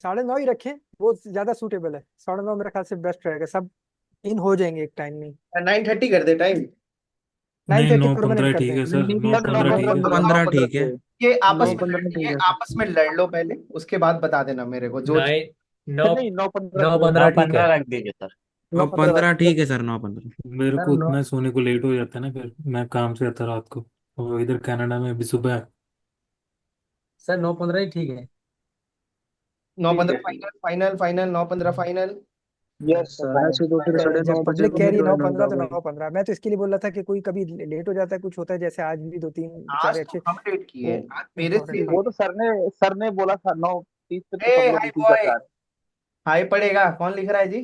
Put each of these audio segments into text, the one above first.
9:30 ही रखें, वो ज्यादा सूटेबल है। 9:30 मेरे ख्याल से बेस्ट रहेगा, सब इन हो जाएंगे एक टाइम में। 9:30 कर दे टाइम। नाइन नहीं, थर्टी नौ परमानेंट पंद्रह कर ठीक दें। है नहीं सर, नहीं नहीं, नौ सर सर नौ पंद्रह नौ ठीक पंद्रह है। पंद्रह 9:15 ठीक कर है। दो। ये आपस नौ में पंद्रह ठीक ये है सर। आपस में लड़ लो पहले, उसके बाद बता देना मेरे को जो। नाइन नौ नहीं, 9:15 नौ ठीक है पंद्रह सर। ठीक है। 9:15 रख दीजिए सर। नौ नौ पंद्रह पंद्रह रख ठीक है सर, 9:15। मेरे सर को नौ। उतना सोने को लेट हो जाता है ना, फिर मैं काम से आता रात को, और इधर कनाडा में अभी सुबह है। सर 9:15 ही ठीक है। नौ ठीक है पंद्रह ठीक फाइनल फाइनल फाइनल 9:15 फाइनल। है। यस सर, ऐसे तो फिर सर जब 9:30 बजे पब्लिक को कह रही मीट है हो नौ जाना पंद्रह तो होगा। 9:15, मैं तो इसके लिए बोल रहा था कि कोई कभी लेट हो जाता है, कुछ होता है, जैसे आज भी दो तीन बेचारे आज तो अच्छे हम लेट किए, वो आज मेरे इम्पोर्टेंट से। था। वो तो सर ने बोला था 9:30 पे, तो ए सब लोग हाय उसी का बॉय, चाह रहे हाय पड़ेगा, कौन लिख रहा है जी?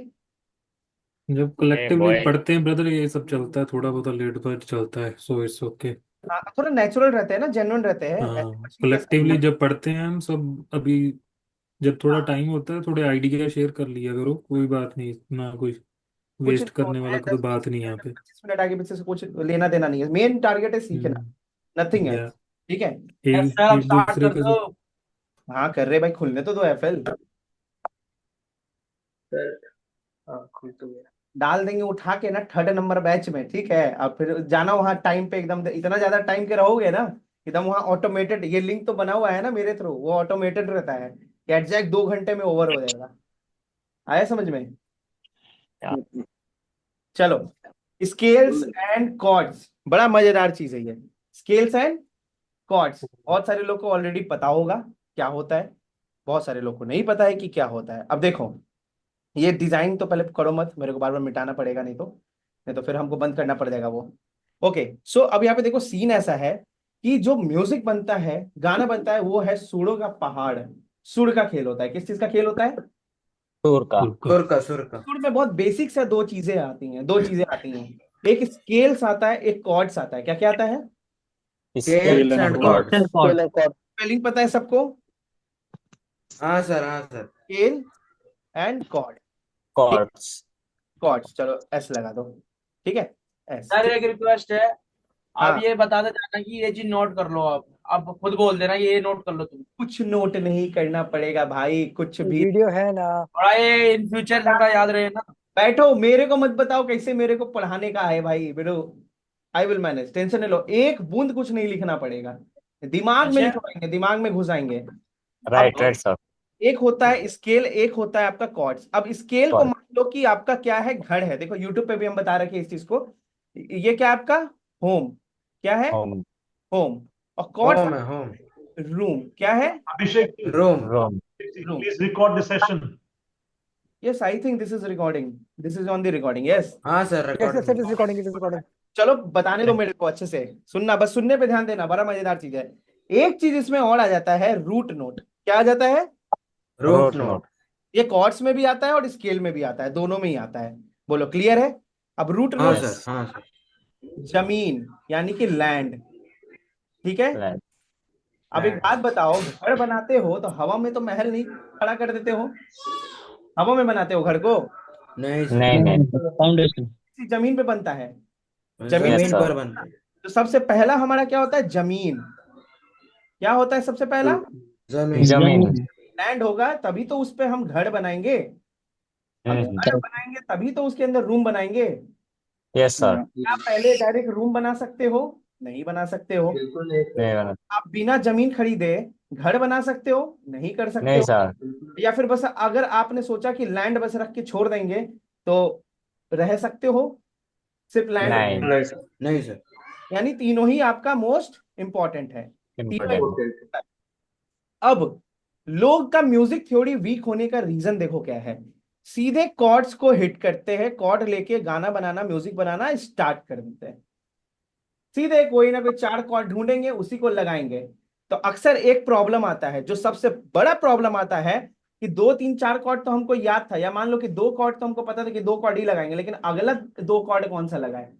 जब ए कलेक्टिवली बॉय। पढ़ते हैं ब्रदर, ये सब चलता है, थोड़ा बहुत लेट तो चलता है, सो इट्स ओके। हाँ, थोड़ा नेचुरल रहते हैं ना, जेन्युइन रहते हैं, ऐसे हाँ, मछली जैसे कलेक्टिवली नहीं। जब पढ़ते हैं हम सब अभी, जब थोड़ा हाँ, टाइम होता है, थोड़े आइडिया शेयर कर लिया करो, कोई बात नहीं, इतना कोई कुछ वेस्ट नहीं करने होता वाला है, कोई 10 बात 20 नहीं है यहाँ मिनट पे। 25 मिनट आगे पीछे से कुछ लेना देना नहीं है, मेन टारगेट है सीखना, नथिंग या एल्स। ठीक है। एक एफएल एक स्टार्ट दूसरे कर के दो। हाँ कर रहे भाई, खुलने तो दो एफएल। सर। हाँ, खुल तो गया। डाल देंगे उठा के ना थर्ड नंबर बैच में, ठीक है, और फिर जाना वहां टाइम पे, एकदम इतना ज्यादा टाइम के रहोगे ना, एकदम वहां ऑटोमेटेड, ये लिंक तो बना हुआ है ना मेरे थ्रू, वो ऑटोमेटेड रहता है कि एग्जैक्ट 2 घंटे में ओवर हो जाएगा। आया समझ में? या, चलो, स्केल्स एंड कॉर्ड्स, बड़ा मजेदार चीज है ये। स्केल्स एंड कॉर्ड्स बहुत सारे लोग को ऑलरेडी पता होगा क्या होता है, बहुत सारे लोग को नहीं पता है कि क्या होता है। अब देखो, ये डिजाइन तो पहले करो मत, मेरे को बार बार मिटाना पड़ेगा, नहीं तो फिर हमको बंद करना पड़ जाएगा वो। ओके, सो अब यहाँ पे देखो, सीन ऐसा है कि जो म्यूजिक बनता है, गाना बनता है, वो है सुरों का पहाड़, सुर का खेल होता है। किस चीज का खेल होता है? टूर का। रुका। सुर का। सुर में बहुत बेसिक से दो चीजें आती हैं, दो चीजें आती हैं, एक स्केल्स आता है, एक कॉर्ड्स आता है। क्या क्या आता है? Scale scales and and chord. Chords. Scale and chord. Spelling पता है सबको? हाँ सर, हाँ सर। Scale and chord. ठीक, कॉर्ड्स। कॉर्ड्स, चलो एस लगा दो। ठीक है, एस, सर ठीक। एक रिक्वेस्ट है, आप हाँ, ये बताते जाना कि ये चीज नोट कर लो, आप खुद बोल देना ये नोट कर लो तुम। कुछ नोट नहीं करना पड़ेगा भाई, कुछ भी। वीडियो है ना। थोड़ा ये इन फ्यूचर थोड़ा याद रहे ना। बैठो, मेरे को मत बताओ कैसे मेरे को पढ़ाने का है भाई बेटो। आई विल मैनेज, टेंशन नहीं लो, एक बूंद कुछ नहीं लिखना पड़ेगा, दिमाग में अच्छा। लिखवाएंगे, दिमाग में घुसाएंगे। अब राइट राइट सर। एक होता है स्केल, एक होता है आपका कॉर्ड्स। अब स्केल को कॉर्ड। मान लो कि आपका क्या है, घर है, देखो यूट्यूब पे भी हम बता रखे हैं इस चीज को। ये क्या है आपका? होम। क्या है? होम। होम। और कॉर्ड्स, होम है, होम। रूम। क्या है? Abhishek, रोम। रोम। Room. please record the session. Yes, I think this is recording, this is on the recording, yes. हाँ सर, यस रिकॉर्ड यस, में। It is recording, it is recording. चलो बताने दो मेरे को अच्छे से, सुनना, बस सुनने पे ध्यान देना, बड़ा मजेदार चीज है। एक चीज इसमें और आ जाता है, रूट नोट। क्या आ जाता है? Root root note. नोट। ये कॉर्ड्स में भी आता है और स्केल में भी आता है, दोनों में ही आता है। बोलो क्लियर है? अब रूट हाँ नोट, यस। सर, हाँ सर। जमीन यानी कि लैंड। ठीक है। लैंड। अब एक लैंड। बात बताओ, घर बनाते हो तो हवा में तो महल नहीं खड़ा कर देते हो, हवा में बनाते हो घर को? नहीं सर। नहीं नहीं। फाउंडेशन। किसी जमीन पे बनता है, जमीन पे। यस जमीन सर। पर बनते हैं। तो सबसे पहला हमारा क्या होता है? जमीन। क्या होता है सबसे पहला? जमीन। जमीन। लैंड होगा तभी तो उस पे हम घर बनाएंगे, और हम्म। घर बनाएंगे तभी तो उसके अंदर रूम बनाएंगे। Yes sir. क्या पहले डायरेक्ट रूम बना सकते हो? नहीं बना सकते हो। बिल्कुल नहीं नहीं सर। बना। आप बिना जमीन खरीदे घर बना सकते हो? नहीं कर सकते नहीं हो। सर। या फिर बस अगर आपने सोचा कि लैंड बस रख के छोड़ देंगे तो रह सकते हो, सिर्फ लैंड? नहीं। नहीं सर, नहीं सर। यानी तीनों ही आपका मोस्ट इंपॉर्टेंट है, तीनों इम्पोर्टेंट। important है। अब लोग का म्यूजिक थ्योरी वीक होने का रीजन देखो क्या है। सीधे कॉर्ड्स को हिट करते हैं, कॉर्ड लेके गाना बनाना, म्यूजिक बनाना स्टार्ट कर देते हैं, सीधे कोई ना कोई चार कॉर्ड ढूंढेंगे, उसी को लगाएंगे। तो अक्सर एक प्रॉब्लम आता है, जो सबसे बड़ा प्रॉब्लम आता है, कि दो तीन चार कॉर्ड तो हमको याद था, या मान लो कि दो कॉर्ड तो हमको पता था कि दो कॉर्ड ही लगाएंगे, लेकिन अगला दो कॉर्ड कौन सा लगाए,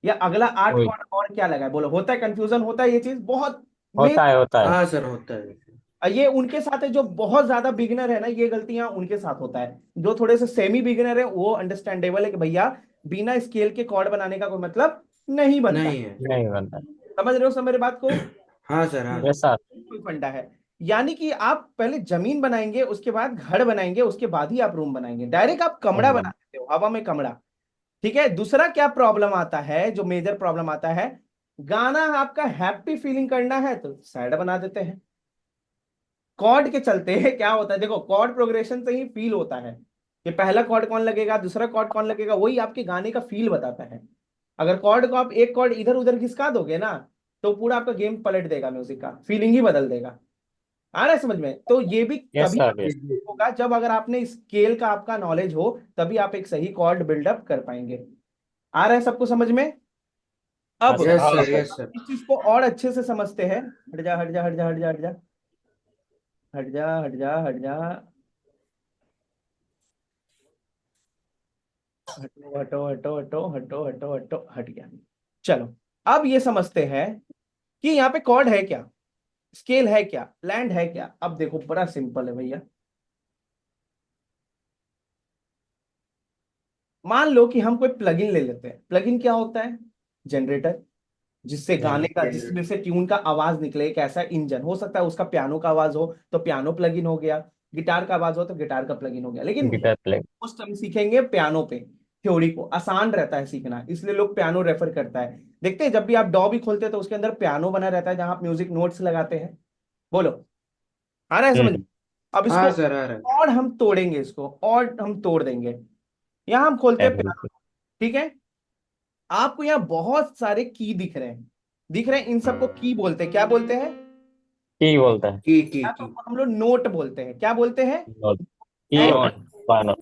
या अगला आठ वही। कॉर्ड और क्या लगाए? बोलो, होता है कंफ्यूजन, होता है ये चीज बहुत मेन। होता है होता है। हाँ सर, होता है। ये उनके साथ है जो बहुत ज्यादा बिगिनर है ना, ये गलतियां उनके साथ होता है। जो थोड़े से सेमी बिगिनर है वो अंडरस्टैंडेबल है कि भैया बिना स्केल के कॉर्ड बनाने का कोई मतलब नहीं बनता। नहीं है। नहीं बनता। समझ रहे हो सब मेरे बात को? हाँ सर, हाँ यस सर। सर। कोई फंडा है। यानी कि आप पहले जमीन बनाएंगे, उसके बाद घर बनाएंगे, उसके बाद ही आप रूम बनाएंगे। डायरेक्ट आप कमरा बना देते हो, हवा में कमरा। ठीक है। दूसरा क्या प्रॉब्लम आता है, जो मेजर प्रॉब्लम आता है, गाना आपका हैप्पी फीलिंग करना है तो सैड बना देते हैं। कॉर्ड के चलते क्या होता है, देखो कॉर्ड प्रोग्रेशन से ही फील होता है कि पहला कॉर्ड कौन लगेगा, दूसरा कॉर्ड कौन लगेगा, वही आपके गाने का फील बताता है। अगर कॉर्ड को आप एक कॉर्ड इधर उधर खिसका दोगे ना, तो पूरा आपका गेम पलट देगा, म्यूजिक का फीलिंग ही बदल देगा। आ रहा है समझ में? तो ये भी यस तभी सर, यस। होगा जब अगर आपने स्केल का आपका नॉलेज हो, तभी आप एक सही कॉर्ड बिल्डअप कर पाएंगे। आ रहा है सबको समझ में? अब यस हाँ सर, सर। Yes sir. इस चीज को और अच्छे से समझते हैं। हट जा हट जा हट जा हट जा हट जा हट जा हट जा हट जा हटो हटो हटो हटो हटो हटो हटो हट गया। चलो, अब ये समझते हैं कि यहाँ पे कॉर्ड है क्या, स्केल है क्या, लैंड है क्या। अब देखो बड़ा सिंपल है भैया। मान लो कि हम कोई प्लगइन ले लेते हैं। प्लगइन क्या होता है? जनरेटर, जिससे गाने का, जिसमें से ट्यून का आवाज निकले। एक ऐसा इंजन हो सकता है, उसका पियानो का आवाज हो तो पियानो प्लगइन हो गया, गिटार का आवाज हो तो गिटार का प्लगइन हो गया। लेकिन गिटार प्ले। मोस्ट हम सीखेंगे पियानो पे। थ्योरी को आसान रहता है सीखना, इसलिए लोग पियानो रेफर करता है। देखते हैं जब भी आप डॉ भी खोलते हैं तो उसके अंदर पियानो बना रहता है, जहां आप म्यूजिक नोट्स लगाते हैं। बोलो, आ रहा है समझ में? अब इसको हाँ सर, आ रहा है। और हम तोड़ेंगे, इसको और हम तोड़ देंगे। यहां हम खोलते हैं पियानो। एवरीथिंग। ठीक है। आपको यहाँ बहुत सारे की दिख रहे हैं, दिख रहे हैं। इन सबको की बोलते हैं। क्या बोलते हैं? की बोलता है। या तो हम लोग नोट बोलते हैं। क्या बोलते हैं? नोट। की एन ऑन। पानो।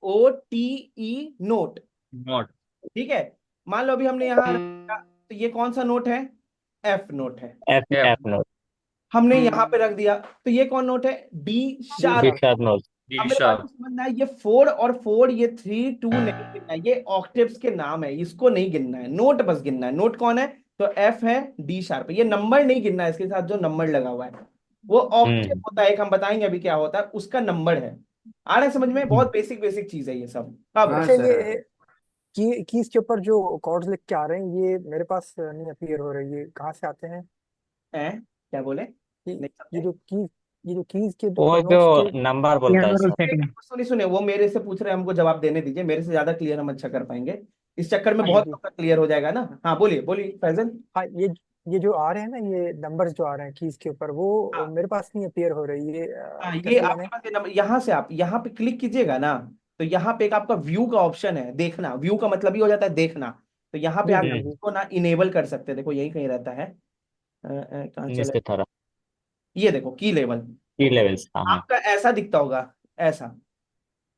O T E, note. Not. ठीक है। मान लो अभी हमने यहाँ रखा, तो ये कौन सा नोट है? एफ नोट है। F F note. हमने यहाँ पे रख दिया, तो ये कौन नोट है? D D sharp. B sharp. Sharp note. अब डी मेरे बात को शार्प। समझना है, ये 4 और 4, ये 3 2 नहीं गिनना है। ये ऑक्टेव्स के नाम है, इसको नहीं गिनना है, नोट बस गिनना है। नोट कौन है? तो एफ है, डी शार्प है। ये नंबर नहीं गिनना है, इसके साथ जो नंबर लगा हुआ है वो ऑक्टेव हम्म। होता है। एक हम बताएंगे अभी क्या होता है, उसका नंबर है। आ रहा है समझ में? बहुत बेसिक बेसिक चीज है ये सब। अब हाँ अच्छा, सर, आ रहा ये है। कीज के ऊपर जो कॉर्ड्स लिख के आ रहे हैं, ये मेरे पास नहीं अपीयर हो रही है, कहाँ से आते हैं? है क्या बोले? कि नहीं ये समझे? जो कीज, ये जो कीज के वो जो नोट्स के। नंबर बोलता है सर। सुनिए सुनिए, वो मेरे से पूछ रहे हैं, हमको जवाब देने दीजिए। मेरे से ज्यादा क्लियर हम अच्छा कर पाएंगे, इस चक्कर में हाँ जी बहुत जी। लोग का क्लियर हो जाएगा ना। हाँ बोलिए बोलिए फैजल। हाँ, ये जो आ रहे हैं ना, ये नंबर्स जो आ रहे हैं कीज के ऊपर, वो हाँ मेरे पास नहीं अपीयर हो रही, ये हाँ, ये कैसे आपके जाने? पास ये नंबर, यहाँ से आप यहाँ पे क्लिक कीजिएगा ना, तो यहाँ पे एक आपका व्यू का ऑप्शन है, देखना। व्यू का मतलब ही हो जाता है देखना। तो यहाँ पे जी आप जी हम्म। जी। इसको ना इनेबल कर सकते हैं। देखो यही कहीं रहता है। कहाँ चले? नीचे थोड़ा। ये देखो की लेवल। की लेवल्स, हाँ हाँ। आपका ऐसा दिखता होगा, ऐसा,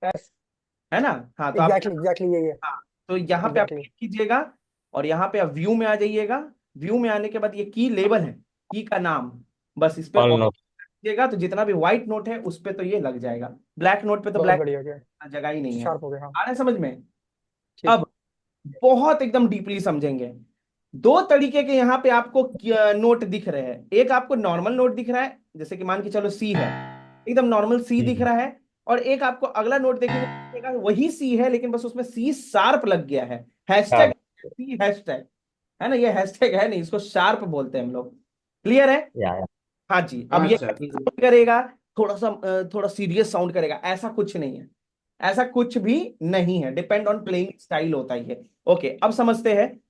है ना? हाँ तो आप, एग्जैक्टली एग्जैक्टली यही है। हाँ तो यहाँ पे आप एग्जैक्टली। क्लिक कीजिएगा और यहाँ पे आप व्यू में आ जाइएगा। व्यू में आने के बाद ये की लेवल है, की का नाम, बस इस पे ऑल और नोट। कीजिएगा तो जितना भी व्हाइट नोट है उस पे तो ये लग जाएगा। ब्लैक नोट पे तो बहुत ब्लैक बढ़िया हो गया। जगह ही नहीं है। शार्प हो गया, हाँ। आ रहा है समझ में? ठीक। अब बहुत एकदम डीपली समझेंगे। दो तरीके के यहाँ पे आपको नोट दिख रहे हैं। एक आपको नॉर्मल नोट दिख रहा है, जैसे कि मान के चलो सी है, एकदम नॉर्मल सी दिख हम्म। रहा है। और एक आपको अगला नोट देखेंगे, दिखेगा वही सी है, लेकिन बस उसमें सी शार्प लग गया है। Hashtag sharp. सी हैशटैग, है ना? ये हैशटैग है नहीं, इसको शार्प बोलते हैं हम लोग। क्लियर है? या। हाँ जी। अब हाँ ये सर। sound करेगा, थोड़ा सा थोड़ा सीरियस साउंड करेगा, ऐसा कुछ नहीं है। ऐसा कुछ भी नहीं है, डिपेंड ऑन प्लेइंग स्टाइल होता है ये। ओके, अब समझते हैं।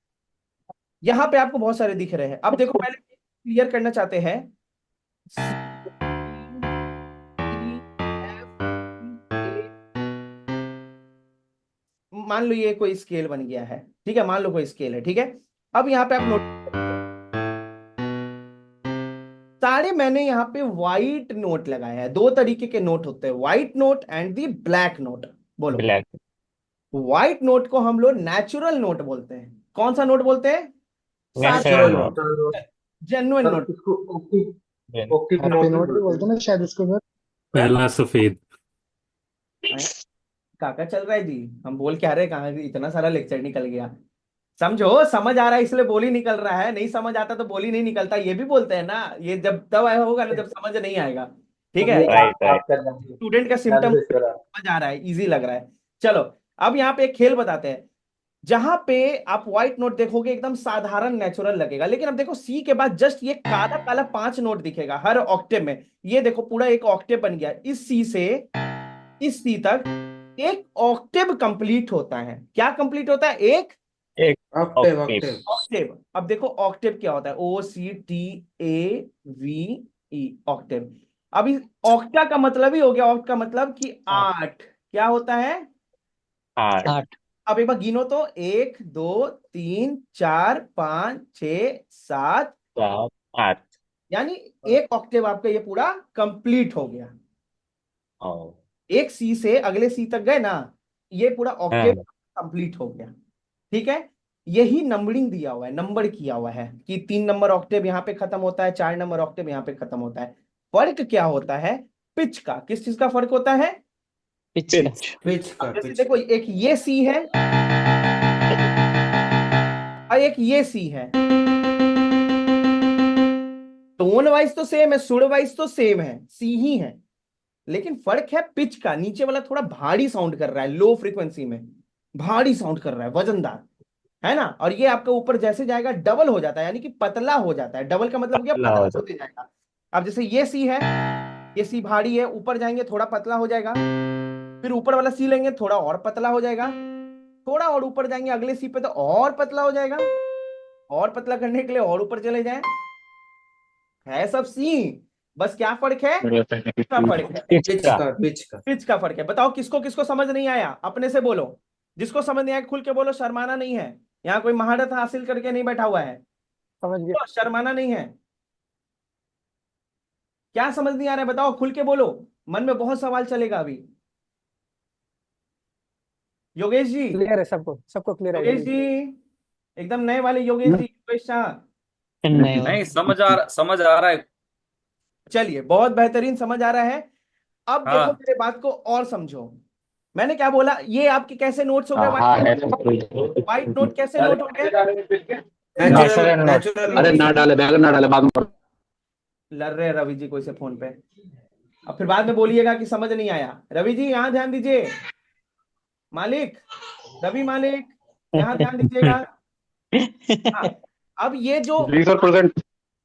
यहाँ पे आपको बहुत सारे दिख रहे हैं। अब देखो, पहले क्लियर करना चाहते हैं। सी, डी, एफ, ए। मान लो ये कोई स्केल बन गया है, ठीक है? मान लो कोई स्केल है, ठीक है? अब यहाँ पे आप नोट, सारे मैंने यहाँ पे व्हाइट नोट लगाए हैं। दो तरीके के नोट होते हैं, white note and the black note. बोलो। ब्लैक। व्हाइट नोट को हम लोग नेचुरल नोट बोलते हैं। कौन सा नोट बोलते हैं? नेचुरल नेचुरल साधारण, note. Note. Genuine sir note. इसको ऑक्टिव हैप्पी नोट भी नोट भी बोलते बोलते हैं। हैं ना शायद इसको सर। पहला सफेद। काका चल रहा है जी, हम बोल क्या रहे, कहाँ इतना सारा लेक्चर निकल गया। समझो, समझ आ रहा है इसलिए बोली निकल रहा है, नहीं समझ आता तो बोली नहीं निकलता। ये भी बोलते हैं ना, ये जब तब आया होगा ना जब समझ नहीं आएगा। ठीक है? Right right. स्टूडेंट का सिम्टम समझ आ रहा है, इजी लग रहा है। चलो, अब यहाँ पे एक खेल बताते हैं। जहां पे आप व्हाइट नोट देखोगे एकदम साधारण नेचुरल लगेगा, लेकिन अब देखो सी के बाद जस्ट ये काला काला 5 नोट दिखेगा हर ऑक्टेव में। ये देखो पूरा एक ऑक्टेव बन गया, इस सी से इस सी तक एक ऑक्टेव कंप्लीट होता है। क्या कंप्लीट होता है? एक एक ऑक्टेव octave. Octave Octave. अब देखो ऑक्टेव क्या होता है, OCTAV ऑक्टेव। अब इस ऑक्टा का मतलब ही हो गया, ऑक्ट का मतलब कि 8। क्या होता है? 8 अब एक बार गिनो तो, 1 2 3 4 5 6 7, 7 8 यानी एक ऑक्टेव आपका ये पूरा कंप्लीट हो गया। और एक सी से अगले सी तक गए ना, ये पूरा ऑक्टेव हाँ, कंप्लीट हो गया। ठीक है, यही नंबरिंग दिया हुआ है, नंबर किया हुआ है कि 3 नंबर ऑक्टेव यहाँ पे खत्म होता है, 4 नंबर ऑक्टेव यहाँ पे खत्म होता है। फर्क क्या होता है? पिच का। किस चीज का फर्क होता है? pitch. पिच का अब जैसे पिच देखो, एक ये सी है और एक ये सी है, टोन वाइज तो सेम है, सुर वाइज तो सेम है, सी ही है, लेकिन फर्क है पिच का। नीचे वाला थोड़ा भारी साउंड कर रहा है, लो फ्रीक्वेंसी में भारी साउंड कर रहा है, वजनदार है ना। और ये आपका ऊपर जैसे जाएगा डबल हो जाता है, यानी कि पतला हो जाता है। डबल का मतलब क्या? पतला पतला हो होते जाएगा। अब जैसे ये सी है, ये सी भारी है, ऊपर जाएंगे थोड़ा पतला हो जाएगा, फिर ऊपर वाला सी लेंगे थोड़ा और पतला हो जाएगा, थोड़ा और ऊपर जाएंगे अगले सी पे तो और पतला हो जाएगा, और पतला करने के लिए और ऊपर चले जाएं। है सब सी, बस क्या फर्क है? का फर्क है, pitch पिच का का पिच का पिच का फर्क है। बताओ किसको किसको समझ नहीं आया, अपने से बोलो। जिसको समझ नहीं आया खुल के बोलो, शर्माना नहीं है। यहाँ कोई महारत हासिल करके नहीं बैठा हुआ है, समझ गया। तो शर्माना नहीं है। क्या समझ नहीं आ रहा है बताओ, खुल के बोलो, मन में बहुत सवाल चलेगा अभी। योगेश जी, क्लियर है सबको, सबको क्लियर है योगेश योगेश जी, जी। एकदम नए वाले योगेश जी, योगेश शाह। नहीं समझ आ रहा है। चलिए, बहुत बेहतरीन समझ आ रहा है। अब देखो हाँ मेरे बात को और समझो। मैंने क्या बोला? ये आपके कैसे नोट्स हो गए? हाँ व्हाइट नोट कैसे नोट हो गए? Natural Natural note. नेचुरल अरे ना डाले बैग ना डाले बाद में लड़ रहे रवि जी कोई से फोन पे। अब फिर बाद में बोलिएगा कि समझ नहीं आया। रवि जी यहाँ ध्यान दीजिए, मालिक, रवि मालिक यहाँ ध्यान दीजिएगा। हाँ, अब ये जो, 20%।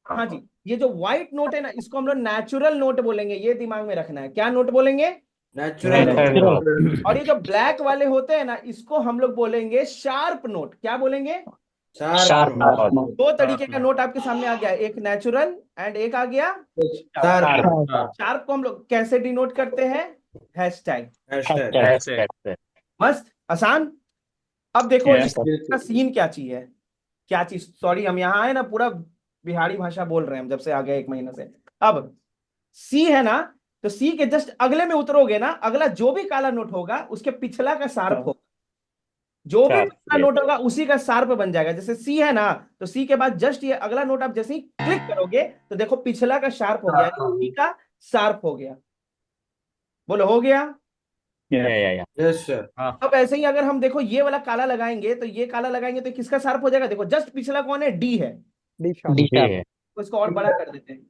हाँ जी, ये जो व्हाइट नोट है ना, इसको हम लोग नेचुरल नोट बोलेंगे, ये दिमाग में रखना है। क्या नोट बोलेंगे? Natural Natural note. और ये जो ब्लैक वाले होते हैं ना, इसको हम लोग बोलेंगे शार्प नोट। क्या बोलेंगे? Sharp note. दो तरीके का नोट आपके सामने आ गया, एक नेचुरल एंड एक आ गया शार्प शार्प। को हम लोग कैसे डिनोट करते हैं? हैशटैग। Hashtag Hashtag. मस्त, आसान। अब देखो Yes, इसका सीन क्या चीज है, क्या चीज, सॉरी हम यहाँ आए ना पूरा बिहारी भाषा बोल रहे हैं हम जब से आ गए 1 महीने से। अब सी है ना, तो सी के जस्ट अगले में उतरोगे ना, अगला जो भी काला नोट होगा उसके पिछला का शार्प होगा, जो भी Sharp, पिछला yes. नोट होगा उसी का शार्प बन जाएगा। जैसे सी है ना, तो सी के बाद जस्ट ये अगला नोट आप जैसे ही क्लिक करोगे तो देखो पिछला का शार्प हो गया, सी का शार्प हो गया। बोलो हो गया। Yeah. यस सर अब ऐसे ही अगर हम देखो ये वाला काला लगाएंगे, तो ये काला लगाएंगे तो किसका शार्प हो जाएगा? देखो जस्ट पिछला कौन है? डी है, डी शार्प। D है. तो इसको और बड़ा कर देते हैं।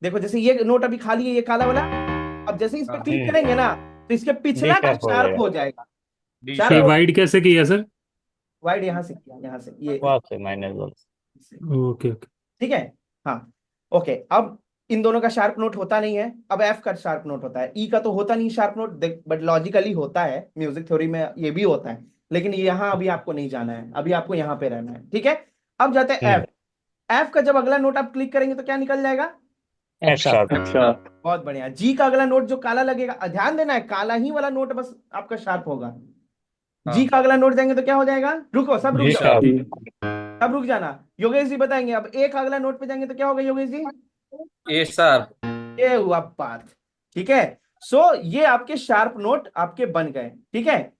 देखो जैसे ये नोट अभी खाली है, ये काला वाला, अब जैसे ही इस पे क्लिक करेंगे ना, तो इसके पिछला D का sharp हो शार्प जाएगा. हो जाएगा। ये शार्प वाइड कैसे किया सर? वाइड यहाँ से किया, यहाँ से ये Wow, से -1. Okay okay. ठीक है। हाँ, ओके। अब इन दोनों का शार्प नोट होता नहीं है, अब एफ का शार्प नोट होता है। ई का तो होता नहीं शार्प नोट, बट लॉजिकली होता है, म्यूजिक थ्योरी में ये भी होता है, लेकिन यहाँ अभी आपको नहीं जाना है, अभी आपको यहाँ पे रहना है। ठीक है, अब जाते हैं एफ। एफ का जब अगला नोट आप क्लिक करेंगे तो क्या निकल जाएगा? F sharp. बहुत बढ़िया। जी का अगला नोट जो काला लगेगा, ध्यान देना है, काला ही वाला नोट बस आपका शार्प होगा। जी का अगला नोट जाएंगे तो क्या हो जाएगा? रुको, सब रुक G जाओ, sharp. सब रुक जाना। योगेश जी बताएंगे। अब एक अगला नोट पे जाएंगे तो क्या होगा योगेश जी? ए शार्प। ये हुआ बात। ठीक है, सो ये आपके शार्प नोट आपके बन गए। ठीक है,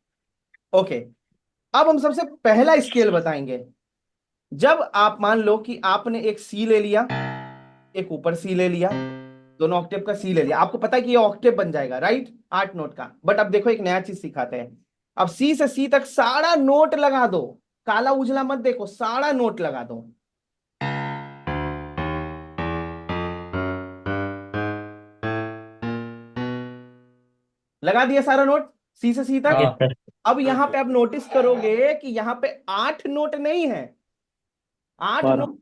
ओके। अब हम सबसे पहला स्केल बताएंगे। जब आप मान लो कि आपने एक सी ले लिया, एक ऊपर सी ले लिया, दोनों ऑक्टेव का सी ले लिया, आपको पता है कि ये ऑक्टेव बन जाएगा, राइट? 8 नोट का। बट अब देखो एक नया चीज सिखाते हैं। अब सी से सी तक सारा नोट लगा दो, काला उजला मत देखो, सारा नोट लगा दो। लगा दिया सारा नोट सी से सी तक। अब यहाँ पे आप नोटिस करोगे कि यहाँ पे 8 नोट नहीं है, 8 नोट।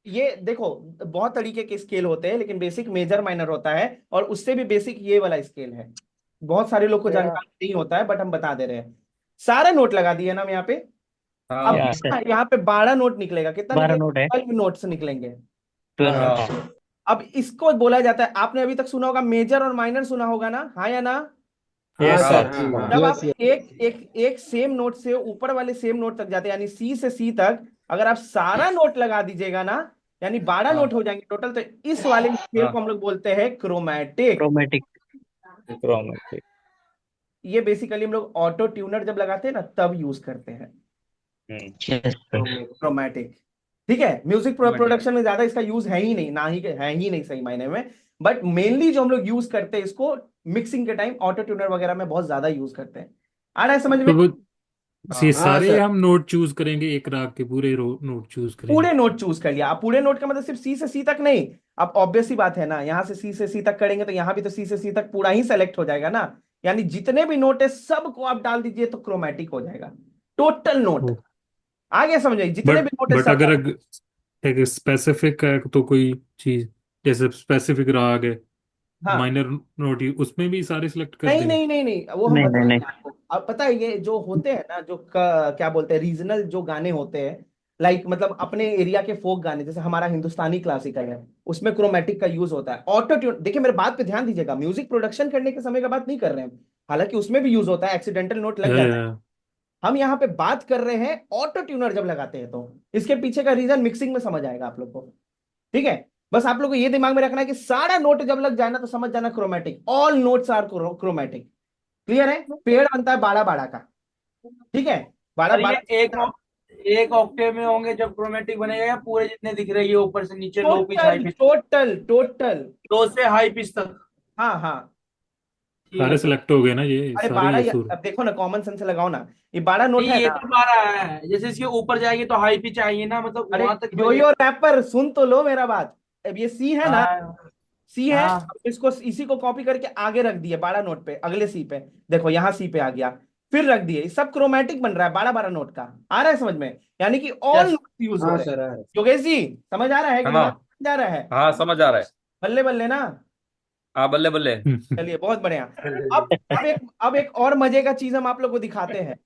ये देखो बहुत तरीके के स्केल होते हैं, लेकिन बेसिक मेजर माइनर होता है, और उससे भी बेसिक ये वाला स्केल है। बहुत सारे लोग को Yeah. जानकारी नहीं होता है, बट हम बता दे रहे हैं। सारा नोट लगा दिए ना हम यहाँ पे। अब हाँ Yes, sir. यहाँ पे 12 नोट निकलेगा, कितना 12 निकलेगा? नोट है। 12 नोट्स निकलेंगे। 12 हाँ notes. अब इसको बोला जाता है, आपने अभी तक सुना होगा मेजर और माइनर, सुना होगा ना, हाँ या ना? हाँ Yes, सर, sir. हाँ जब हाँ। आप एक सेम नोट से ऊपर वाले सेम नोट तक जाते हैं, यानी सी से सी तक, अगर आप सारा नोट लगा दीजिएगा ना, यानी 12 हाँ। नोट हो जाएंगे टोटल, तो इस वाले स्केल को हम लोग बोलते हैं क्रोमैटिक। Chromatic. Chromatic. ये बेसिकली हम लोग ऑटो ट्यूनर जब लगाते हैं ना, तब यूज करते हैं Yes, sir. क्रोमैटिक। ठीक है, म्यूजिक प्रोडक्शन में ज्यादा इसका यूज है ही नहीं, है ही नहीं सही मायने में। बट मेनली जो हम लोग यूज करते हैं इसको मिक्सिंग के टाइम, ऑटो ट्यूनर वगैरह में बहुत ज्यादा यूज करते हैं। आ रहा है समझ में? तो वो हाँ, ये हाँ सारे सर। हम नोट चूज करेंगे, एक राग के पूरे नोट चूज करेंगे। पूरे नोट चूज कर लिया। अब पूरे नोट का मतलब सिर्फ सी से सी तक नहीं। अब ऑब्वियस ही बात है ना, यहां से सी से सी तक करेंगे तो यहाँ भी तो सी से सी तक पूरा ही सेलेक्ट हो जाएगा ना, यानी जितने भी नोट है सबको आप डाल दीजिए तो क्रोमैटिक हो जाएगा, टोटल नोट। ओ, आगे समझिए, जितने बट भी नोट है बट सब अगर डाल। एक स्पेसिफिक है तो कोई चीज, जैसे स्पेसिफिक राग है, हाँ, माइनर नोट ही, उसमें भी सारे सिलेक्ट कर नहीं देंगे। नहीं नहीं नहीं, वो हम नहीं, नहीं, बताएंगे नहीं. आपको। अब पता है ये जो होते हैं ना, जो क्या बोलते हैं, रीजनल जो गाने होते हैं, लाइक मतलब अपने एरिया के फोक गाने, जैसे हमारा हिंदुस्तानी क्लासिकल है, उसमें क्रोमैटिक का यूज होता है। ऑटो ट्यून, देखिए मेरे बात पे ध्यान दीजिएगा, म्यूजिक प्रोडक्शन करने के समय का बात नहीं कर रहे हैं हम, हालांकि उसमें भी यूज होता है, एक्सीडेंटल नोट लग जाता है। या हम यहाँ पे बात कर रहे हैं ऑटो ट्यूनर जब लगाते हैं, तो इसके पीछे का रीजन मिक्सिंग में समझ आएगा आप लोग को। ठीक है, बस आप लोग को ये दिमाग में रखना है कि सारा नोट जब लग जाए ना तो समझ जाना chromatic, all notes are chromatic. Clear है? पेड़ बनता है 12-12 का। ठीक है, और ये 12-12 एक ऑक्टेव में होंगे जब क्रोमेटिक बनेगा, या पूरे जितने दिख रहे हैं ऊपर से नीचे, low pitch high total pitch, total total. Low से हाई पिच तक? हाँ हाँ। ठीक सारे है। सिलेक्ट हो गए ना, ये अरे सारे 12, ये सुर। अब देखो ना, कॉमन सेंस से लगाओ ना, ये 12 नोट नहीं, है ये ना। तो 12 है, जैसे इसके ऊपर जाएगी तो हाई पिच आएगी ना, मतलब अरे वहां तक यो यो रैपर, सुन तो लो मेरा बात। अब ये सी है ना, हाँ सी है, हाँ। अब इसको इसी को कॉपी करके आगे रख दिए 12 नोट पे, अगले सी पे, देखो यहाँ सी पे आ गया, फिर रख दिए, सब क्रोमैटिक बन रहा है 12-12 नोट का। आ रहा है समझ में? यानी कि ऑल यस। नोट यूज हो हाँ रहे हैं। सर, हाँ। योगेश जी समझ आ रहा है कि नहीं? हाँ समझ आ रहा है? हाँ, समझ आ रहा है। बल्ले बल्ले ना। हाँ, बल्ले बल्ले। चलिए बहुत बढ़िया। अब एक और मजे का चीज हम आप लोग को दिखाते हैं।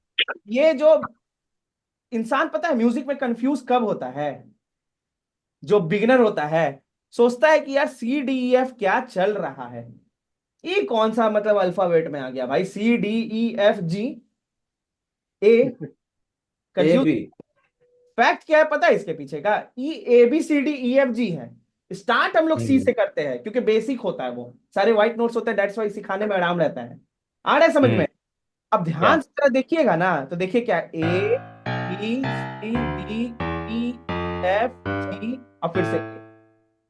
ये जो इंसान, पता है म्यूजिक में कंफ्यूज कब होता है? जो बिगिनर होता है सोचता है कि यार सी डी ई एफ क्या चल रहा है, ये कौन सा मतलब अल्फाबेट में आ गया भाई, C D E F G A, A confuse. B. Fact क्या है पता है इसके पीछे का? E A B C D E F G है। स्टार्ट हम लोग सी से करते हैं क्योंकि बेसिक होता है, वो सारे व्हाइट नोट्स होते हैं, दैट्स वाई सिखाने में आराम रहता है। आ रहा है समझ में? अब ध्यान से जरा देखिएगा ना, तो देखिए क्या, A B C D E F G, और फिर से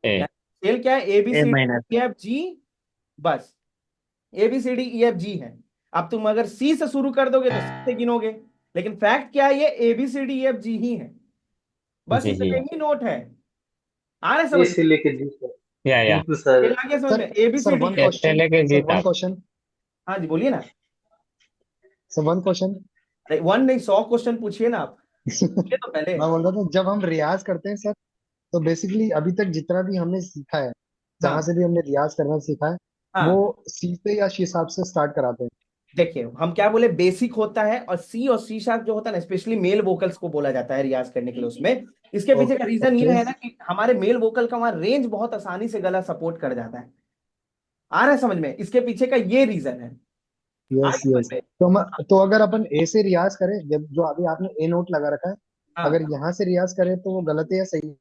A. स्केल क्या है, A B A C minor. D E F G, बस A B C D E F G है। अब तुम अगर सी से शुरू कर दोगे तो सी से गिनोगे, लेकिन फैक्ट क्या है, ये A B C D E F G ही है, बस जी, इतने जी. ही नोट है। आ रहे समझ में? से लेके जी सर, Yeah, yeah. बिल्कुल सर। ये आ गया समझ सर में? A B C sir D. One S से क्वेश्चन, लेके G सर वन तक. क्वेश्चन, हाँ जी बोलिए ना। Sir one question. अरे 1 नहीं 100 क्वेश्चन पूछिए ना आप, बोलिए तो पहले। मैं बोल रहा था जब हम रियाज करते हैं सर, तो बेसिकली अभी तक जितना भी हमने सीखा है, जहाँ हाँ से भी हमने रियाज करना सीखा है, हाँ, वो सी से या शी शार्प से स्टार्ट कराते हैं। देखिए हम क्या बोले, बेसिक होता है, और सी और सी शार्प जो होता है ना, स्पेशली मेल वोकल्स को बोला जाता है रियाज करने के लिए उसमें। इसके पीछे का रीजन ये है ना कि हमारे मेल वोकल का वहां रेंज बहुत आसानी से गला सपोर्ट कर जाता है। आ रहा है समझ में? इसके पीछे का ये रीजन है। आ यस रहा है यस। समझ में? तो अगर अपन ए से रियाज करें, जब जो अभी आपने ए नोट लगा रखा है, हाँ, अगर यहाँ से रियाज करें तो वो गलत है या सही है?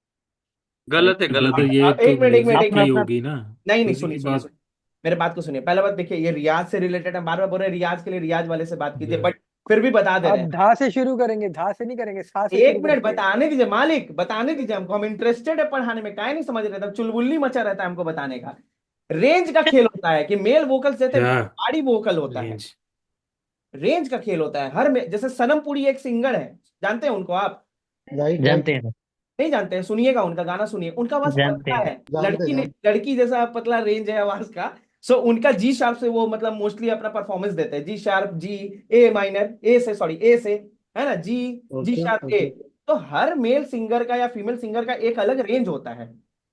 गलत है, गलत गलत है, है। ये तो एक मिनट एक मिनट एक म्यूजिक की मिनट, होगी ना, नहीं नहीं, म्यूजिक सुनिए की सुनिए बात। सुनिए, मेरे बात को सुनिए। पहले बात देखिए, ये रियाज से रिलेटेड है, बार बार बोल रहे हैं रियाज के लिए, रियाज वाले से बात कीजिए, बट फिर भी बता दे रहे अब हैं। धा से शुरू करेंगे, धा से नहीं करेंगे, सा से एक शुरू मिनट करके। बताने दीजिए मालिक, बताने दीजिए हमको, हम इंटरेस्टेड है पढ़ाने में, काहे नहीं समझ रहे थे, चुलबुल्ली मचा रहता है हमको बताने का। रेंज का खेल होता है कि मेल वोकल जैसे क्या बॉडी वोकल होता है, रेंज? रेंज का खेल होता है हर में। जैसे सनम पुरी एक सिंगर है, जानते हैं उनको आप? राइट जानते हैं, नहीं जानते हैं? सुनिएगा उनका गाना, सुनिए, उनका आवाज जानते पतला हैं. है, जानते लड़की जानते। लड़की जैसा पतला रेंज है आवाज का। सो उनका जी शार्प से वो मतलब मोस्टली अपना परफॉर्मेंस देते हैं, जी शार्प, जी, ए माइनर, ए से, सॉरी, ए से, है ना, जी शार्प, ए। ओके तो हर मेल सिंगर का या फीमेल सिंगर का एक अलग रेंज होता है।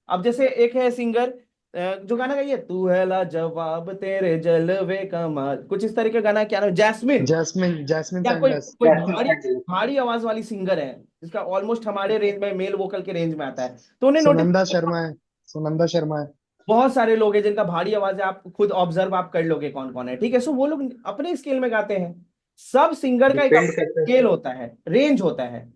अब जैसे एक है सिंगर जो गाना गाइए, तू है लाजवाब तेरे जलवे कमाल, कुछ इस तरह का गाना है, क्या नाम है? जैस्मिन, जैस्मिन जैस्मिन या कोई सैंडर्स। कोई भारी भारी आवाज वाली सिंगर है जिसका ऑलमोस्ट हमारे रेंज में, मेल वोकल के रेंज में आता है, तो उन्हें नोटिस। सुनंदा शर्मा है, सुनंदा शर्मा है। बहुत सारे लोग हैं जिनका भारी आवाज है, आप खुद ऑब्जर्व आप कर लोगे कौन कौन है, ठीक है। सो वो लोग अपने स्केल में गाते हैं। सब सिंगर का एक डिपेंड करता है स्केल होता है, रेंज होता है।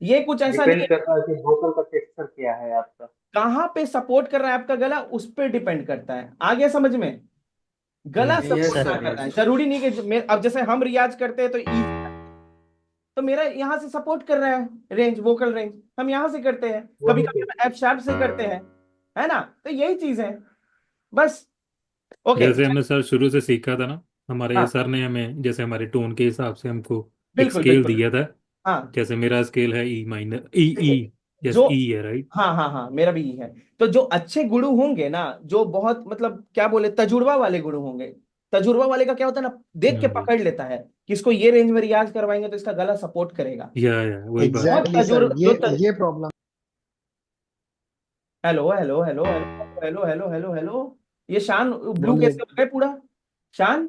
ये कुछ ऐसा नहीं डिपेंड है करता है कि वोकल का टेक्सचर क्या है आपका। कहाँ पे सपोर्ट कर रहा है आपका गला, उस पर डिपेंड करता है। आ गया समझ में? गला हम्म। यस सपोर्ट क्या सर कर रहा है, यस। जरूरी नहीं कि अब जैसे हम रियाज करते हैं तो ई, तो मेरा यहाँ से सपोर्ट कर रहा है रेंज, वोकल रेंज, हम यहाँ से करते हैं, कभी वही कभी तो। हम एफ शार्प से करते हैं, है ना। तो यही चीज है बस। ओके, जैसे हमने सर शुरू से सीखा था ना, हमारे हाँ, सर ने हमें जैसे हमारे टोन के हिसाब से हमको एक बिल्कुल स्केल बिल्कुल, दिया था। हाँ। जैसे मेरा स्केल है ई माइनर, ई देखिए, ई, जैसे जो, ई है, राइट। हाँ हाँ हाँ, मेरा भी ये है। तो जो अच्छे गुरु होंगे ना, जो बहुत मतलब क्या बोले, तजुर्बा वाले गुरु होंगे, तजुर्बा वाले का क्या होता है ना, देख के भाई, पकड़ लेता है कि इसको ये रेंज में रियाज करवाएंगे तो इसका गला सपोर्ट करेगा। या वही बात है। बहुत एग्जैक्टली सर, जो ये problem. Hello hello hello hello hello hello hello hello, ये शान ब्लू बोलिए। कैसे हो गए पूरा? शान,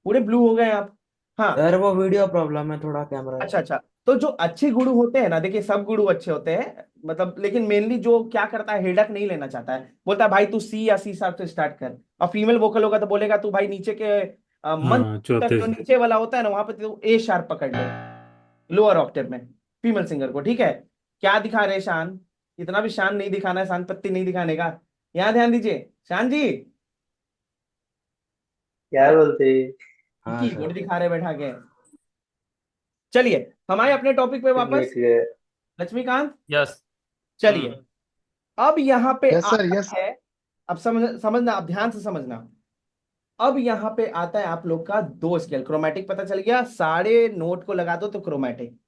पूरे ब्लू हो गए आप। हाँ, सर वो वीडियो प्रॉब्लम है थोड़ा, कैमरा। अच्छा अच्छा। तो जो अच्छे गुरु होते हैं ना, देखिए सब गुरु अच्छे होते हैं मतलब, लेकिन मेनली जो क्या करता है, हेडक नहीं लेना चाहता है, बोलता है भाई तू सी या सी शार्प से स्टार्ट कर। और फीमेल वोकल होगा तो बोलेगा तू भाई नीचे के मंथ हाँ, तक चौथे जो से। नीचे वाला होता है ना, वहां पे तू ए शार्प पकड़ ले, लोअर ऑक्टेव में, फीमेल सिंगर को, ठीक है। क्या दिखा रहे शान? इतना भी शान नहीं दिखाना है, शान पत्ती नहीं दिखाने का। यहाँ ध्यान दीजिए शान जी, क्या बोलते हैं? हाँ कीबोर्ड सर। दिखा रहे बैठा के। चलिए हम आए अपने टॉपिक पे वापस, ठीक है। लक्ष्मीकांत। यस। चलिए, अब यहाँ पे यस सर, आता यस। है, अब समझना, अब ध्यान से समझना। अब यहाँ पे आता है आप लोग का दो स्केल, क्रोमैटिक पता चल गया, सारे नोट को लगा दो तो क्रोमैटिक।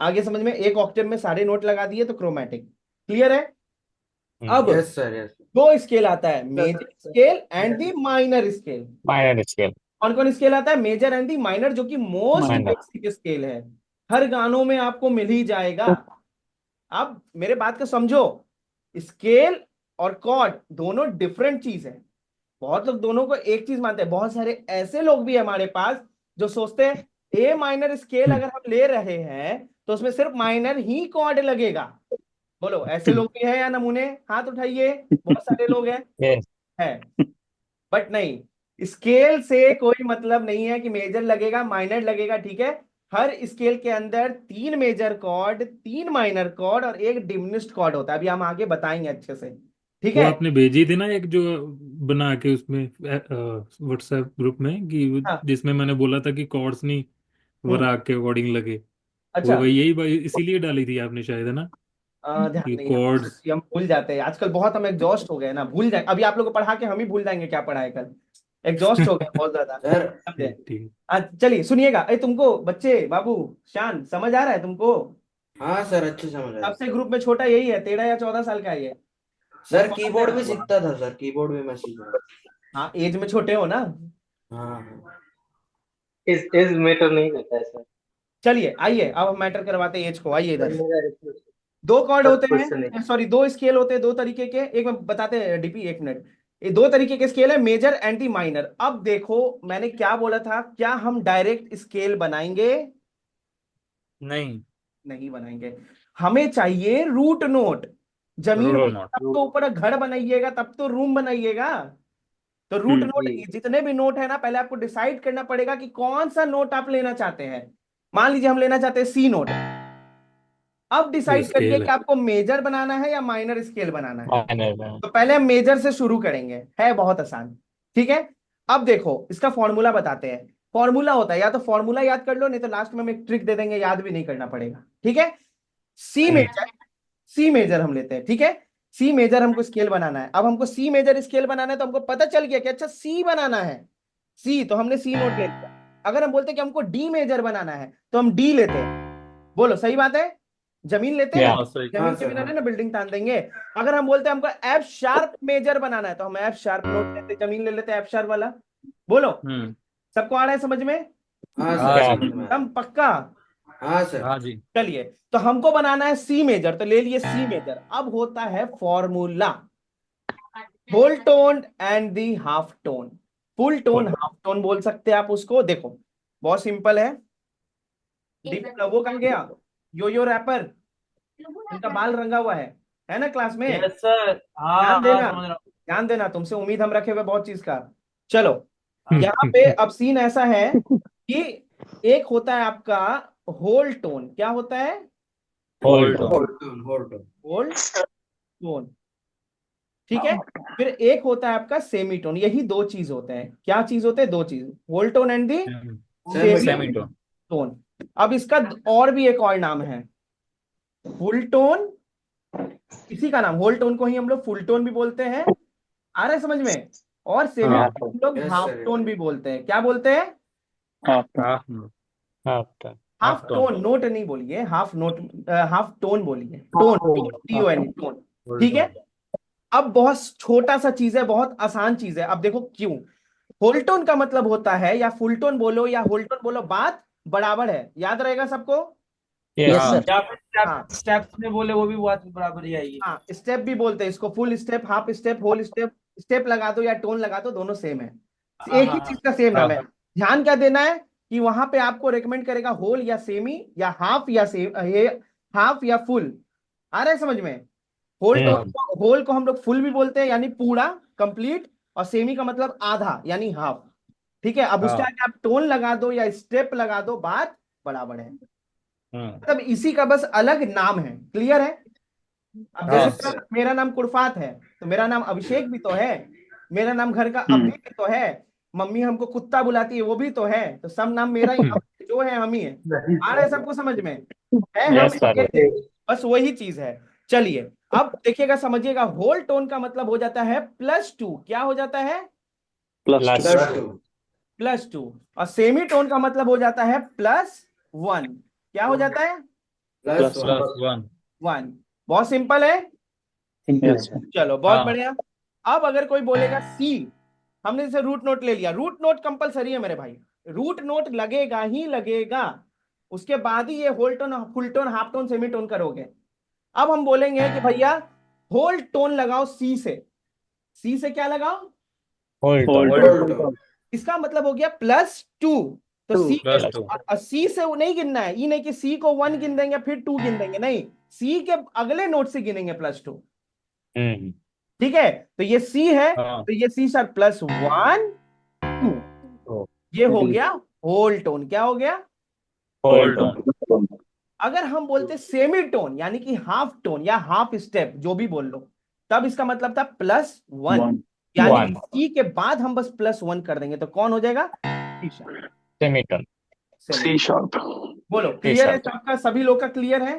आगे समझ में, एक ऑक्टेव में सारे नोट लगा दिए तो क्रोमैटिक। क्लियर है? अब यस सर यस। दो स्केल आता है, major scale and the minor scale. Minor scale. कौन कौन स्केल आता है? मेजर एंड दी माइनर, जो कि मोस्ट माइनर। बेसिक स्केल है, हर गानों में आपको मिल ही जाएगा। अब मेरे बात को समझो, स्केल और कॉर्ड दोनों डिफरेंट चीज है। बहुत लोग दोनों को एक चीज मानते हैं, बहुत सारे ऐसे लोग भी है हमारे पास जो सोचते हैं ए माइनर स्केल अगर हम ले रहे हैं तो उसमें सिर्फ माइनर ही कॉर्ड लगेगा। बोलो, ऐसे लोग भी है या नमूने? हाथ उठाइए, बहुत सारे लोग हैं। यस। है, बट नहीं, स्केल से कोई मतलब नहीं है कि मेजर लगेगा माइनर लगेगा, ठीक है। हर स्केल के अंदर 3 मेजर कॉर्ड, 3 माइनर कॉर्ड और एक डिमिनिश्ड कॉर्ड होता है, अभी हम आगे बताएंगे अच्छे से, ठीक वो है। आपने भेजी थी ना एक, जो बना के उसमें व्हाट्सएप ग्रुप में, कि हाँ, जिसमें मैंने बोला था कि कॉर्ड्स नहीं वो हम्म, राग के अकॉर्डिंग लगे। वो अच्छा। वही, इसीलिए डाली थी आपने शायद, है ना, ध्यान कि नहीं है, कॉर्ड्स। हम भूल जाते हैं आजकल, बहुत हम एग्जॉस्ट हो गए ना, भूल जाए, अभी आप लोग को पढ़ा के हम ही भूल जाएंगे क्या पढ़ा है कल, एग्जॉस्ट हो गए बहुत ज्यादा, सर समझे। ठीक। चलिए सुनिएगा, अरे तुमको बच्चे, बाबू, शान, समझ आ रहा है तुमको? हाँ सर, अच्छे समझ आया। सबसे ग्रुप में छोटा यही है, 13 या 14 साल का ही है। सर बहुत कीबोर्ड भी है। सीखता था सर, कीबोर्ड भी मैं सीख रहा हाँ, एज में छोटे हो ना। हूँ। हाँ हाँ। इस मैटर नहीं करता है सर। चलिए आइए, अब हम मैटर करवाते हैं एज को, आइए सर इधर। मेरा रिक्वेस्ट, दो कॉर्ड फर्स्ट होते क्वेश्चन है। हैं, सॉरी, दो स्केल होते हैं, दो तरीके के, एक में बताते हैं डीपी, एक मिनट। ये दो तरीके के स्केल है, मेजर एंड दी माइनर। अब देखो मैंने क्या बोला था, क्या हम डायरेक्ट स्केल बनाएंगे? नहीं। नहीं बनाएंगे, हमें चाहिए रूट नोट। जमीन रूट होगी नॉट। तब तो ऊपर घर बनाइएगा, तब तो रूम बनाइएगा। तो रूट नोट, जी। जितने भी नोट है ना, पहले आपको डिसाइड करना पड़ेगा कि कौन सा नोट आप लेना चाहते हैं। मान लीजिए हम लेना चाहते हैं सी नोट। अब ये डिसाइड करिए स्केल कि है। आपको मेजर बनाना है या माइनर स्केल बनाना है। माइनर। तो पहले हम मेजर से शुरू करेंगे, है बहुत आसान, ठीक है। अब देखो इसका फॉर्मूला बताते हैं। फॉर्मूला होता है, या तो फॉर्मूला याद कर लो, नहीं तो लास्ट में हम एक ट्रिक दे देंगे, याद भी नहीं करना पड़ेगा, ठीक है। सी मेजर, सी मेजर हम लेते हैं, ठीक है। सी मेजर हमको स्केल बनाना है। अब हमको सी मेजर स्केल बनाना है तो हमको पता चल गया कि अच्छा सी बनाना है, सी, तो हमने सी नोट ले लिया। अगर हम बोलते हैं कि हमको डी मेजर बनाना है तो हम डी लेते हैं। बोलो सही बात है? जमीन लेते हैं या ना, सही जमीन हाँ के सर, बिना हाँ। ना बिल्डिंग तान देंगे। अगर हम बोलते हैं हमको एफ शार्प मेजर बनाना है तो हम एफ शार्प नोट लेते, जमीन ले लेते हैं एफ शार्प वाला। बोलो, हम्म सबको आ रहा है समझ में? हाँ हाँ सर, क्या समझ में आ एकदम पक्का। रहा। हाँ सर। हाँ जी चलिए, तो हमको बनाना है सी मेजर, तो ले लिए सी मेजर। अब होता है formula whole tone and the half tone. Full tone half tone बोल सकते हैं आप उसको। देखो बहुत सिंपल है। वो कहाँ गया यो यो रैपर, उनका बाल रंगा हुआ है ना क्लास में? Yes sir. हाँ ध्यान हाँ देना, समझ रहा हूँ। ध्यान देना, तुमसे उम्मीद हम रखे हुए बहुत चीज का। चलो, हाँ, यहाँ पे अब सीन ऐसा है कि एक होता है आपका होल टोन। क्या होता है? Hold hold on, hold on. Whole tone, ठीक है। फिर एक होता है आपका सेमी टोन। यही दो चीज होते हैं। क्या चीज होते हैं? दो चीज, whole tone and the semi semitone tone. अब इसका और भी एक और नाम है, फुल टोन। इसी का नाम होल टोन को ही हम लोग फुल टोन भी बोलते हैं, आ रहा है समझ में? और सेमी हाँ। टोन हम लोग यस हाफ सर। टोन भी बोलते हैं। क्या बोलते हैं? हाँ। Half half half half tone tone, note नहीं बोलिए, हाफ नोट, हाफ टोन बोलिए। टोन, TON, टोन, ठीक है। अब बहुत छोटा सा चीज है, बहुत आसान चीज है। अब देखो क्यों। होल टोन का मतलब होता है, या फुल टोन बोलो या होल टोन बोलो, बात बराबर है। याद रहेगा सबको? यस हाँ या फिर हाँ स्टेप्स में बोले वो भी बात बराबर ही आएगी। हाँ, स्टेप भी बोलते हैं इसको, full step, half step, whole step. Step लगा दो या टोन लगा दो, दोनों सेम है, हाँ एक ही हाँ चीज हाँ। का सेम नाम हाँ है। ध्यान क्या देना है कि वहां पे आपको रेकमेंड करेगा होल या सेमी या हाफ या हाफ या फुल। आ रहा है समझ में? होल टोन हम्म को, होल को हम लोग फुल भी बोलते हैं यानी पूरा, कंप्लीट। और सेमी का मतलब आधा यानी हाफ, ठीक है। अब उसके हाँ आगे आप टोन लगा दो या स्टेप लगा दो, बात बराबर है। हम्म मतलब इसी का बस अलग नाम है। क्लियर है? अब जैसे हाँ यस सर। मेरा नाम कुरफात है, तो मेरा नाम अभिषेक भी तो है, मेरा नाम घर का अभी भी तो है, मम्मी हमको कुत्ता बुलाती है वो भी तो है, तो सब नाम मेरा ही, अब जो है हम ही है। आ रहा है सबको समझ में? है हम यस सर एक, बस वही चीज है। चलिए, अब देखिएगा, समझिएगा। होल टोन का मतलब हो जाता है +2। क्या हो जाता है? Plus plus plus two. +2। और सेमी टोन का मतलब हो जाता है +1। क्या हो जाता है? Plus one. Plus one 1। बहुत सिंपल है। यस। चलो बहुत हाँ बढ़िया। अब अगर कोई बोलेगा सी, हमने जैसे रूट नोट ले लिया, रूट नोट कंपलसरी है मेरे भाई, रूट नोट लगेगा ही लगेगा। उसके बाद ही ये whole tone, full tone, half tone, semi tone करोगे। अब हम बोलेंगे कि भैया होल टोन लगाओ सी से। सी से क्या लगाओ? Hold hold hold on. इसका मतलब हो गया +2। तो सी के, प्लस टू सी से नहीं गिनना है, ये नहीं कि सी को 1 गिन देंगे फिर 2 गिन देंगे, नहीं, सी के अगले नोट से गिनेंगे +2। हम्म ठीक है, तो ये सी है, हाँ तो ये सी शार्प +1 2, तो ये हो गया होल टोन। क्या हो गया? होल्ड होल्ड ऑन अगर हम बोलते सेमी टोन यानी कि हाफ टोन या हाफ स्टेप, जो भी बोल लो, तब इसका मतलब था +1, यानी वन सी के बाद हम बस +1 कर देंगे, तो कौन हो जाएगा? C sharp. Semitone C sharp. बोलो, सी क्लियर है शार्प सबका? सभी लोग का क्लियर है?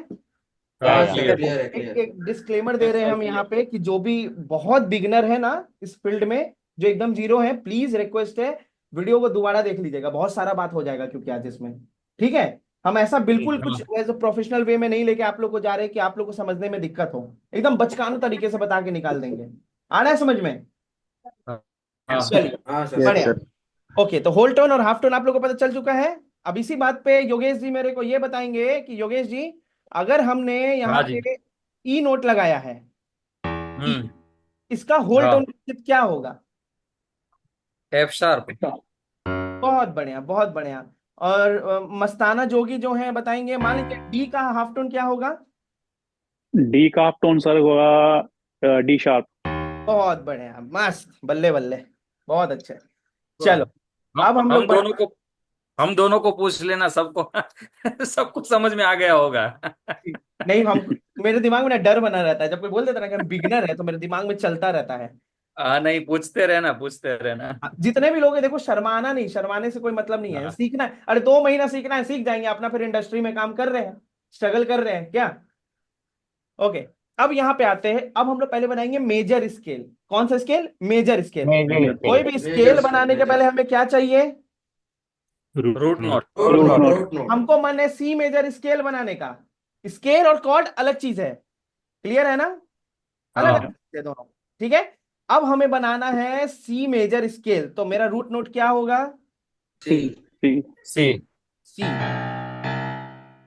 या हाँ या सर, क्लियर क्लियर है, एक क्लियर। एक डिस्क्लेमर दे रहे हैं हम यहाँ पे कि जो भी बहुत बिगनर है ना इस फील्ड में, जो एकदम जीरो है, प्लीज रिक्वेस्ट है वीडियो को दोबारा देख लीजिएगा, बहुत सारा बात हो जाएगा क्योंकि आज इसमें, ठीक है। हम ऐसा बिल्कुल कुछ एज प्रोफेशनल वे में नहीं लेके आप लोग को जा रहे हैं कि आप लोग को समझने में दिक्कत हो, एकदम बचकाना तरीके से बता के निकाल देंगे। आ रहा है समझ में? हाँ चलिए हाँ सर। बढ़िया। ओके, तो होल टोन और हाफ टोन आप लोग को पता चल चुका है। अब इसी बात पे योगेश जी मेरे को ये बताएंगे कि योगेश जी, अगर हमने यहाँ हाँ जी पे ई नोट लगाया है, ई, हम्म इसका होल हाँ टोन क्या होगा? एफ शार्प बहुत बढ़िया, बहुत बढ़िया। और मस्ताना जोगी जो है बताएंगे, मान लीजिए डी का हाफ टोन क्या होगा? डी का हाफ टोन सर होगा डी शार्प। बहुत बढ़िया, मस्त, बल्ले बल्ले, बहुत अच्छा। चलो, अब हम हम लोग दोनों को हम दोनों को पूछ लेना, सबको सबको समझ में आ गया होगा। नहीं, हम, मेरे दिमाग में ना डर बना रहता है, जब कोई बोल देता है ना कि हम बिगनर है, तो मेरे दिमाग में चलता रहता है। हाँ नहीं, पूछते रहना पूछते रहना। जितने भी लोग हैं देखो, शर्माना नहीं, शर्माने से कोई मतलब नहीं है, हाँ सीखना है। अरे 2 महीना सीखना है, सीख जाएंगे अपना, फिर इंडस्ट्री में काम कर रहे हैं, स्ट्रगल कर रहे हैं क्या? ओके, अब यहाँ पे आते हैं। अब हम लोग पहले बनाएंगे मेजर स्केल। कौन सा स्केल? Major scale. मेजर कोई भी स्केल बनाने के पहले हमें क्या चाहिए? Root note root root note, note. Root note. हमको मन है सी मेजर स्केल बनाने का, स्केल और कॉर्ड अलग चीज है, क्लियर है ना, अलग हाँ अलग चीज है दोनों, ठीक है। अब हमें बनाना है सी मेजर स्केल, तो मेरा रूट नोट क्या होगा, सी सी सी सी।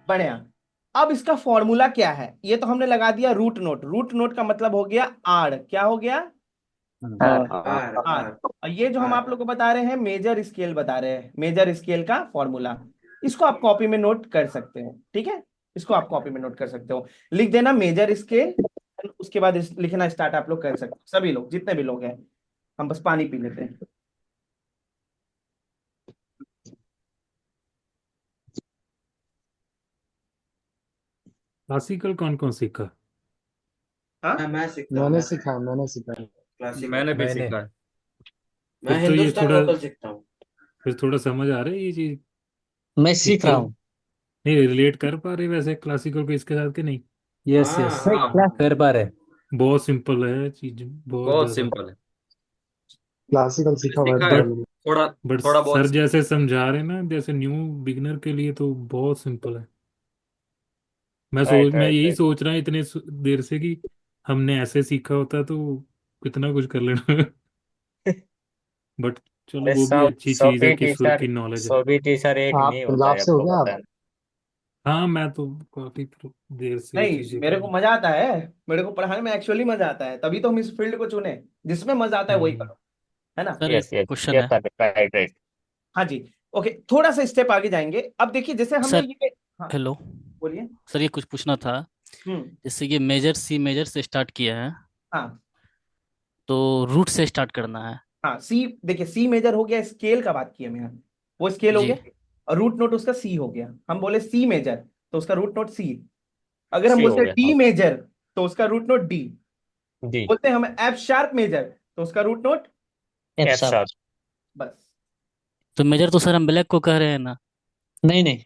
बढ़िया। अब इसका फॉर्मूला क्या है, ये तो हमने लगा दिया रूट नोट, रूट नोट का मतलब हो गया आर, क्या हो गया, आर आर आर। आर और ये जो हम आर आप लोग को बता रहे हैं मेजर स्केल बता रहे हैं, मेजर स्केल का फॉर्मूला, इसको आप कॉपी में नोट कर सकते हो, ठीक है, इसको आप कॉपी में नोट कर सकते हो, लिख देना मेजर स्केल, उसके बाद लिखना स्टार्ट आप लोग कर सकते हो, सभी लोग जितने भी लोग हैं। हम बस पानी पी लेते हैं। क्लासिकल कौन कौन सीखा? हाँ, मैं सीखता मैंने सीखा, मैंने सीखा। क्लासिकल। मैंने भी मैंने सीखा है। मैं फिर तो ये हिंदुस्तान थोड़ा वोकल सीखता हूँ। फिर थोड़ा समझ आ रहा है ये चीज, मैं ये सीख रहा कर हूँ। नहीं रिलेट कर पा रहे वैसे क्लासिकल को इसके साथ कि नहीं? यस हाँ यस हाँ कर पा रहे। बहुत सिंपल है चीज, बहुत बहुत ज्यादा। सिंपल है। क्लासिकल सीखा हुआ है सीखा है, बट already। थोड़ा बट थोड़ा बहुत सर सीखा जैसे समझा रहे हैं ना, जैसे न्यू बिगनर के लिए तो बहुत सिंपल है। राइट मैं राइट यही राइट। सोच रहा इतने देर से कि हमने ऐसे सीखा होता तो कितना कुछ कर लेना। बट चलो अरे वो भी सब अच्छी चीज है सभी कि सुर टीचर की नॉलेज है। सभी टीचर एक आप नहीं होता पंजाब है, से हो आपको गया पता आप? है। हाँ मैं तो काफी देर से ये नहीं, चीजें कर मेरे रहा को हूँ। मजा आता है, मेरे को पढ़ाने में एक्चुअली मजा आता है, तभी तो हम इस फील्ड को चुने, जिसमें मजा आता है वही हम्म। करो, है ना। सर एक यस यस क्वेश्चन यस है। Sir, right right. हाँ जी। ओके, थोड़ा सा स्टेप आगे जाएंगे, अब देखिए जैसे हमने सर ये, हाँ हेलो, बोलिए। सर ये कुछ पूछना था। हम्म। जैसे ये मेजर सी मेजर से स्टार्ट किया है, हाँ तो रूट से स्टार्ट करना है। हाँ, सी देखिए, सी मेजर हो गया, स्केल का बात की हम यहाँ, वो स्केल हो जी। गया, और रूट नोट उसका सी हो गया, हम बोले सी मेजर तो उसका रूट नोट सी, अगर हम सी हो बोलते गया डी हाँ। मेजर तो उसका रूट नोट डी, जी। बोलते हैं हम एफ शार्प मेजर तो उसका रूट नोट, एफ एफ साहब। शार्प। बस। तो मेजर तो सर हम ब्लैक को कह रहे हैं ना? नहीं नहीं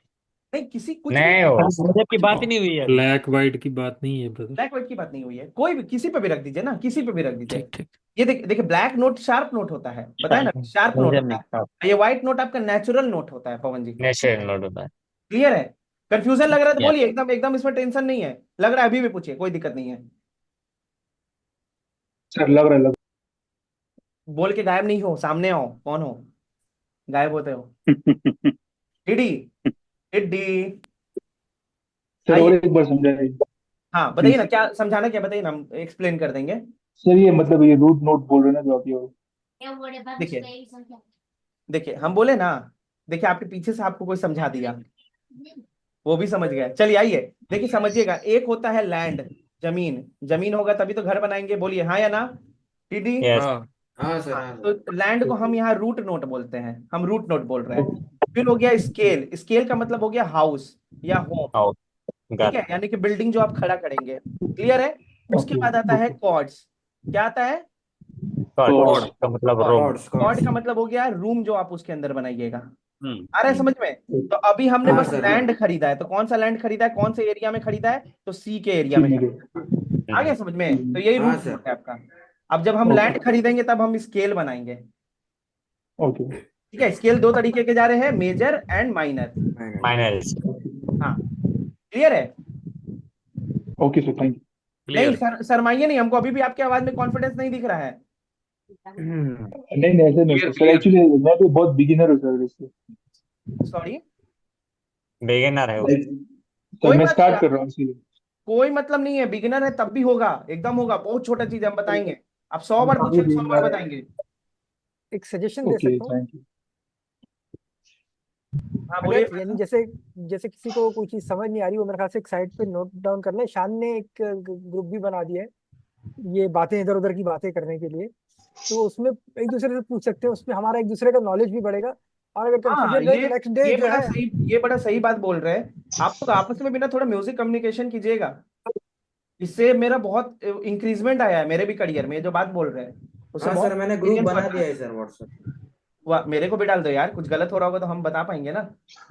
नहीं, किसी कुछ भी, नहीं हो, मुझे की कुछ भी, बात ही नहीं हुई है अभी। ब्लैक वाइट की बात नहीं है ब्रदर। ब्लैक व्हाइट की बात नहीं हुई है, कोई भी किसी पे भी रख दीजिए ना, किसी पे भी रख दीजिए। ठीक ठीक। ये देखिए ब्लैक नोट शार्प नोट होता है, बताया ना, शार्प नोट मेजर होता नहीं है, हाँ। ये व्हाइट नोट आपका नेचुरल नोट होता है, पवन जी, नेचुरल नोट होता है। क्लियर है। कंफ्यूजन लग ठीक। रहा है तो यस। बोलिए, एकदम एकदम इसमें टेंशन नहीं है, लग रहा है अभी भी पूछिए, कोई दिक्कत नहीं है, सर लग रहा है, लग बोल के गायब नहीं हो, सामने आओ, कौन हो, गायब होते हो, टिडी, टिड्डी, सर और आइए। एक बार समझाइए हाँ बताइए प्लीज। ना, क्या समझाना, क्या बताइए ना, हम एक्सप्लेन कर देंगे। सर ये मतलब ये रूट नोट बोल रहे हैं ना जो आप ये देखिए, देखिए हम बोले ना, देखिए आपके पीछे से आपको कोई समझा दिया, वो भी समझ गया, चलिए आइए, देखिए समझिएगा, एक होता है लैंड, जमीन, जमीन होगा तभी तो घर बनाएंगे, बोलिए हाँ या ना, टीडी। यस। हाँ। हाँ सर हाँ, हाँ सर। तो लैंड को हम यहाँ रूट नोट बोलते हैं, हम रूट नोट बोल रहे हैं। फिर हो गया स्केल, स्केल का मतलब हो गया हाउस या होम, आओ ठीक गॉट है, यानी कि बिल्डिंग जो आप खड़ा करेंगे, क्लियर है। उसके ओके बाद आता है ओके कॉर्ड्स, क्या आता है, कॉर्ड कॉर्ड्स। कोड। का मतलब chord, room. Chords chord chords. का मतलब हो गया रूम जो आप उसके अंदर बनाइएगा, हम्म। आ रहा है समझ में। तो अभी हमने हाँ बस सर हाँ। लैंड खरीदा है, तो कौन सा लैंड खरीदा है, कौन से एरिया में खरीदा है, तो सी के एरिया में ठीक है। खरीदा है। आ गया समझ में, तो यही हाँ रूट सर। नोट है आपका। अब जब हम ओके लैंड खरीदेंगे तब हम स्केल बनाएंगे, ओके ठीक है, स्केल दो तरीके के जा रहे हैं, major and minor. Minor. Minors. हाँ, क्लियर है। ओके सर, थैंक नहीं क्लियर। सर, शर्माइए नहीं, हमको अभी भी आपकी आवाज में कॉन्फिडेंस नहीं दिख रहा है। यू। नहीं नहीं ऐसे नहीं clear sir, sir clear. Actually मैं तो बहुत बिगिनर हूँ सर इससे। सॉरी, बिगिनर है वो। लाइक सर कोई मैं बात नहीं स्टार्ट यार, कर रहा हूँ इसीलिए। कोई मतलब नहीं है, बिगिनर है तब भी होगा, एकदम होगा, बहुत छोटा चीज है, हम बताएंगे। आप 100 बार काफी पूछिए, 100 बार बिगिनर है। बताएंगे। एक सजेशन दे ओके सकता हूँ। Thank you. हाँ बोलिए। अगर यानी जैसे जैसे किसी को कोई चीज समझ नहीं आ रही, वो मेरे ख्याल से एक साइड पे नोट डाउन कर ले। शान ने एक ग्रुप भी बना दिया है ये बातें इधर उधर की बातें करने के लिए, तो उसमें एक दूसरे से पूछ सकते हैं, उसमें हमारा एक दूसरे का नॉलेज भी बढ़ेगा। और अगर हाँ, कंफ्यूजन रहे तो नेक्स्ट डे ये जो बड़ा है। सही, ये बड़ा सही बात बोल रहे हैं आप लोग, आपस में भी ना थोड़ा म्यूजिक कम्युनिकेशन कीजिएगा, इससे मेरा बहुत इंक्रीजमेंट आया है मेरे भी करियर में, ये जो बात बोल रहे हैं उससे हाँ बहुत सर मैंने ग्रुप एक्सपीरियंस बना बढ़ा दिया है। है सर व्हाट्सएप। वाह, मेरे को भी डाल दो यार, कुछ गलत हो रहा होगा तो हम बता पाएंगे ना,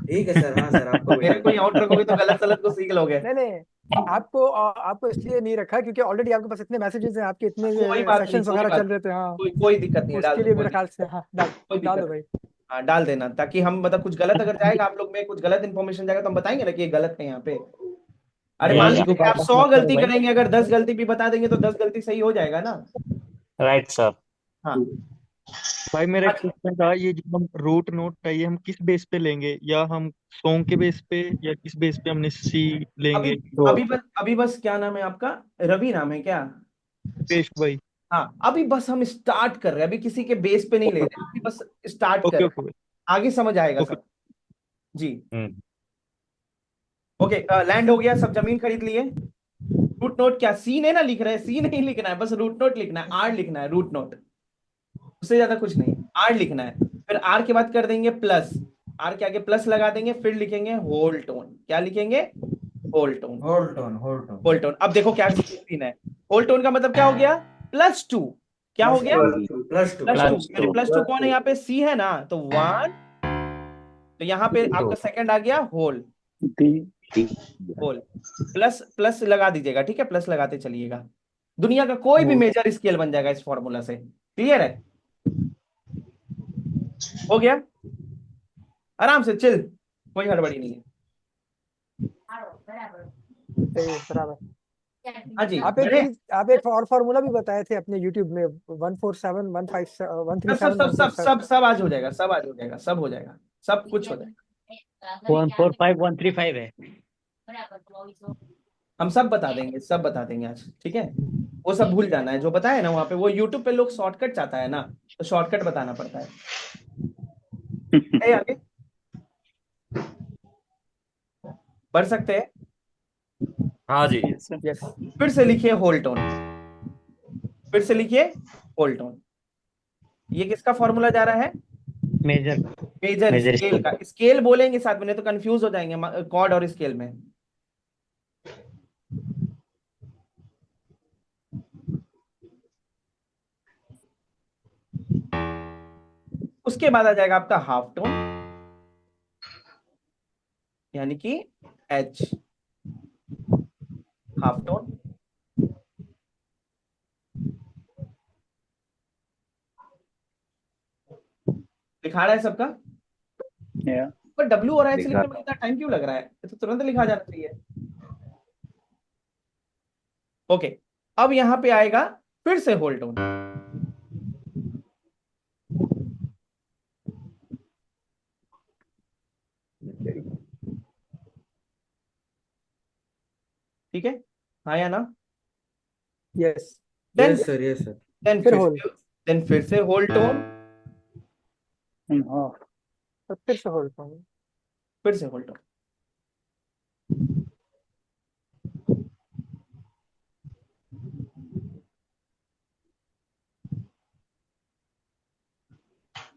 ठीक है सर, हाँ सर आपको भी मेरे डाल को ही दूंगा। आउट रखोगे तो गलत सलत को सीख लोगे। नहीं नहीं, आपको आपको इसलिए नहीं रखा क्योंकि ऑलरेडी आपके पास इतने मैसेजेस हैं, आपके इतने कोई बात नहीं, सेक्शंस कोई वगैरह बात चल रहे थे। हाँ, कोई कोई दिक्कत नहीं है, डाल उसके दो, लिए कोई मेरे ख्याल दिक्कत, से हाँ कोई डालो दिक्कत भाई। नहीं। हाँ डाल देना, ताकि हम मतलब कुछ गलत अगर जाएगा आप लोग में, कुछ गलत इन्फॉर्मेशन जाएगा तो हम बताएंगे ना कि ये गलत है यहाँ पे, अरे ये मान जी लीजिए को आप बात 100 मत करो गलती भाई। करेंगे, अगर 10 गलती भी बता देंगे तो 10 गलती सही हो जाएगा ना। Right sir. हाँ भाई मेरा एक अच्छा, क्वेश्चन था, ये जो हम रूट नोट है ये हम किस बेस पे लेंगे, या हम सॉन्ग के बेस पे, या किस बेस पे हमने सी अभी लेंगे? अभी बस क्या नाम है आपका? रवि नाम है क्या? बेस भाई। हाँ, अभी बस हम स्टार्ट कर रहे हैं, अभी किसी के बेस पे नहीं ले रहे हैं, अभी बस स्टार्ट कर ओके रहे ओके भाई। हैं, आगे समझ आएगा ओके। सब। जी हम्म। ओके, लैंड हो गया, सब जमीन खरीद लिए। रूट नोट क्या सीन है ना, लिख रहे हैं, सी नहीं लिखना है, बस रूट नोट लिखना है, आर लिखना है, रूट नोट, उससे ज्यादा कुछ नहीं, आर लिखना है। फिर आर के बाद कर देंगे प्लस, आर के आगे प्लस लगा देंगे, फिर लिखेंगे होल टोन। क्या लिखेंगे? Whole tone. Hold on hold on. Whole tone. अब देखो क्या सीन है, होल टोन का मतलब क्या हो गया? +2। क्या हो गया? Plus two +2। प्लस यानी टू। +2 कौन है यहाँ पे? सी है ना, तो 1, तो यहाँ पे टू। आपका सेकंड आ गया whole. D whole plus plus लगा दीजिएगा, ठीक है, प्लस लगाते चलिएगा। दुनिया का कोई भी मेजर स्केल बन जाएगा इस फॉर्मूला से। क्लियर है? हो गया, आराम से चिल, कोई हड़बड़ी नहीं है। सही है, बराबर। हाँ जी, आप एक और फॉर्मूला भी बताए थे अपने यूट्यूब में, 147 157 सब 137 सब सब सब 147। सब सब आज हो जाएगा, सब आज हो जाएगा, सब हो जाएगा, सब कुछ हो जाएगा। 145135 है। हम सब बता देंगे, सब बता देंगे आज, ठीक है। वो सब भूल जाना है जो बताया ना वहां पे, वो यूट्यूब पे लोग शॉर्टकट चाहता है ना, तो शॉर्टकट बताना पड़ता है। आगे बढ़ सकते हैं? हाँ जी। यस। फिर से लिखिए होल टोन, फिर से लिखिए होल टोन। ये किसका फॉर्मूला जा रहा है? मेजर मेजर मेजर स्केल का। स्केल बोलेंगे साथ में, नहीं तो कंफ्यूज हो जाएंगे कॉर्ड और स्केल में। उसके बाद आ जाएगा आपका हाफ टोन, यानी कि एच, हाफ टोन। लिखा रहा है सबका? या पर डब्ल्यू और एच लिखने में इतना टाइम क्यों लग रहा है? ये तो तुरंत लिखा जाना चाहिए। ओके, अब यहां पे आएगा फिर से होल टोन। ठीक है, हाँ या ना? Yes. Then yes sir, yes sir. Then फिर फिर होल, से देन फिर से होल टोन, हाफ और फिर से होल टोन। फिर से होल टोन।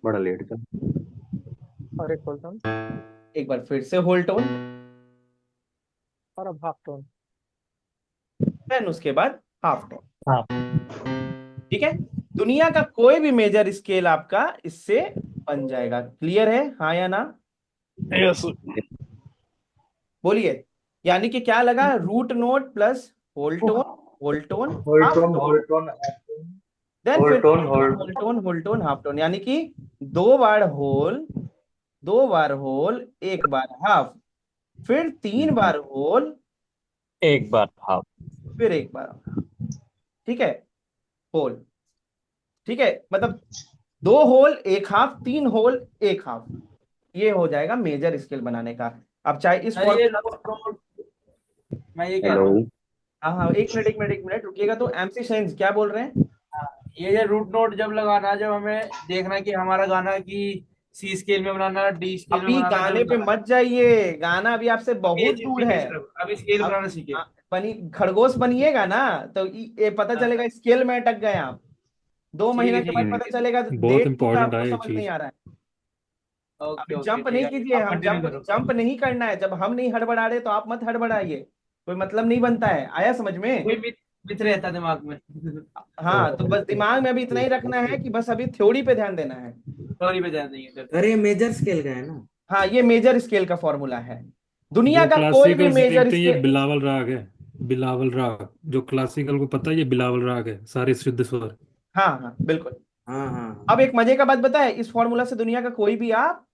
बड़ा लेट था। और एक होल टोन, एक बार फिर से होल टोन, और अब हाफ टोन। देन उसके बाद हाफ टोन। हाँ। ठीक है, दुनिया का कोई भी मेजर स्केल आपका इससे बन जाएगा। क्लियर है, हाँ या ना? यस बोलिए। यानी कि क्या लगा? Root note plus whole tone, whole tone, hold half on tone, hold on then फिर hold on hold whole tone, whole tone, half tone. यानी कि 2 बार होल, 2 बार होल, 1 बार हाफ, फिर 3 बार होल, एक बार हाफ। फिर 1 बार हाफ। ठीक है, होल, ठीक है, मतलब 2 होल 1 हाफ, 3 होल 1 हाफ, ये हो जाएगा मेजर स्केल बनाने का। अब चाहे इस सर ये फॉर्मूला, मैं ये कह रहा हूँ, हाँ हाँ, एक मिनट रुकिएगा। तो एमसी शाइन्स क्या बोल रहे हैं? ये जो रूट नोट जब लगाना, जब हमें देखना है कि हमारा गाना की सी स्केल में बनाना, डी स्केल में अभी बनाना, गाने जब पे मत जाइए, गाना अभी आपसे अभी ये बहुत चीज दूर सीखे है। सिर्फ, अभी स्केल अब बनाना सीखे। बनी खरगोश बनिएगा ना, तो ये पता हाँ, चलेगा स्केल में अटक गए आप। 2 महीना के ठीक बाद है पता चलेगा, बहुत डेट टूटा, इंपॉर्टेंट आपको है ये समझ नहीं चीज। आ रहा है। ओके अभी ओके जंप ठीक नहीं है, कीजिए, आप हम कंटिन्यू जंप करो। जंप नहीं करना है। जब हम नहीं हड़बड़ा रहे तो आप मत हड़बड़ाइए, कोई मतलब नहीं बनता है। आया समझ में? कोई मिथ रहता दिमाग में। हाँ, तो बस दिमाग में अभी इतना ही रखना है कि बस अभी थ्योरी पे ध्यान देना है। सॉरी पे ध्यान देंगे सर। अरे मेजर स्केल का है ना? हाँ, ये मेजर स्केल का फॉर्मूला है। दुनिया जो का कोई भी क्लासिकल मेजर सीखते हैं ये स्केल, बिलावल राग है। बिलावल राग, जो क्लासिकल को पता है, ये बिलावल राग है, सारे शुद्ध स्वर। हाँ हाँ बिल्कुल। हाँ हाँ अब एक मजे का बात बताए, इस फॉर्मूला से दुनिया का कोई भी आप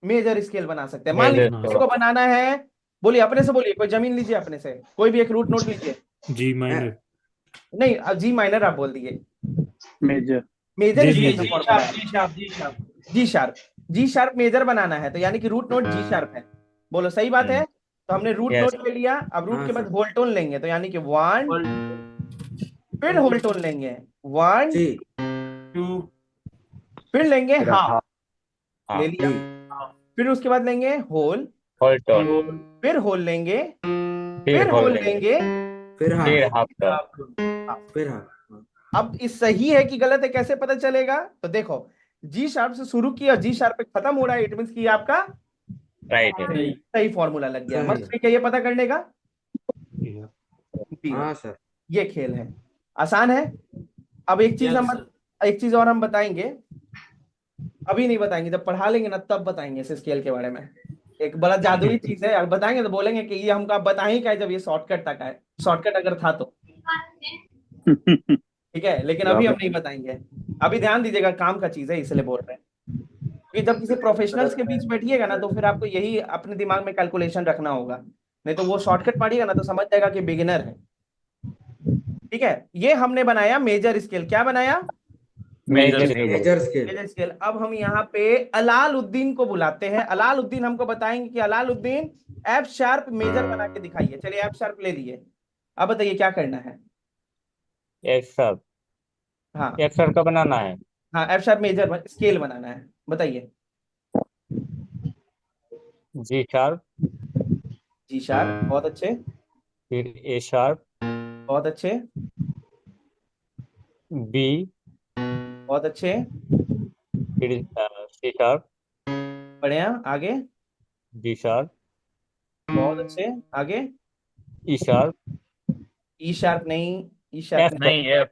मेजर स्केल बना सकते हैं। मान लीजिए मेजर बना किसी को सकते। बनाना है बोलिए अपने से, बोलिए कोई जमीन लीजिए अपने से, कोई भी एक रूट नोट लीजिए। G minor. नहीं जी माइनर आप बोल दिए। मेजर। मेजर जी स्केल का मेजर। फॉर्मूला है G sharp G sharp. G sharp. G sharp major बनाना है तो यानी कि रूट नोट जी शार्प है। बोलो सही बात है। तो हमने रूट यस नोट ले लिया, अब रूट हाँ के बाद सर। होल टोन लेंगे तो यानी कि 1, फिर होल टोन लेंगे 1 जी 2 फिर लेंगे हाफ, हाँ ले लिया। जी फिर उसके बाद लेंगे होल, होल्ड ऑन फिर होल लेंगे, फिर फिर होल्ड होल लेंगे लेंगे, फिर फिर हाफ हाफ टर्न हाफ। फिर हाफ। अब इस सही है कि गलत है कैसे पता चलेगा? तो देखो जी शार्प से शुरू किया, जी शार्प पे खत्म हो रहा है, इट मींस कि आपका राइट है सही फॉर्मूला लग गया। सही मस्त है। ट्रिक है ये पता करने का। Yeah. हाँ सर। ये खेल है, आसान है। अब एक चीज एक चीज और हम बताएंगे, अभी नहीं बताएंगे, जब पढ़ा लेंगे ना तब बताएंगे इस स्केल के बारे में। एक बड़ा जादुई चीज है, अब बताएंगे तो बोलेंगे कि ये हमको आप बता ही क्या है, जब ये शॉर्टकट तक है, शॉर्टकट अगर था तो ठीक है, लेकिन अभी हम नहीं बताएंगे। अभी ध्यान दीजिएगा, काम का चीज है इसलिए बोल रहे हैं कि जब किसी प्रोफेशनल्स के बीच बैठिएगा ना तो फिर आपको यही अपने दिमाग में कैलकुलेशन रखना होगा, नहीं तो वो शॉर्टकट पढ़िएगा ना तो समझ जाएगा कि बिगिनर है। ठीक है, ये हमने बनाया मेजर स्केल। क्या बनाया? Major major scale. Major scale. अब हम यहाँ पे अलाउद्दीन को बुलाते हैं। अलाउद्दीन हमको बताएंगे कि अलाउद्दीन एफ शार्प मेजर बना के दिखाइए। चलिए एफ शार्प ले लिए, अब बताइए क्या करना है। एक सर हाँ एक सर का बनाना है हाँ, एफ शार्प मेजर स्केल बनाना है, बताइए। जी शार्प जी शार्प, बहुत अच्छे, फिर ए शार्प बहुत अच्छे, बी बहुत अच्छे, फिर सी शार्प बढ़िया, आगे, डी शार्प बहुत अच्छे, आगे, ई शार्प ई शार्प नहीं, ई शार्प एफ नहीं, नहीं एफ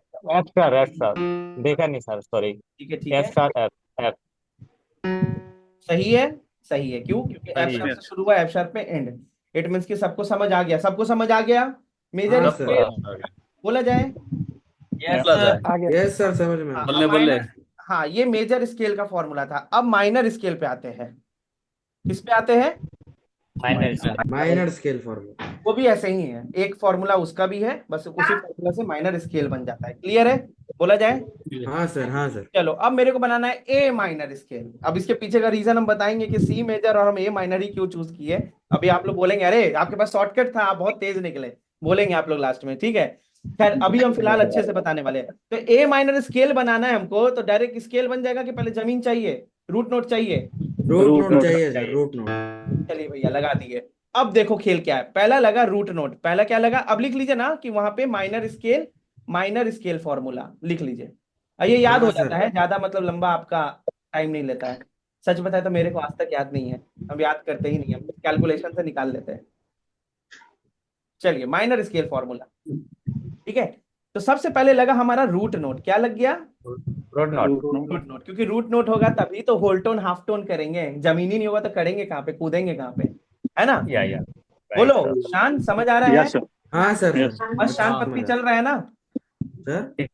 शार्प देखा नहीं सर सॉरी ठीक है, एफ शार्प एफ सही है। सही है, क्यों? क्योंकि एफ सही शार्प है से शुरू हुआ, एफ शार्प पे एंड। इट मीन्स कि सबको समझ आ गया, सबको समझ आ गया मेजर हाँ स्केल सर। बोला जाए। Yes sir. आ गया। यस सर, समझ में हाँ, आ अब माइनर, हाँ ये मेजर स्केल का फॉर्मूला था। अब माइनर स्केल पे आते हैं। किस पे आते हैं? Minor minor scale formula. वो भी ऐसे ही है, एक फॉर्मूला उसका भी है, बस उसी फॉर्मूला से माइनर स्केल बन जाता है। क्लियर है? बोला जाए। हाँ सर, हाँ सर। चलो अब मेरे को बनाना है ए माइनर स्केल। अब इसके पीछे का रीजन हम बताएंगे कि सी मेजर और हम ए माइनर ही क्यों चूज किए। अभी आप लोग बोलेंगे अरे आपके पास शॉर्टकट था, आप बहुत तेज निकले, बोलेंगे आप लोग लास्ट में, ठीक है। खैर अभी हम फिलहाल अच्छे से बताने वाले हैं। तो ए माइनर स्केल बनाना है हमको, तो डायरेक्ट स्केल बन जाएगा कि पहले जमीन चाहिए, रूट नोट चाहिए? रूट नोट चाहिए सर, रूट नोट। चलिए भैया लगा दिए। अब देखो खेल क्या है, पहला लगा रूट नोट, पहला क्या लगा, अब लिख लीजिए ना कि वहां पे माइनर स्केल फॉर्मूला लिख लीजिए। ये याद हो हाँ जाता सर। है, ज्यादा मतलब लंबा आपका टाइम नहीं लेता है। सच बताए तो मेरे को आज तक याद नहीं है, हम याद करते ही नहीं, हम कैलकुलेशन से निकाल लेते हैं। चलिए माइनर स्केल फॉर्मूला, ठीक है। तो सबसे पहले लगा हमारा रूट नोट। क्या लग गया? रोड नॉट रूट नोट, क्योंकि रूट नोट होगा तभी तो होल टोन हाफ टोन करेंगे, जमीनी नहीं होगा तो करेंगे कहाँ पे, कूदेंगे कहाँ पे, है ना? या बोलो राइट सर शान, समझ आ रहा है? Yes sir. हाँ सर। यस। बस शान पत्ती चल रहा है ना? सर।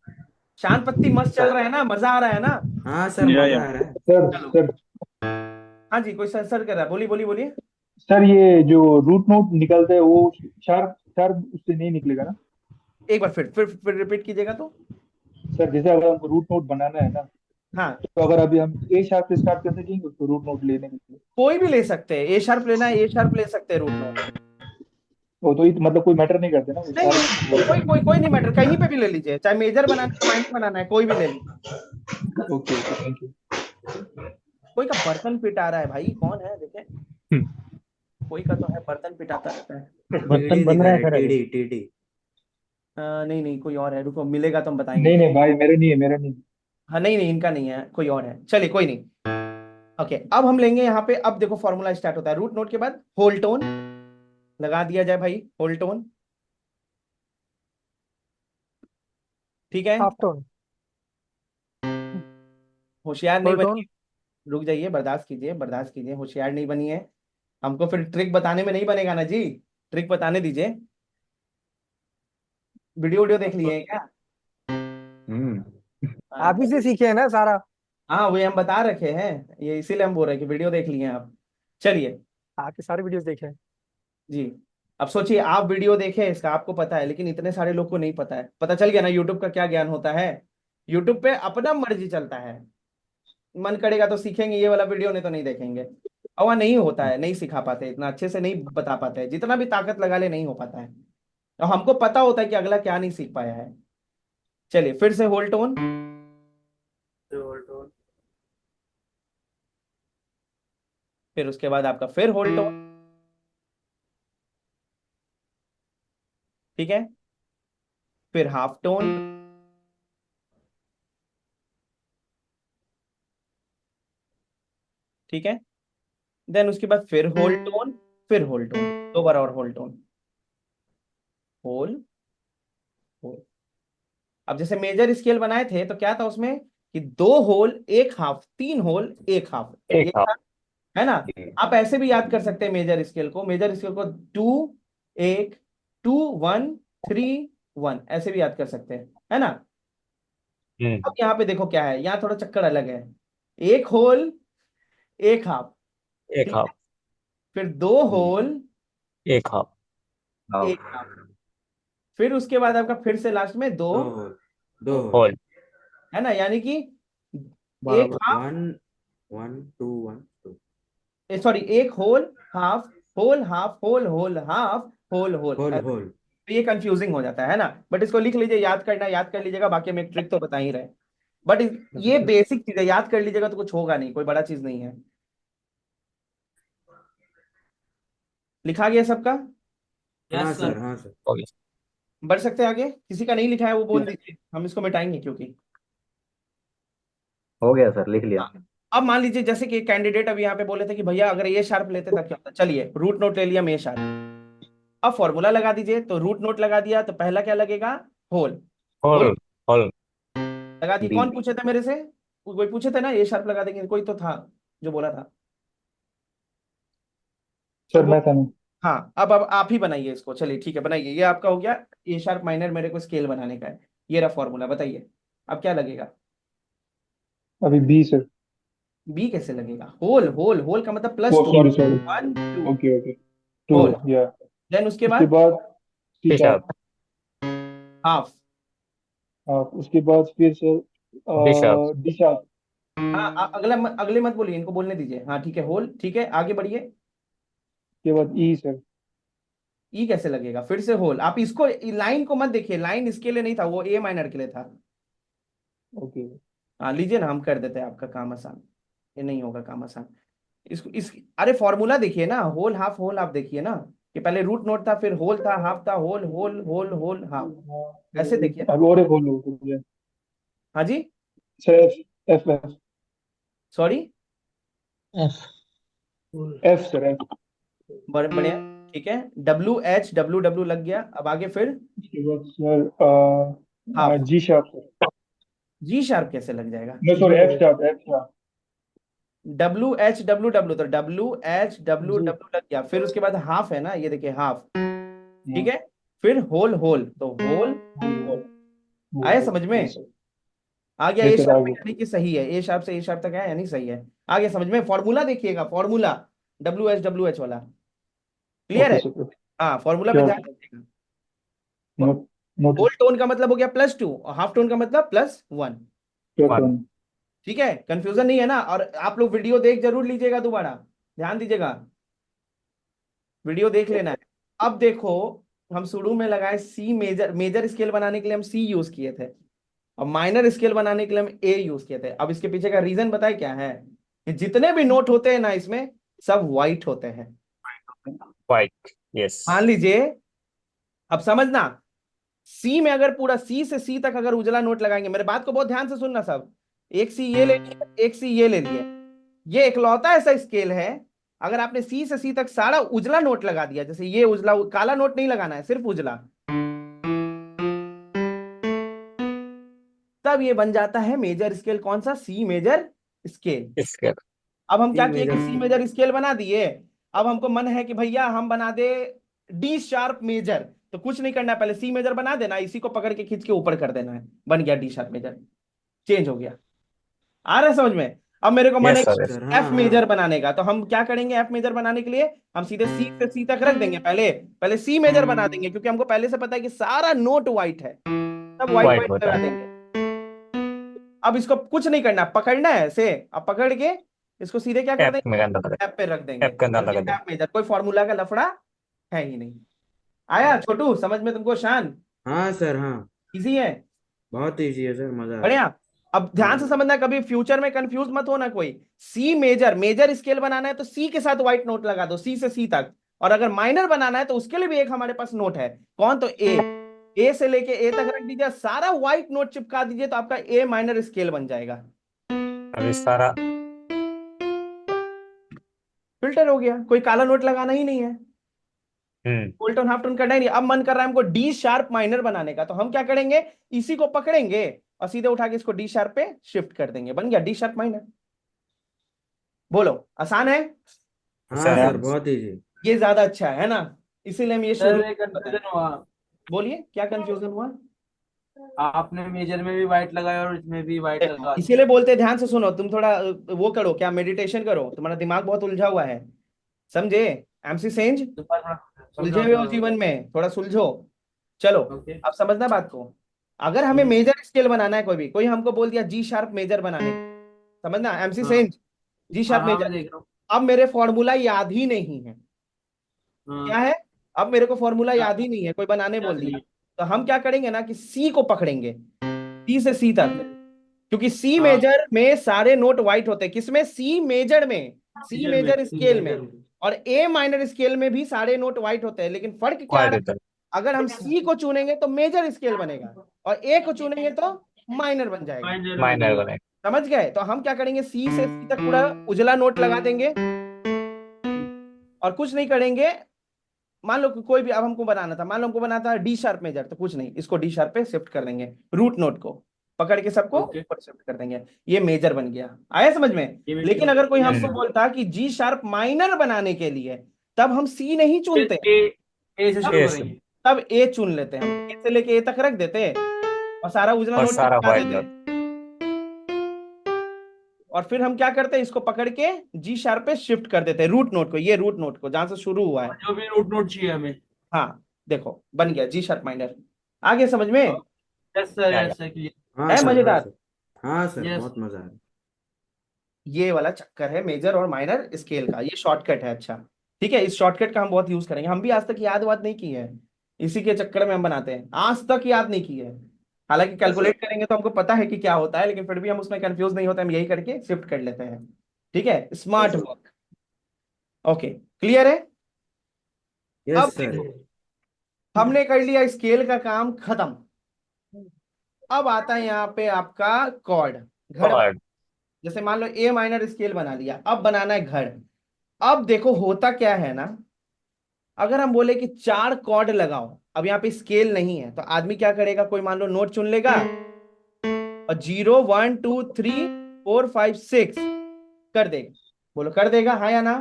शान पत्ती मस्त चल रहा है ना, मजा आ रहा है ना? हाँ सर, या मजा आ रहा है। सर चलो, सर हाँ जी, कोई सर कर रहा है, बोलिए बोलिए बोलिए। सर ये जो रूट नोट निकलता है वो शार्प शार्प उससे नहीं निकलेगा ना? एक बार फिर रिपीट कीजिएगा तो। सर जैसे अगर हमको रूट नोट बनाना है ना, हाँ, तो अगर अभी हम ए शार्प से स्टार्ट कर सकेंगे उसको रूट नोट लेने के लिए? कोई भी ले सकते हैं, ए शार्प लेना है ए शार्प ले सकते हैं, रूट नोट वो तो मतलब कोई मैटर नहीं करते ना वो नहीं, शार्प? कोई नहीं मैटर, कहीं पे भी ले लीजिए, चाहे मेजर बनाना है माइनर बनाना है, कोई भी ले लीजिए। Okay okay, thank you. कोई का बर्तन पिटा रहा है भाई, कौन है देखे? कोई का तो है बर्तन पिटाता रहता है। बर्तन बन रहा है सर अभी। TD TD. नहीं नहीं, कोई और है, रुको मिलेगा तो हम बताएंगे। नहीं नहीं भाई, मेरे नहीं है, मेरा नहीं है। हाँ नहीं नहीं, इनका नहीं है, कोई और है, चलिए कोई नहीं। ओके, अब हम लेंगे यहाँ पे, अब देखो फॉर्मूला स्टार्ट होता है, रूट नोट के बाद होल टोन लगा दिया जाए भाई, होल टोन, ठीक है। Half tone. होशियार नहीं होल टोन। बनिए, रुक जाइए, बर्दाश्त कीजिए, होशियार नहीं बनी है, हमको फिर ट्रिक बताने में नहीं बनेगा ना जी, ट्रिक बताने दीजिए। वीडियो वीडियो देख लिए हैं क्या? हाँ, आप ही से सीखे हैं ना सारा। हाँ वही हम बता रखे हैं, ये इसीलिए हम बोल रहे हैं कि वीडियो देख लिए हैं आप। चलिए, आपके सारे वीडियोस देखे हैं। जी। अब सोचिए, आप वीडियो देखे इसका, आपको पता है, लेकिन इतने सारे लोग को नहीं पता है। पता चल गया ना यूट्यूब का क्या ज्ञान होता है। यूट्यूब पे अपना मर्जी चलता है, मन करेगा तो सीखेंगे ये वाला वीडियो, नहीं तो नहीं देखेंगे। और वहाँ नहीं होता है, नहीं सिखा पाते, इतना अच्छे से नहीं बता पाते हैं, जितना भी ताकत लगा ले नहीं हो पाता है। और हमको पता होता है कि अगला क्या नहीं सीख पाया है। चलिए फिर से होल टोन, फिर उसके बाद आपका फिर होल टोन, ठीक है, फिर हाफ टोन, ठीक है, देन उसके बाद फिर होल टोन, फिर होल टोन, 2 बार और होल टोन, होल होल। अब जैसे मेजर स्केल बनाए थे तो क्या था उसमें कि 2 होल 1 हाफ, 3 होल 1 हाफ, एक ये हाफ। था, है ना। आप ऐसे भी याद कर सकते हैं मेजर स्केल को, 2 1 2 1 3 1, ऐसे भी याद कर सकते हैं, है ना। अब यहाँ पे देखो क्या है, यहाँ थोड़ा चक्कर अलग है। 1 होल 1 हाफ, एक ठीक हाफ। है, फिर 2 होल एक हाफ। 1 हाफ, फिर उसके बाद आपका फिर से लास्ट में 2 दो होल, दो होल, होल। है ना, यानी कि एक बराबर। Half, 1 1 2 1 2 sorry, 1 whole half, whole half, whole whole half, whole whole. Whole तो होल। ये कंफ्यूजिंग हो जाता है ना, बट इसको लिख लीजिए, याद करना याद कर लीजिएगा, बाकी हम एक ट्रिक तो बता ही रहे। बट ये बेसिक चीज है, याद कर लीजिएगा तो कुछ होगा नहीं, कोई बड़ा चीज नहीं है। लिखा गया सबका? हाँ यस सर। सर, हाँ सर। हो गया। बढ़ सकते हैं आगे, किसी का नहीं लिखा है वो बोल दीजिए, हम इसको मिटाएंगे क्योंकि। हो गया सर, लिख लिया। हाँ। अब मान लीजिए जैसे कि कैंडिडेट अभी यहाँ पे बोले थे कि भैया अगर ए शार्प लेते था क्या होता, चलिए रूट नोट ले लिया ए शार्प। अब फॉर्मूला लगा दीजिए, तो रूट नोट लगा दिया तो पहला क्या लगेगा, होल। Whole whole. होल। लगा दिए। बी। कौन पूछे थे मेरे से, कोई पूछे थे ना ए शार्प लगा देंगे, कोई तो था जो बोला था। सर वो मैं था नहीं। हाँ, अब आप ही बनाइए इसको, चलिए ठीक है बनाइए, ये आपका हो गया ए शार्प माइनर, मेरे को स्केल बनाने का है। ये रहा फॉर्मूला, बताइए अब क्या लगेगा। अभी बी सर। बी कैसे लगेगा, होल होल होल का मतलब वो +2, sorry sorry. 1 2 okay okay. Two. Whole. या। देन उसके उसके बाद बाद C C sharp. Sharp. Half. हाँ उसके बाद फिर sir D sharp. D sharp. हाँ अगले मत बोलिए, इनको बोलने दीजिए। हाँ ठीक है, होल, ठीक है, आगे बढ़िए। उसके बाद ई सर। ई कैसे लगेगा, फिर से होल। आप इसको लाइन को मत देखिए, लाइन इसके लिए नहीं था, वो ए माइनर के लिए था। ओके। हाँ लीजिए ना, हम कर देते हैं आपका काम आसान। ये नहीं होगा काम आसान। इसको इस अरे फॉर्मूला देखिए ना, होल हाफ होल, आप देखिए ना कि पहले रूट नोट था, फिर होल था, हाफ था, whole whole whole whole half, ऐसे देखिए ना। अब और एक होल हो गया। हाँ जी, sir F F F. Sorry, F. F sir F. बढ़िया, ठीक है, WH WW लग गया, अब आगे फिर उसके बाद sir half. G sharp sir. G sharp कैसे लग जाएगा, no sorry F sharp F sharp. WH WW, तो WH WW जी। लग गया, फिर उसके बाद हाफ है ना, ये देखिए हाफ, ठीक हाँ। है, फिर होल होल, तो होल होल। आया समझ में, यस सर। आ गया। यस ए सर शार्प आगे। यानी कि सही है, ए शार्प से ए शार्प तक है यानी सही है। आगे समझ में, फॉर्मूला देखिएगा, फॉर्मूला WH WH वाला क्लियर ओके है। सर। हाँ फॉर्मूला पे श्योर ध्यान सर। दीजिएगा। Note whole notice. टोन का मतलब हो गया +2 और हाफ टोन का मतलब +1, श्योर वन। सर। ठीक है, कंफ्यूजन नहीं है ना। और आप लोग वीडियो देख जरूर लीजिएगा, दोबारा ध्यान दीजिएगा, वीडियो देख लेना है। अब देखो, हम शुरू में लगाए सी, मेजर मेजर स्केल बनाने के लिए हम सी यूज किए थे, और माइनर स्केल बनाने के लिए हम ए यूज किए थे। अब इसके पीछे का रीजन बताए क्या है, कि जितने भी नोट होते हैं ना इसमें, सब वाइट होते हैं। वाइट। यस। मान लीजिए, अब समझना, सी में अगर पूरा सी से सी तक अगर उजला नोट लगाएंगे, मेरे बात को बहुत ध्यान से सुनना सब, एक सी ये ले लिए, एक सी ये ले लिए, ये इकलौता ऐसा स्केल है, अगर आपने सी से सी तक सारा उजला नोट लगा दिया, जैसे ये उजला, काला नोट नहीं लगाना है, सिर्फ उजला, तब ये बन जाता है मेजर स्केल। कौन सा, सी मेजर स्केल। इसके। अब हम सी क्या किए कि मेजर सी मेजर स्केल बना दिए। अब हमको मन है कि भैया हम बना दे डी शार्प मेजर, तो कुछ नहीं करना है, पहले सी मेजर बना देना, इसी को पकड़ के खींच के ऊपर कर देना है, बन गया डी शार्प मेजर, चेंज हो गया। आ रहा है समझ में। अब मेरे को मन है Yes, sir. Yes. Sir F major बनाने का, तो हम क्या करेंगे? एफ मेजर बनाने के लिए हम सीधे सी से सी तक रख देंगे, पहले पहले सी मेजर बना देंगे, क्योंकि हमको पहले से पता है कि सारा नोट व्हाइट है, सब व्हाइट White व्हाइट होता लगा है. देंगे। अब इसको कुछ नहीं करना, पकड़ना है ऐसे, अब पकड़ के इसको सीधे क्या कर F में अंदर देंगे? लगा एफ पे रख देंगे, F के अंदर लगा दे. F major. कोई फॉर्मूला का लफड़ा है ही नहीं। आया छोटू समझ में तुमको? शान हाँ सर, हाँ इजी है, बहुत इजी है सर, मजा आ रहा है। बढ़िया। अब ध्यान से हाँ समझना, कभी फ्यूचर में कंफ्यूज मत होना कोई। सी मेजर, मेजर स्केल बनाना है तो सी के साथ व्हाइट नोट लगा दो, सी से सी तक। और अगर माइनर बनाना है तो उसके लिए भी एक हमारे पास नोट है, कौन? तो ए से लेके ए तक रख दीजिए, सारा व्हाइट नोट चिपका दीजिए, तो आपका ए माइनर स्केल बन जाएगा। अभी सारा फिल्टर हो गया, कोई काला नोट लगाना ही नहीं है, फुल टोन हाफ टोन करना ही नहीं। अब मन कर रहा है हमको डी शार्प माइनर बनाने का, तो हम क्या करेंगे? इसी को पकड़ेंगे और सीधे उठा के इसको डी शार्प पे शिफ्ट कर देंगे, बन गया डी शार्प माइनर। बोलो आसान है? हाँ सर. सर, बहुत इजी। ये ज्यादा अच्छा है ना, इसीलिए हम ये सर शुरू एक कंफ्यूजन हुआ, बोलिए क्या कंफ्यूजन हुआ? आपने मेजर में भी व्हाइट लगाया और इसमें भी व्हाइट लगा दिया। इसीलिए बोलते हैं ध्यान से सुनो, तुम थोड़ा वो करो, क्या मेडिटेशन करो, तुम्हारा दिमाग बहुत उलझा हुआ है, समझे? एमसी सेंज उलझे हुए हो जीवन में, थोड़ा सुलझो। चलो ओके। अब समझना बात को। अगर हमें मेजर स्केल बनाना है, कोई हमको बोल दिया जी शार्प मेजर बनाने, समझना एमसी हाँ सेंज जी हाँ शार्प हाँ, मैं मेजर। देख रहा हूँ। अब मेरे फॉर्मूला याद ही नहीं है, क्या हाँ है? अब मेरे को फॉर्मूला याद ही नहीं है, कोई बनाने बोल याद दिया, नहीं। तो हम क्या करेंगे ना कि सी को पकड़ेंगे, सी से सी तक, क्योंकि सी हाँ मेजर में सारे नोट व्हाइट होते हैं। किसमें? सी मेजर में, सी मेजर स्केल में। और ए माइनर स्केल में भी सारे नोट व्हाइट होते हैं, लेकिन फर्क क्या White है? होता है. अगर हम सी को चुनेंगे तो मेजर स्केल बनेगा, और ए को चुनेंगे तो माइनर बन जाएगा, Minor बने. समझ गए? तो हम क्या करेंगे? सी से सी तक पूरा उजला नोट लगा देंगे और कुछ नहीं करेंगे। मान लो कि कोई भी, अब हमको बनाना था, मान लो हमको बनाना था डी शार्प मेजर, तो कुछ नहीं, इसको डी शार्प पे शिफ्ट कर देंगे, रूट नोट को पकड़ के सबको ओके। ऊपर शिफ्ट कर देंगे, ये मेजर बन गया। आया समझ में? ये लेकिन अगर कोई Yes, हमको sir. बोलता कि जी शार्प माइनर बनाने के लिए, तब हम सी नहीं चुनते, ए से शुरू Yes. करेंगे। तब ए चुन लेते हैं, हम ए से लेके ए तक रख देते और सारा उजला और नोट सारा चिपका white देते, नोट. और फिर हम क्या करते हैं? इसको पकड़ के जी शार्प पे शिफ्ट कर देते हैं, रूट नोट को, ये रूट नोट को जहां से शुरू हुआ है। जो भी रूट नोट चाहिए हमें। हाँ देखो बन गया जी शार्प माइनर। आगे समझ में? यस सर, या, यस सर, क्लियर। हाँ है सर, हाँ मजेदार? सर, हाँ सर, Yes. बहुत मजा आ रहा है। ये वाला चक्कर है मेजर और माइनर स्केल का, ये शॉर्टकट है। अच्छा ठीक है, इस शॉर्टकट का हम बहुत यूज करेंगे, हम भी आज तक याद वाद नहीं की है, इसी के चक्कर में हम बनाते हैं, आज तक याद नहीं की है। हालांकि कैलकुलेट करेंगे तो हमको पता है कि क्या होता है, लेकिन फिर भी हम उसमें कंफ्यूज नहीं होते, हम यही करके शिफ्ट कर लेते हैं। ठीक है, स्मार्ट वर्क। ओके क्लियर है? यस अब सर। देखो, हमने कर लिया स्केल का काम खत्म। अब आता है यहाँ पे आपका कॉर्ड, घड़। Chord. जैसे मान लो ए माइनर स्केल बना लिया, अब बनाना है घड़। अब देखो होता क्या है ना, अगर हम बोले कि 4 कॉर्ड लगाओ, अब यहाँ पे स्केल नहीं है, तो आदमी क्या करेगा? कोई मान लो नोट चुन लेगा और 0 1 2 3 4 5 6 कर देगा। बोलो कर देगा, हाँ या ना?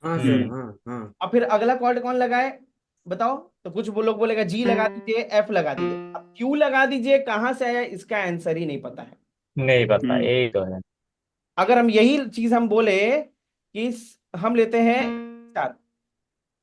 हाँ सर, हाँ हाँ। अब फिर अगला कॉर्ड कौन लगाए बताओ? तो कुछ वो लोग बोलेगा जी लगा दीजिए, एफ लगा दीजिए। अब क्यों लगा दीजिए, कहां से आया, इसका आंसर ही नहीं पता है। नहीं पता, यही तो है. अगर हम यही चीज हम बोले कि हम लेते हैं शार्प,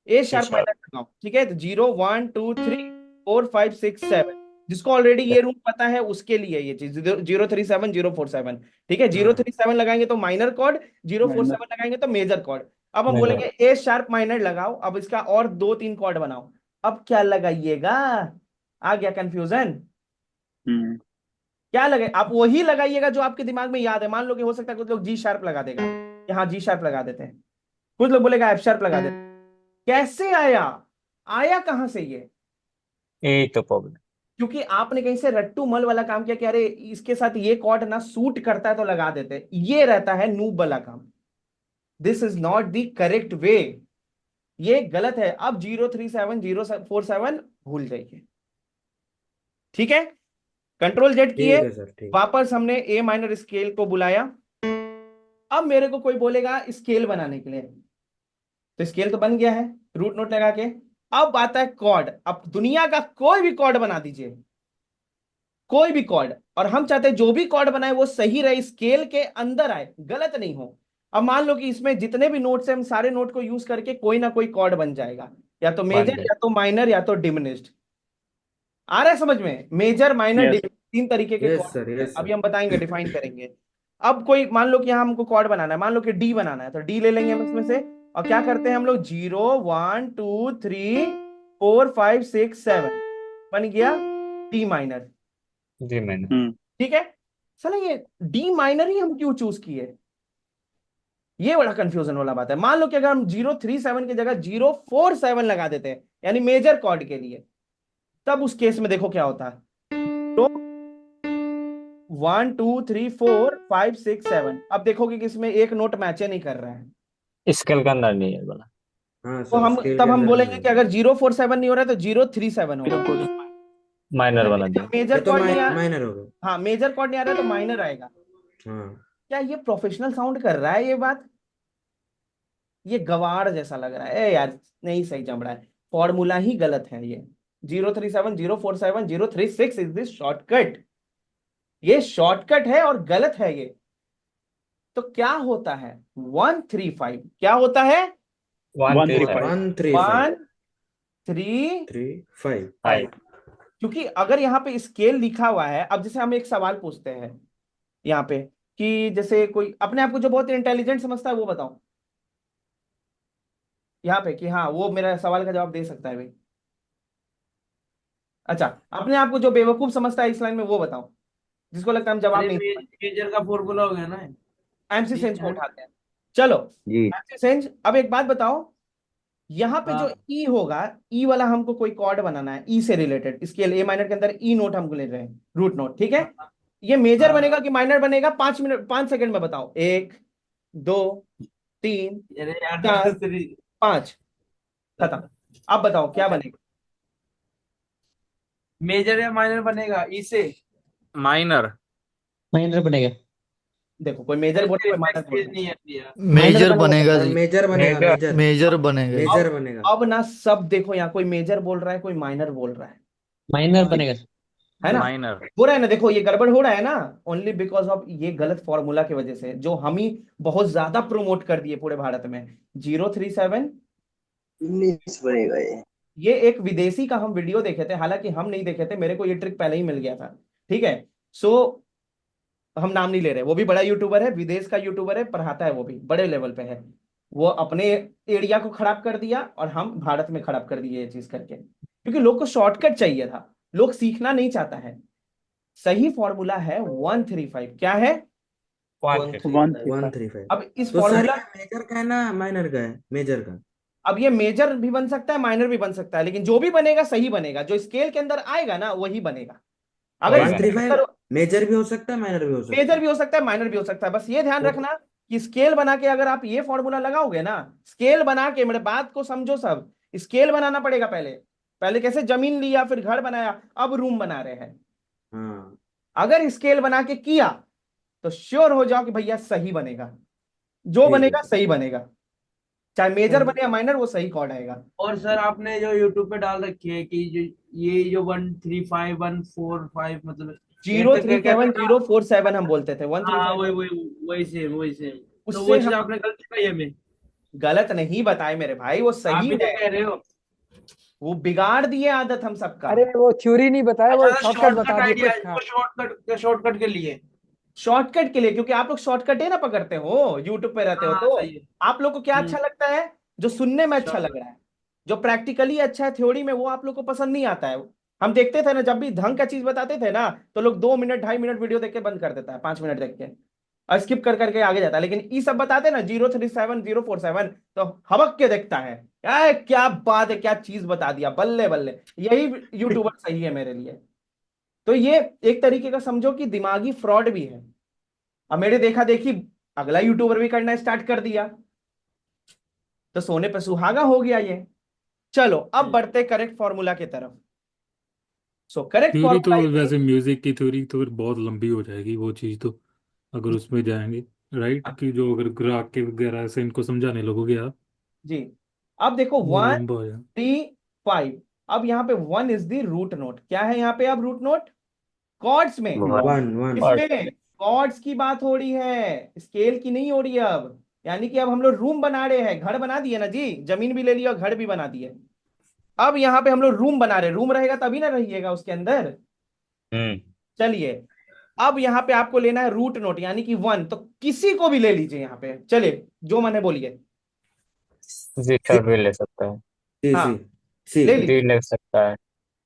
ए शार्प sharp. माइनर लगाओ, ठीक है? तो 0 1 2 3 4 5 6 7, जिसको ऑलरेडी ये रूल पता है उसके लिए ये चीज 0 3 7 0 4 7, ठीक है? 0 3 7 लगाएंगे तो माइनर कॉर्ड, 0 4 7 लगाएंगे तो मेजर कॉर्ड। अब हम Major. बोलेंगे ए शार्प माइनर लगाओ, अब इसका और 2 3 कॉर्ड बनाओ, अब क्या लगाइएगा? आ गया कंफ्यूजन? क्या लगे? आप वही लगाइएगा जो आपके दिमाग में याद है। मान लो कि हो सकता है कुछ लोग जी शार्प लगा देगा, यहाँ जी शार्प लगा देते हैं, कुछ लोग बोलेगा एफ शार्प लगा देते हैं। कैसे आया, आया कहां से ये? यही तो प्रॉब्लम. क्योंकि आपने कहीं से रट्टू मल वाला काम किया कि अरे इसके साथ ये कॉर्ड ना सूट करता है तो लगा देते हैं। ये रहता है नूब वाला काम। This is not the correct way, ये गलत है। अब 037 047 भूल जाइए, ठीक है? कंट्रोल जेड ठीक किए, है सर, ठीक। वापस हमने ए माइनर स्केल को बुलाया। अब मेरे को कोई बोलेगा स्केल बनाने के लिए, तो स्केल तो बन गया है रूट नोट लगा के। अब आता है कॉर्ड। अब दुनिया का कोई भी कॉर्ड बना दीजिए, कोई भी कॉर्ड, और हम चाहते हैं जो भी कॉर्ड बनाए वो सही रहे, स्केल के अंदर आए, गलत नहीं हो। अब मान लो कि इसमें जितने भी नोट्स हैं, हम सारे नोट को यूज करके कोई ना कोई कॉर्ड बन जाएगा, या तो बन मेजर, गए। या तो माइनर, या तो डिमिनिश्ड। आ रहा है समझ में? मेजर, माइनर, यस डिमिनिश्ड, 3 तरीके के यस कॉर्ड सर, होते हैं। यस अभी सर। हम बताएंगे, डिफाइन करेंगे। अब कोई मान लो कि यहाँ हमको कॉर्ड बनाना है, मान लो कि डी बनाना है, तो डी ले लेंगे हम इसमें से, और क्या करते हैं हम लोग, 0 1 2 3 4 5 6 7 बन गया डी माइनर। जी मैंने। ठीक है। चलो ये डी माइनर ही हम क्यों चूज किए, ये बड़ा कंफ्यूजन वाला बात है। मान लो कि अगर हम 037 की जगह 047 लगा देते हैं, यानी मेजर कॉर्ड के लिए, तब उस केस में देखो क्या होता है। तो 1 2 3 4 5 6 7, अब देखोगे कि इसमें एक नोट मैच नहीं कर रहा है, स्केल का अंदर नहीं है बोला। हाँ तो सर, हम स्केल तब के हम अंदर बोलेंगे नहीं कि है। अगर 047 नहीं हो रहा है तो 037 होगा। माइनर बना दिया। ये मेजर तो कॉर्ड नहीं आ, माइनर हो गया। हाँ मेजर कॉर्ड नहीं आ रहा है तो माइनर आएगा। हाँ क्या ये प्रोफेशनल साउंड कर रहा है ये बात? ये गवार जैसा लग रहा है, ए यार नहीं सही जम रहा है, फॉर्मूला ही गलत है ये। 037 047 036 इज दिस शॉर्टकट, ये शॉर्टकट है और गलत है ये। तो क्या होता है 135, क्या होता है 135 135 135। 5। क्योंकि अगर यहाँ पे स्केल लिखा हुआ है, अब जैसे हम एक सवाल पूछते हैं यहाँ पे कि जैसे कोई अपने आप को जो बहुत इंटेलिजेंट समझता है वो बताओ यहाँ पे, कि हाँ वो मेरा सवाल का जवाब दे सकता है भाई। अच्छा, अपने आप को जो बेवकूफ समझता है इस लाइन में वो बताओ, जिसको लगता है हम जवाब अरे नहीं। मेजर का फॉर्मूला हो गया ना। एमसी सेंस को उठाते हैं, चलो जी एमसी सेंस। अब एक बात बताओ, यहाँ पे जो हाँ। ई होगा, ई वाला हमको कोई कॉर्ड बनाना है, ई से रिलेटेड स्केल ए माइनर के अंदर ई नोट हमको ले रहे हैं, रूट नोट, ठीक है। ये मेजर हाँ। बनेगा कि माइनर बनेगा? 5 मिनट 5 सेकंड में बताओ। 1 2 3 अरे यार 4 5, खत्म। अब बताओ क्या बनेगा? मेजर या माइनर बनेगा ई से? माइनर। माइनर बनेगा। देखो कोई मेजर बोल रहा है, कोई माइनर बोल रहा है। नहीं है दिया। मेजर बनेगा सर, जी, मेजर बनेगा। मेजर। मेजर मेजर बनेगा जी। मेजर बनेगा। अब ना सब देखो, यहाँ कोई मेजर बोल रहा है, कोई माइनर बोल रहा माइनर बनेगा। है ना? माइनर। हो रहा है ना, देखो ये गड़बड़ हो रहा है ना, ओनली बिकॉज ऑफ ये गलत फॉर्मूला की वजह से, जो हम ही बहुत ज्यादा प्रमोट कर दिए पूरे भारत में। 037 19 बनेगा ये एक विदेशी का हम वीडियो देखे थे, हालांकि हम नहीं देखे थे, मेरे को ये ट्रिक पहले ही मिल गया था, ठीक है। सो हम नाम नहीं ले रहे, वो भी बड़ा यूट्यूबर है, विदेश का यूट्यूबर है, पढ़ाता है, वो भी बड़े लेवल पे है। वो अपने एरिया को खराब कर दिया और हम भारत में खराब कर दिए ये चीज करके, क्योंकि लोग को शॉर्टकट चाहिए था, लोग सीखना नहीं चाहता है। सही फॉर्मूला है 135, क्या है? 135। अब इस तो सर फॉर्मूला, ये मेजर का है ना, माइनर का है? मेजर का। अब ये मेजर भी बन सकता है, माइनर भी बन सकता है, लेकिन जो भी बनेगा सही बनेगा, जो स्केल के अंदर आएगा ना वही बनेगा। अगर वही इसके बनेगा। अंदर 135 मेजर भी हो सकता है, माइनर भी हो सकता मेजर है। भी हो सकता है, माइनर भी हो सकता है, बस ये ध्यान रखना कि स्केल बना के अगर आप ये फॉर्मूला लगाओगे ना, स्केल बना के, मेरे बात को समझो सब, स्केल बनाना पड़ेगा पहले। पहले कैसे जमीन लिया, फिर घर बनाया, अब रूम बना रहे हैं। हाँ अगर स्केल बना के किया तो श्योर हो जाओ कि भैया सही बनेगा, जो ठीक है बनेगा सर। सही बनेगा, चाहे मेजर बने या माइनर, वो सही कॉर्ड आएगा। और सर आपने जो यूट्यूब पे डाल रखी है कि जो ये जो 135 145 मतलब 037 047 हम बोलते थे, हाँ 135 वही वही वही सेम वही सेम। तो उससे वो चीज हम आपने गलत बताई हमें। गलत नहीं बताए मेरे भाई, वो आप सही भी तो है। कह रहे हो। वो बिगाड़ दिए आदत हम सबका। अरे वो थ्योरी नहीं बताया, वो अच्छा शॉर्टकट शॉर्टकट बता दिए आइडिया कुछ। है, हाँ, शॉर्टकट के लिए। शॉर्टकट के लिए, क्योंकि आप लोग शॉर्टकट ही ना पकड़ते हो, यूट्यूब पे रहते हो, हाँ तो सही है। आप लोग को क्या अच्छा लगता है? जो सुनने में अच्छा लग रहा है, जो प्रैक्टिकली अच्छा है थ्योरी में, वो आप लोग को पसंद नहीं आता है। हम देखते थे ना, जब भी ढंग का चीज बताते थे ना, तो लोग 2 मिनट 2.5 मिनट वीडियो देख के बंद कर देता है, 5 मिनट देख के और स्किप कर करके आगे जाता है। लेकिन ये सब बताते ना 037 047, तो हबक के देखता है, यार क्या बात है, क्या चीज बता दिया, बल्ले बल्ले, यही यूट्यूबर सही है मेरे लिए। तो ये एक तरीके का समझो कि दिमागी फ्रॉड भी है। अब मेरे देखा देखी अगला यूट्यूबर भी करना स्टार्ट कर दिया, तो सोने पे सुहागा हो गया ये। चलो अब बढ़ते करेक्ट फॉर्मूला की तरफ। सो करेक्ट थ्योरी तो फॉर्मूला वैसे म्यूजिक की थ्योरी तो फिर बहुत लंबी हो जाएगी वो चीज़ तो, अगर उसमें जाएंगे, राइट, कि जो अगर ग्राहक के वगैरह से इनको समझाने लगोगे आप, जी। अब देखो वो 1 लंबा हो जाए। 3 5, अब यहाँ पे 1 इज द रूट नोट, क्या है यहाँ पे अब रूट नोट? कॉर्ड्स में, वन इसमें कॉर्ड्स की बात हो रही है, स्केल की नहीं हो रही है अब। यानी कि अब हम लोग रूम बना रहे हैं, घर बना दिए ना जी, जमीन भी ले लिया और घर भी बना दिए। अब यहाँ पे हम लोग रूम बना रहे हैं, रूम रहेगा तभी ना रहिएगा उसके अंदर। चलिए अब यहाँ पे आपको लेना है रूट नोट यानी कि 1, तो किसी को भी ले लीजिए यहाँ पे। चलिए जो मन है बोलिए। जी सर भी ले सकता है, सी हाँ सी ले डी लीजिए। ले सकता है,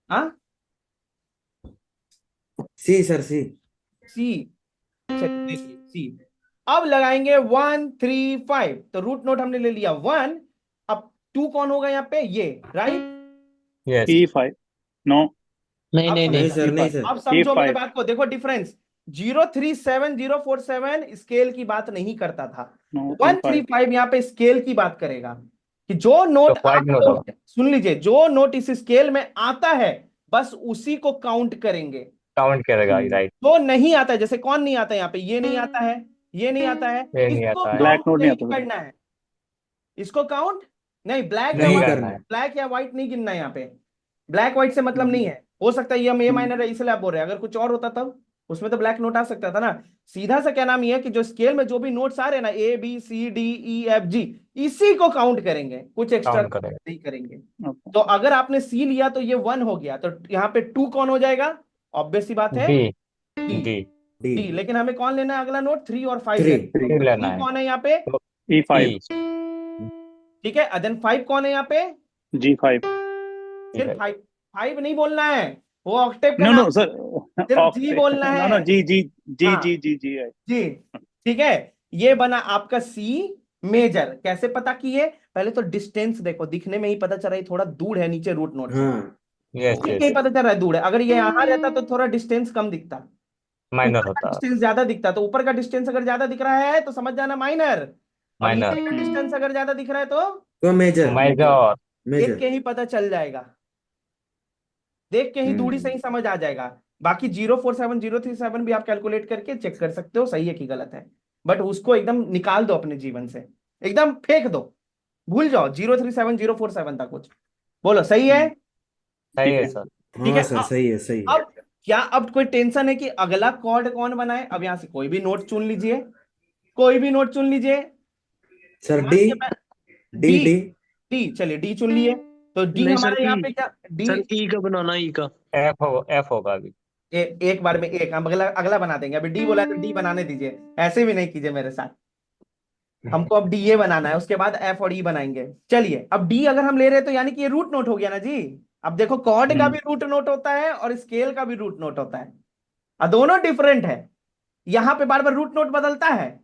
हाँ सी सर सी सी, चलिए देखिए सी। अब लगाएंगे 1 3 5, तो रूट नोट हमने ले लिया 1। अब 2 कौन होगा यहाँ पे, ये राइट। यस E5 नो नहीं अब नहीं नहीं नहीं सर नहीं E5 सर अब समझो मेरे E5 बात को, देखो डिफरेंस। 037047 स्केल की बात नहीं करता था, नो 135 यहाँ पे स्केल की बात करेगा। कि जो तो नोट क्वाइट नोट होगा, सुन लीजिए, जो नोट इस स्केल में आता है बस उसी को काउंट करेंगे। काउंट करेगा, राइट। जो नहीं आता है, जैसे कौन नहीं आता है यहाँ पे, ये नहीं आता है, ये नहीं आता है, ये नहीं इसको आता है, ब्लैक काउंट नोट नहीं नहीं आता सर। करना है। इसको काउंट नहीं, ब्लैक या नहीं व्हाइट, करना है, ब्लैक या व्हाइट नहीं गिनना है यहाँ पे। ब्लैक व्हाइट से मतलब नहीं है। हो सकता है ये हम ए माइनर है इसलिए आप बोल रहे हैं, अगर कुछ और होता तब उसमें तो ब्लैक नोट आ सकता था ना। सीधा सा क्या नाम ये है कि जो स्केल में जो भी नोट्स आ रहे हैं ना, A B C D E F G, इसी को काउंट करेंगे, कुछ एक्स्ट्रा काउंट करेगा, नहीं करेंगे। ओके तो अगर आपने सी लिया तो ये 1 हो गया, तो यहाँ पे 2 कौन हो जाएगा, ऑब्वियस सी बात है D D. D D D, लेकिन हमें कौन लेना है अगला नोट, 3 और 5 थ्री लेना है। डी लेना E है, कौन है यहाँ पे, तो E5 ई ठीक है। देन 5 कौन है यहाँ पे, G5 सिर्फ 5 नहीं बोलना है, वो ऑक्टेव का नो नाम, नो सर सिर्फ जी बोलना नो नो है। जी जी जी हाँ जी जी जी है जी, ठीक है। ये बना आपका सी मेजर। कैसे पता किए, पहले तो डिस्टेंस देखो, दिखने में ही पता चल रहा है थोड़ा दूर है नीचे रूट नोट से, हाँ यस दिख के यस ही पता चल रहा है दूर है। अगर ये यहाँ रहता तो थोड़ा डिस्टेंस कम दिखता, माइनर ऊपर का होता, डिस्टेंस ज्यादा दिखता, तो ऊपर का डिस्टेंस अगर ज्यादा दिख रहा है तो समझ जाना माइनर, और नीचे माइनर का डिस्टेंस अगर ज्यादा दिख रहा है तो मेजर मेजर, देख मेजर के ही पता चल जाएगा, देख के ही दूरी से ही समझ आ जाएगा। बाकी 047 037 भी आप कैलकुलेट करके चेक कर सकते हो सही है कि गलत है, बट उसको एकदम निकाल दो अपने जीवन से, एकदम फेंक दो, भूल जाओ 037 047 तक कुछ। बोलो सही है, सही है है सर, ठीक हाँ है। सर सही है सही है अब क्या, अब कोई टेंशन है कि अगला कॉर्ड कौन बनाए। अब यहां से कोई भी नोट चुन लीजिए, कोई भी नोट चुन लीजिए। सर मान डी लिया मैं डी डी, डी डी चलिए डी चुन लिए, तो डी नहीं सर हमारे यहाँ ई, पे क्या, डी सर ई का बनाना, ई का। एफ होगा अभी, एक बार में एक, हम अगला अगला बना देंगे। अभी डी बोला है तो डी बनाने दीजिए, ऐसे भी नहीं कीजिए मेरे साथ। हमको अब डी ये बनाना है, उसके बाद एफ और ई बनाएंगे। चलिए अब डी अगर हम ले रहे हैं तो यानी कि ये रूट नोट हो गया ना जी। अब देखो कॉर्ड का भी रूट नोट होता है और स्केल का भी रूट नोट होता है, और दोनों डिफरेंट है। यहाँ पे बार बार रूट नोट बदलता है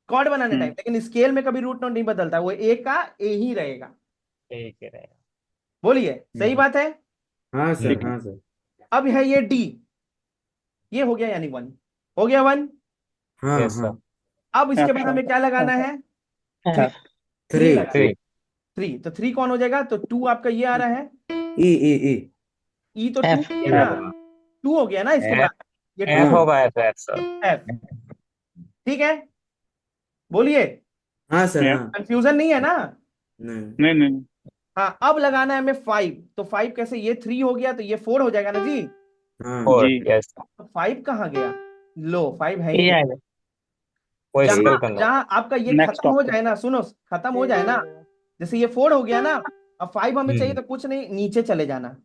कॉर्ड बनाने टाइम, लेकिन स्केल में कभी रूट नोट नहीं बदलता, वो ए का ए ही रहेगा। ठीक है रहेगा, बोलिए सही बात है। हाँ सर अब है ये डी, ये हो गया यानी 1 हो गया 1। हाँ यस सर, हाँ अब इसके बाद हमें क्या लगाना है, थ्री लगाना है। थ्री 3, तो 3 कौन हो जाएगा, तो 2 आपका ये आ रहा है, ई ई ई ई तो 2 F, हो गया ना, 2 हो गया ना इसके बाद, ये एफ 2 होगा, एफ सर, एफ, ठीक है। बोलिए हाँ सर हाँ कंफ्यूजन नहीं है ना। नहीं नहीं हाँ अब लगाना है हमें 5, तो 5 कैसे, ये 3 हो गया तो ये 4 हो जाएगा ना जी। हाँ फोर, जी यस, तो 5 कहाँ गया, लो 5 है ही ए नहीं। आएगा। वो स्केल जहां करना, जहां आपका ये नेक्स्ट खत्म हो ऑप्शन जाए ना, सुनो खत्म हो जाए ना, जैसे ये 4 हो गया ना, अब 5 हमें चाहिए तो कुछ नहीं, नीचे चले जाना,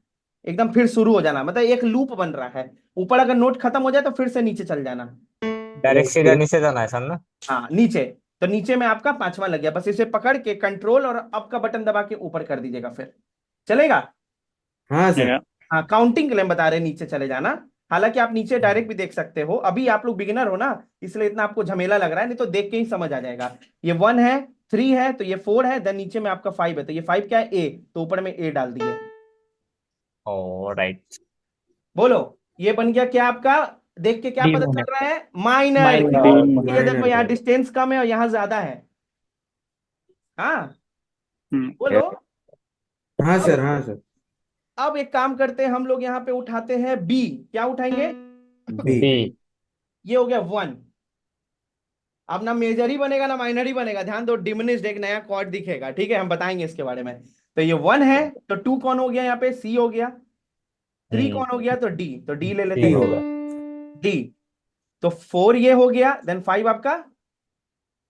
एकदम फिर शुरू हो जाना, मतलब एक लूप बन रहा है। ऊपर अगर नोट खत्म हो जाए तो फिर से नीचे चल जाना, डायरेक्ट सीधा नीचे जाना है सर ना, हाँ नीचे। तो नीचे में आपका 5वां लग गया, बस इसे पकड़ के कंट्रोल और अप का बटन दबा के ऊपर कर दीजिएगा, फिर चलेगा। हाँ सर हाँ काउंटिंग के लिए हम बता रहे हैं नीचे चले जाना, हालांकि आप नीचे डायरेक्ट भी देख सकते हो। अभी आप लोग बिगिनर हो ना, इसलिए इतना आपको झमेला लग रहा है, नहीं तो देख के ही समझ आ जाएगा। ये 1 है, 3 है, तो ये 4 है, देन नीचे में आपका 5 है, तो ये 5 क्या है, ए, तो ऊपर में ए डाल दिए। राइट, बोलो ये बन गया क्या आपका, देख के क्या डी पता बने। चल रहा है, माइनर। माइनर। ये देखो माइनर यहाँ का डिस्टेंस कम है और यहाँ ज्यादा है। हाँ बोलो। हाँ सर हाँ सर अब एक काम करते हैं हम लोग, यहाँ पे उठाते हैं बी, क्या उठाएंगे, बी बी, ये हो गया 1। अब ना मेजर ही बनेगा ना माइनर ही बनेगा, ध्यान दो, डिमिनिश्ड एक नया कॉर्ड दिखेगा, ठीक है, हम बताएंगे इसके बारे में। तो ये 1 है, तो 2 कौन हो गया यहाँ पे, सी हो गया, 3 कौन हो गया, तो डी ले लेते डी हैं। होगा, डी। तो 4 ये हो गया, देन 5 आपका।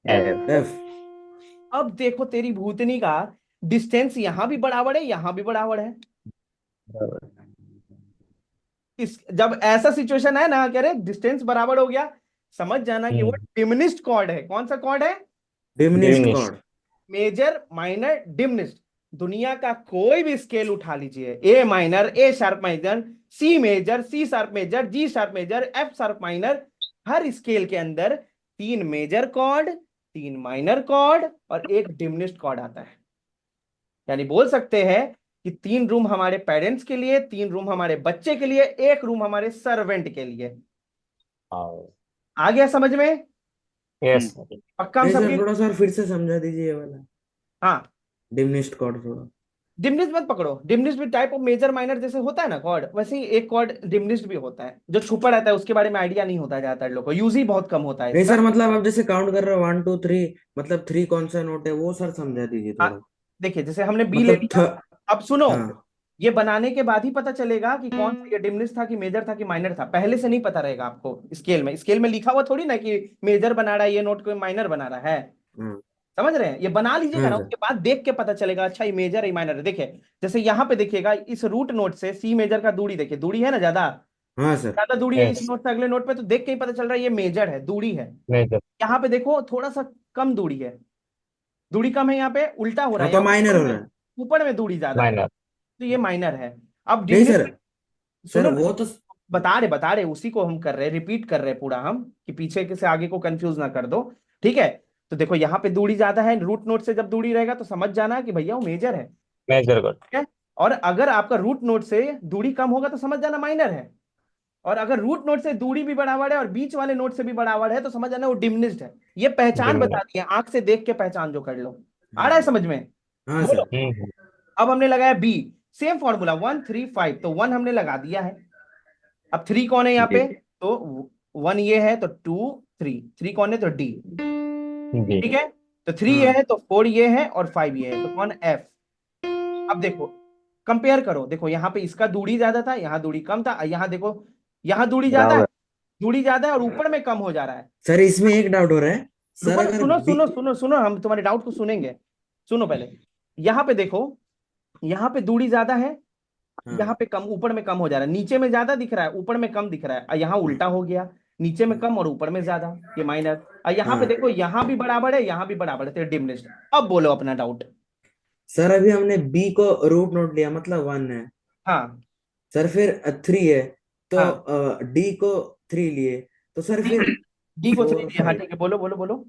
एफ। अब देखो तेरी भूतनी का डिस्टेंस यहां भी बराबर है, यहां भी बराबर है। इस जब ऐसा सिचुएशन है ना, कह रहे डिस्टेंस बराबर हो गया, समझ जाना कि वो डिमिनिश्ड कॉर्ड है। कौन सा कॉर्ड है? Diminished chord. Major, minor, diminished. दुनिया का कोई भी स्केल उठा लीजिए, A minor, A sharp minor, C major, C sharp major, G sharp major, F sharp minor, हर स्केल के अंदर 3 मेजर कॉर्ड, 3 माइनर कॉर्ड और एक डिमिनिश्ड कॉर्ड आता है। यानी बोल सकते हैं कि 3 रूम हमारे पेरेंट्स के लिए, 3 रूम हमारे बच्चे के लिए, 1 रूम हमारे सर्वेंट के लिए। आ गया समझ में? यस पक्का हम नहीं सर, सबकी? थोड़ा सर फिर से समझा दीजिए ये वाला हाँ, डिमिनिश्ड कॉर्ड थोड़ा। डिमिनिश्ड मत पकड़ो। डिमिनिश्ड भी टाइप ऑफ मेजर माइनर जैसे होता है ना कॉर्ड, वैसे ही एक कॉर्ड डिमिनिश्ड भी होता है, जो छुपा रहता है, उसके बारे में आइडिया नहीं होता ज्यादातर लोगों को, यूज ही बहुत कम होता है नहीं इसका। सर, मतलब आप जैसे काउंट कर रहे हो 1 2 3, मतलब 3 कौन सा नोट है वो सर समझा दीजिए थोड़ा। देखिए जैसे हमने बी ले मतलब लिया, अब सुनो, हाँ ये बनाने के बाद ही पता चलेगा कि कौन सा ये डिमिनिश्ड था कि मेजर था कि माइनर था। पहले से नहीं पता रहेगा आपको। स्केल में लिखा हुआ थोड़ी ना कि मेजर बना रहा है ये नोट, कोई माइनर बना रहा है। हाँ समझ रहे हैं? ये बना लीजिएगा हाँ ना, सर। उसके बाद देख के पता चलेगा अच्छा ये मेजर है माइनर है। देखिए जैसे यहाँ पे देखिएगा, इस रूट नोट से सी मेजर का दूरी, देखिए दूरी है ना ज्यादा, हाँ सर। ज्यादा दूरी है इस यस नोट से अगले नोट पे, तो देख के ही पता चल रहा है ये मेजर है, दूरी है। मेजर यहाँ पे देखो थोड़ा सा कम दूरी है, दूरी कम है, यहाँ पे उल्टा हो रहा हाँ है, तो यहाँ माइनर हो रहा है। ऊपर में दूरी ज्यादा है, माइनर तो ये माइनर है। अब नहीं सर, डिमिनिश्ड, सर सुनो ना, वो तो बता रहे उसी को हम कर रहे हैं, रिपीट कर रहे हैं पूरा हम, कि पीछे के से आगे को कंफ्यूज ना कर दो। ठीक है? तो देखो यहाँ पे दूरी ज्यादा है, रूट नोट से जब दूरी रहेगा तो समझ जाना कि भैया वो मेजर है। मेजर कॉर्ड ठीक है? और अगर आपका रूट नोट से दूरी कम होगा तो समझ जाना माइनर है। और अगर रूट नोट से दूरी भी बराबर है और बीच वाले नोट से भी बराबर है तो समझ जाना वो डिमिनिश्ड है। ये पहचान बता डिमिनिश दी है, आंख से देख के पहचान जो कर लो। आ रहा है समझ में? हाँ बोलो। सर। अब हमने लगाया बी, सेम फॉर्मूला 1 3 5, तो 1 हमने लगा दिया है। अब 3 कौन है यहाँ पे? तो 1 ये है तो 2 3, 3 कौन है तो डी। डी ठीक है? तो 3 ये हाँ है तो 4 ये है और 5 ये है, तो कौन? एफ। अब देखो कंपेयर करो, देखो यहाँ पे इसका दूरी ज्यादा था, यहाँ दूरी कम था, यहाँ देखो यहाँ दूरी ज्यादा है, बराबर दूरी ज्यादा है और ऊपर में कम हो जा रहा है। सर, इसमें एक डाउट हो रहा है सर, रुको ना, अगर सुनो बी। सुनो सुनो सुनो, हम तुम्हारे डाउट को सुनेंगे। सुनो पहले, यहाँ पे देखो, यहाँ पे दूरी ज्यादा है, यहाँ हाँ पे कम, ऊपर में कम हो जा रहा है, नीचे में ज्यादा दिख रहा है, ऊपर में कम दिख रहा है, और यहाँ उल्टा हो गया, नीचे में कम और ऊपर में ज्यादा, ये माइनर। और यहाँ पे हाँ देखो, यहाँ भी बराबर है, यहाँ भी बराबर है, तो डिमिनिश्ड। अब बोलो अपना डाउट। सर, अभी हमने बी को रूट नोट लिया मतलब 1 है हाँ सर, फिर 3 है हाँ, तो डी को 3 लिए तो सर फिर डी को 3 4 दिया, हाँ 5। ठीक है, बोलो बोलो बोलो।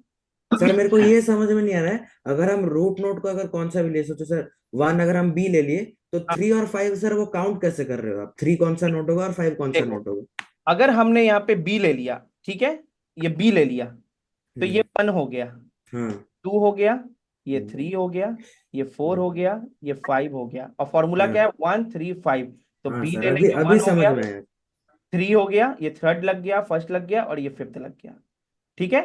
सर मेरे को ये समझ में नहीं आ रहा है, अगर हम रूट नोट को अगर कौन सा भी ले, सोचो सर 1 अगर हम बी ले लिए तो 3 और 5 सर वो काउंट कैसे कर रहे हो आप? 3 कौन सा नोट होगा और 5 कौन सा देखो नोट होगा? अगर हमने यहाँ पे बी ले लिया, ठीक है, ये बी ले लिया, तो ये हम्म, 1 हो गया, हाँ 2 हो गया, ये हम्म, 3 हो गया, ये 4 हम्म, हो गया, ये 5 हो गया, और फॉर्मूला हाँ क्या है? 1 3 5। तो हाँ बी सर, लेने अभी पे अभी 1 हो समझ गया, में आया। 3 हो गया, ये थर्ड लग गया, फर्स्ट लग गया और ये फिफ्थ लग गया। ठीक है?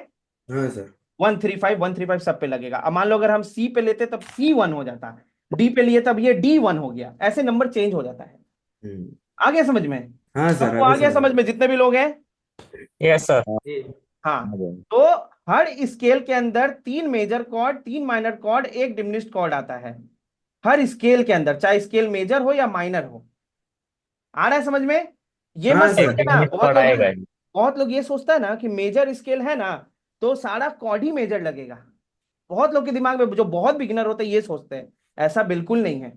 हाँ सर। 1 3 5 1 3 5 सब पे लगेगा। अब मान लो अगर हम सी पे लेते तब सी 1 हो जाता, डी पे लिए तब ये डी 1 हो गया, ऐसे नंबर चेंज हो जाता है। हम्म, आ गया समझ में? हाँ सर, सबको अभी आ गया समझ समझ में, जितने भी लोग हैं? यस सर हाँ। तो हर स्केल के अंदर 3 मेजर कॉर्ड, 3 माइनर कॉर्ड, एक डिमिनिश्ड कॉर्ड आता है, हर स्केल के अंदर, चाहे स्केल मेजर हो या माइनर हो। आ रहा है समझ में? ये मत हाँ सर। समझना, डिमिनिश कॉर्ड आएगा ही बहुत लोग ये सोचता है ना कि मेजर स्केल है ना तो सारा कॉर्ड ही मेजर लगेगा। बहुत लोग के दिमाग में, जो बहुत बिगिनर होते हैं, ये सोचते हैं। ऐसा बिल्कुल नहीं है।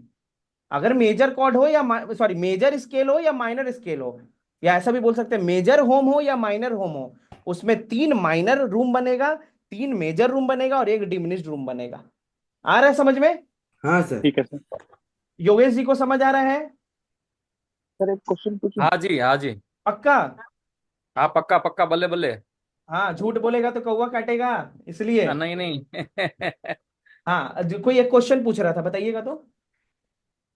अगर मेजर कॉर्ड हो या सॉरी मेजर स्केल हो या माइनर स्केल हो, या ऐसा भी बोल सकते हैं मेजर होम हो या माइनर होम हो, उसमें 3 माइनर रूम बनेगा, 3 मेजर रूम बनेगा और एक डिमिनिश्ड रूम बनेगा। आ रहा है समझ में? हाँ सर। ठीक है सर। योगेश जी को समझ आ रहा है? सर एक क्वेश्चन पूछूं? हाँ जी हाँ जी, पक्का? हाँ पक्का पक्का, बल्ले बल्ले। हाँ, झूठ बोलेगा तो कौवा काटेगा, इसलिए। नहीं नहीं हाँ, कोई एक क्वेश्चन पूछ रहा था, बताइएगा तो।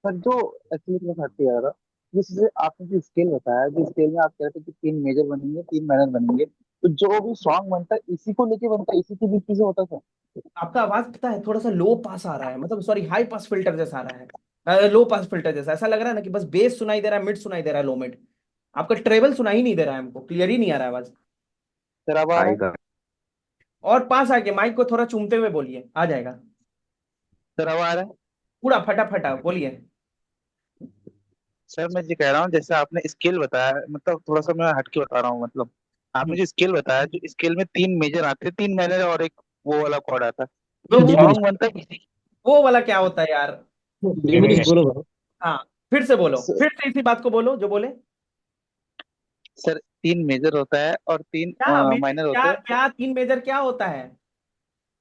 सर जो एक्चुअली मैं हट यार, जैसे आपने जो स्केल बताया, जो स्केल में आप कह रहे थे कि 3 मेजर बनेंगे 3 माइनर बनेंगे, तो जो भी सॉन्ग बनता है इसी को लेके बनता है, इसी के बीच से होता है सर? आपका आवाज पता है थोड़ा सा लो पास आ रहा है, मतलब सॉरी हाई पास फिल्टर जैसा आ रहा है, लो पास फिल्टर जैसा, ऐसा लग रहा है ना कि बस बेस सुनाई दे रहा है, मिड सुनाई दे रहा है, लो मिड। आपका ट्रेवल सुना ही नहीं दे रहा है हमको, क्लियर ही नहीं आ रहा है आवाज। सर अब आ रहा है? आएगा। और पास आके माइक को थोड़ा चूमते हुए बोलिए, आ जाएगा। सर अब आ रहा है? पूरा फटाफटा बोलिए। सर मैं ये कह रहा हूँ, जैसे आपने स्केल बताया, मतलब थोड़ा सा मैं हटके बता रहा हूँ, मतलब आपने जो स्केल बताया, जो स्केल में 3 मेजर आते हैं, 3 माइनर और एक वो वाला कॉर्ड आता है, वो जो वो सॉन्ग बनता है इसी। वो वाला क्या होता है यार? डिमिनिश बोलो भाई। हाँ, फिर से बोलो, स- फिर से इसी बात को बोलो जो बोले। सर 3 मेजर होता है और 3 क्या माइनर क्या होते हैं। क्या 3 मेजर क्या होता है?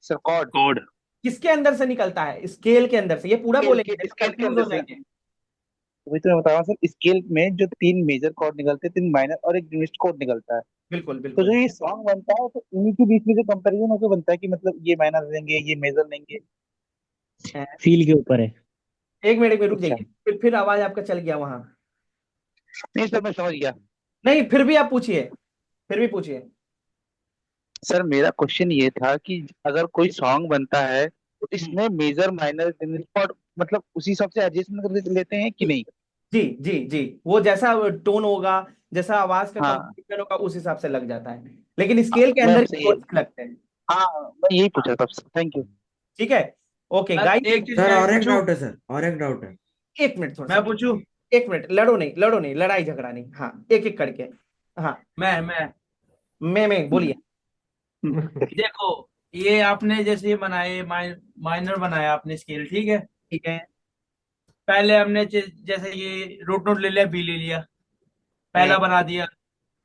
Sir chord, chord. किसके अंदर से निकलता है? स्केल के अंदर से। ये पूरा बोलेंगे, स्केल के कंफ्यूज अंदर हो से। जाएंगे। वही तो मैं बता रहा हूँ सर, स्केल में जो 3 मेजर कॉर्ड निकलते हैं, 3 माइनर और एक डिमिनिश्ड कॉर्ड निकलता है। बिल्कुल तो जो बिल्कुल। ये सॉन्ग बनता है, तो इन्हीं के बीच में जो कंपैरिजन होकर बनता है कि मतलब ये माइनर लेंगे, ये मेजर लेंगे। हैं? फील के ऊपर है। एक मिनट रुक अच्छा, जाइए, फिर आवाज आपका चल गया वहां। नहीं सर मैं समझ गया। नहीं, फिर भी आप पूछिए, फिर भी पूछिए। सर मेरा क्वेश्चन ये था कि अगर कोई सॉन्ग बनता है तो इसमें मेजर माइनर डिमिनिश कॉर्ड मतलब उसी हिसाब से एडजस्टमेंट कर लेते हैं कि नहीं? जी जी जी, वो जैसा टोन होगा, जैसा आवाज का हाँ कंपोजिशन होगा, उस हिसाब से लग जाता है, लेकिन स्केल के मैं अंदर आपसे ही ये, थोड़े से लगते हैं। हाँ मैं यही पूछा था आपसे। Thank you. ठीक है, ओके सर गाइस। एक चीज सर मैं और एक पूछूं? डाउट है सर, और एक डाउट है। एक मिनट थोड़ा सा, मैं पूछूं? एक मिनट, लड़ो नहीं लड़ो नहीं, लड़ाई झगड़ा नहीं, हाँ एक एक करके। हाँ, मैं मैं बोलिए। देखो, ये आपने जैसे ये बनाए माइनर बनाया आपने स्केल, ठीक है। ठीक है। पहले हमने जैसे ये रूट नोट ले लिया, बी ले लिया, हैं? पहला बना दिया।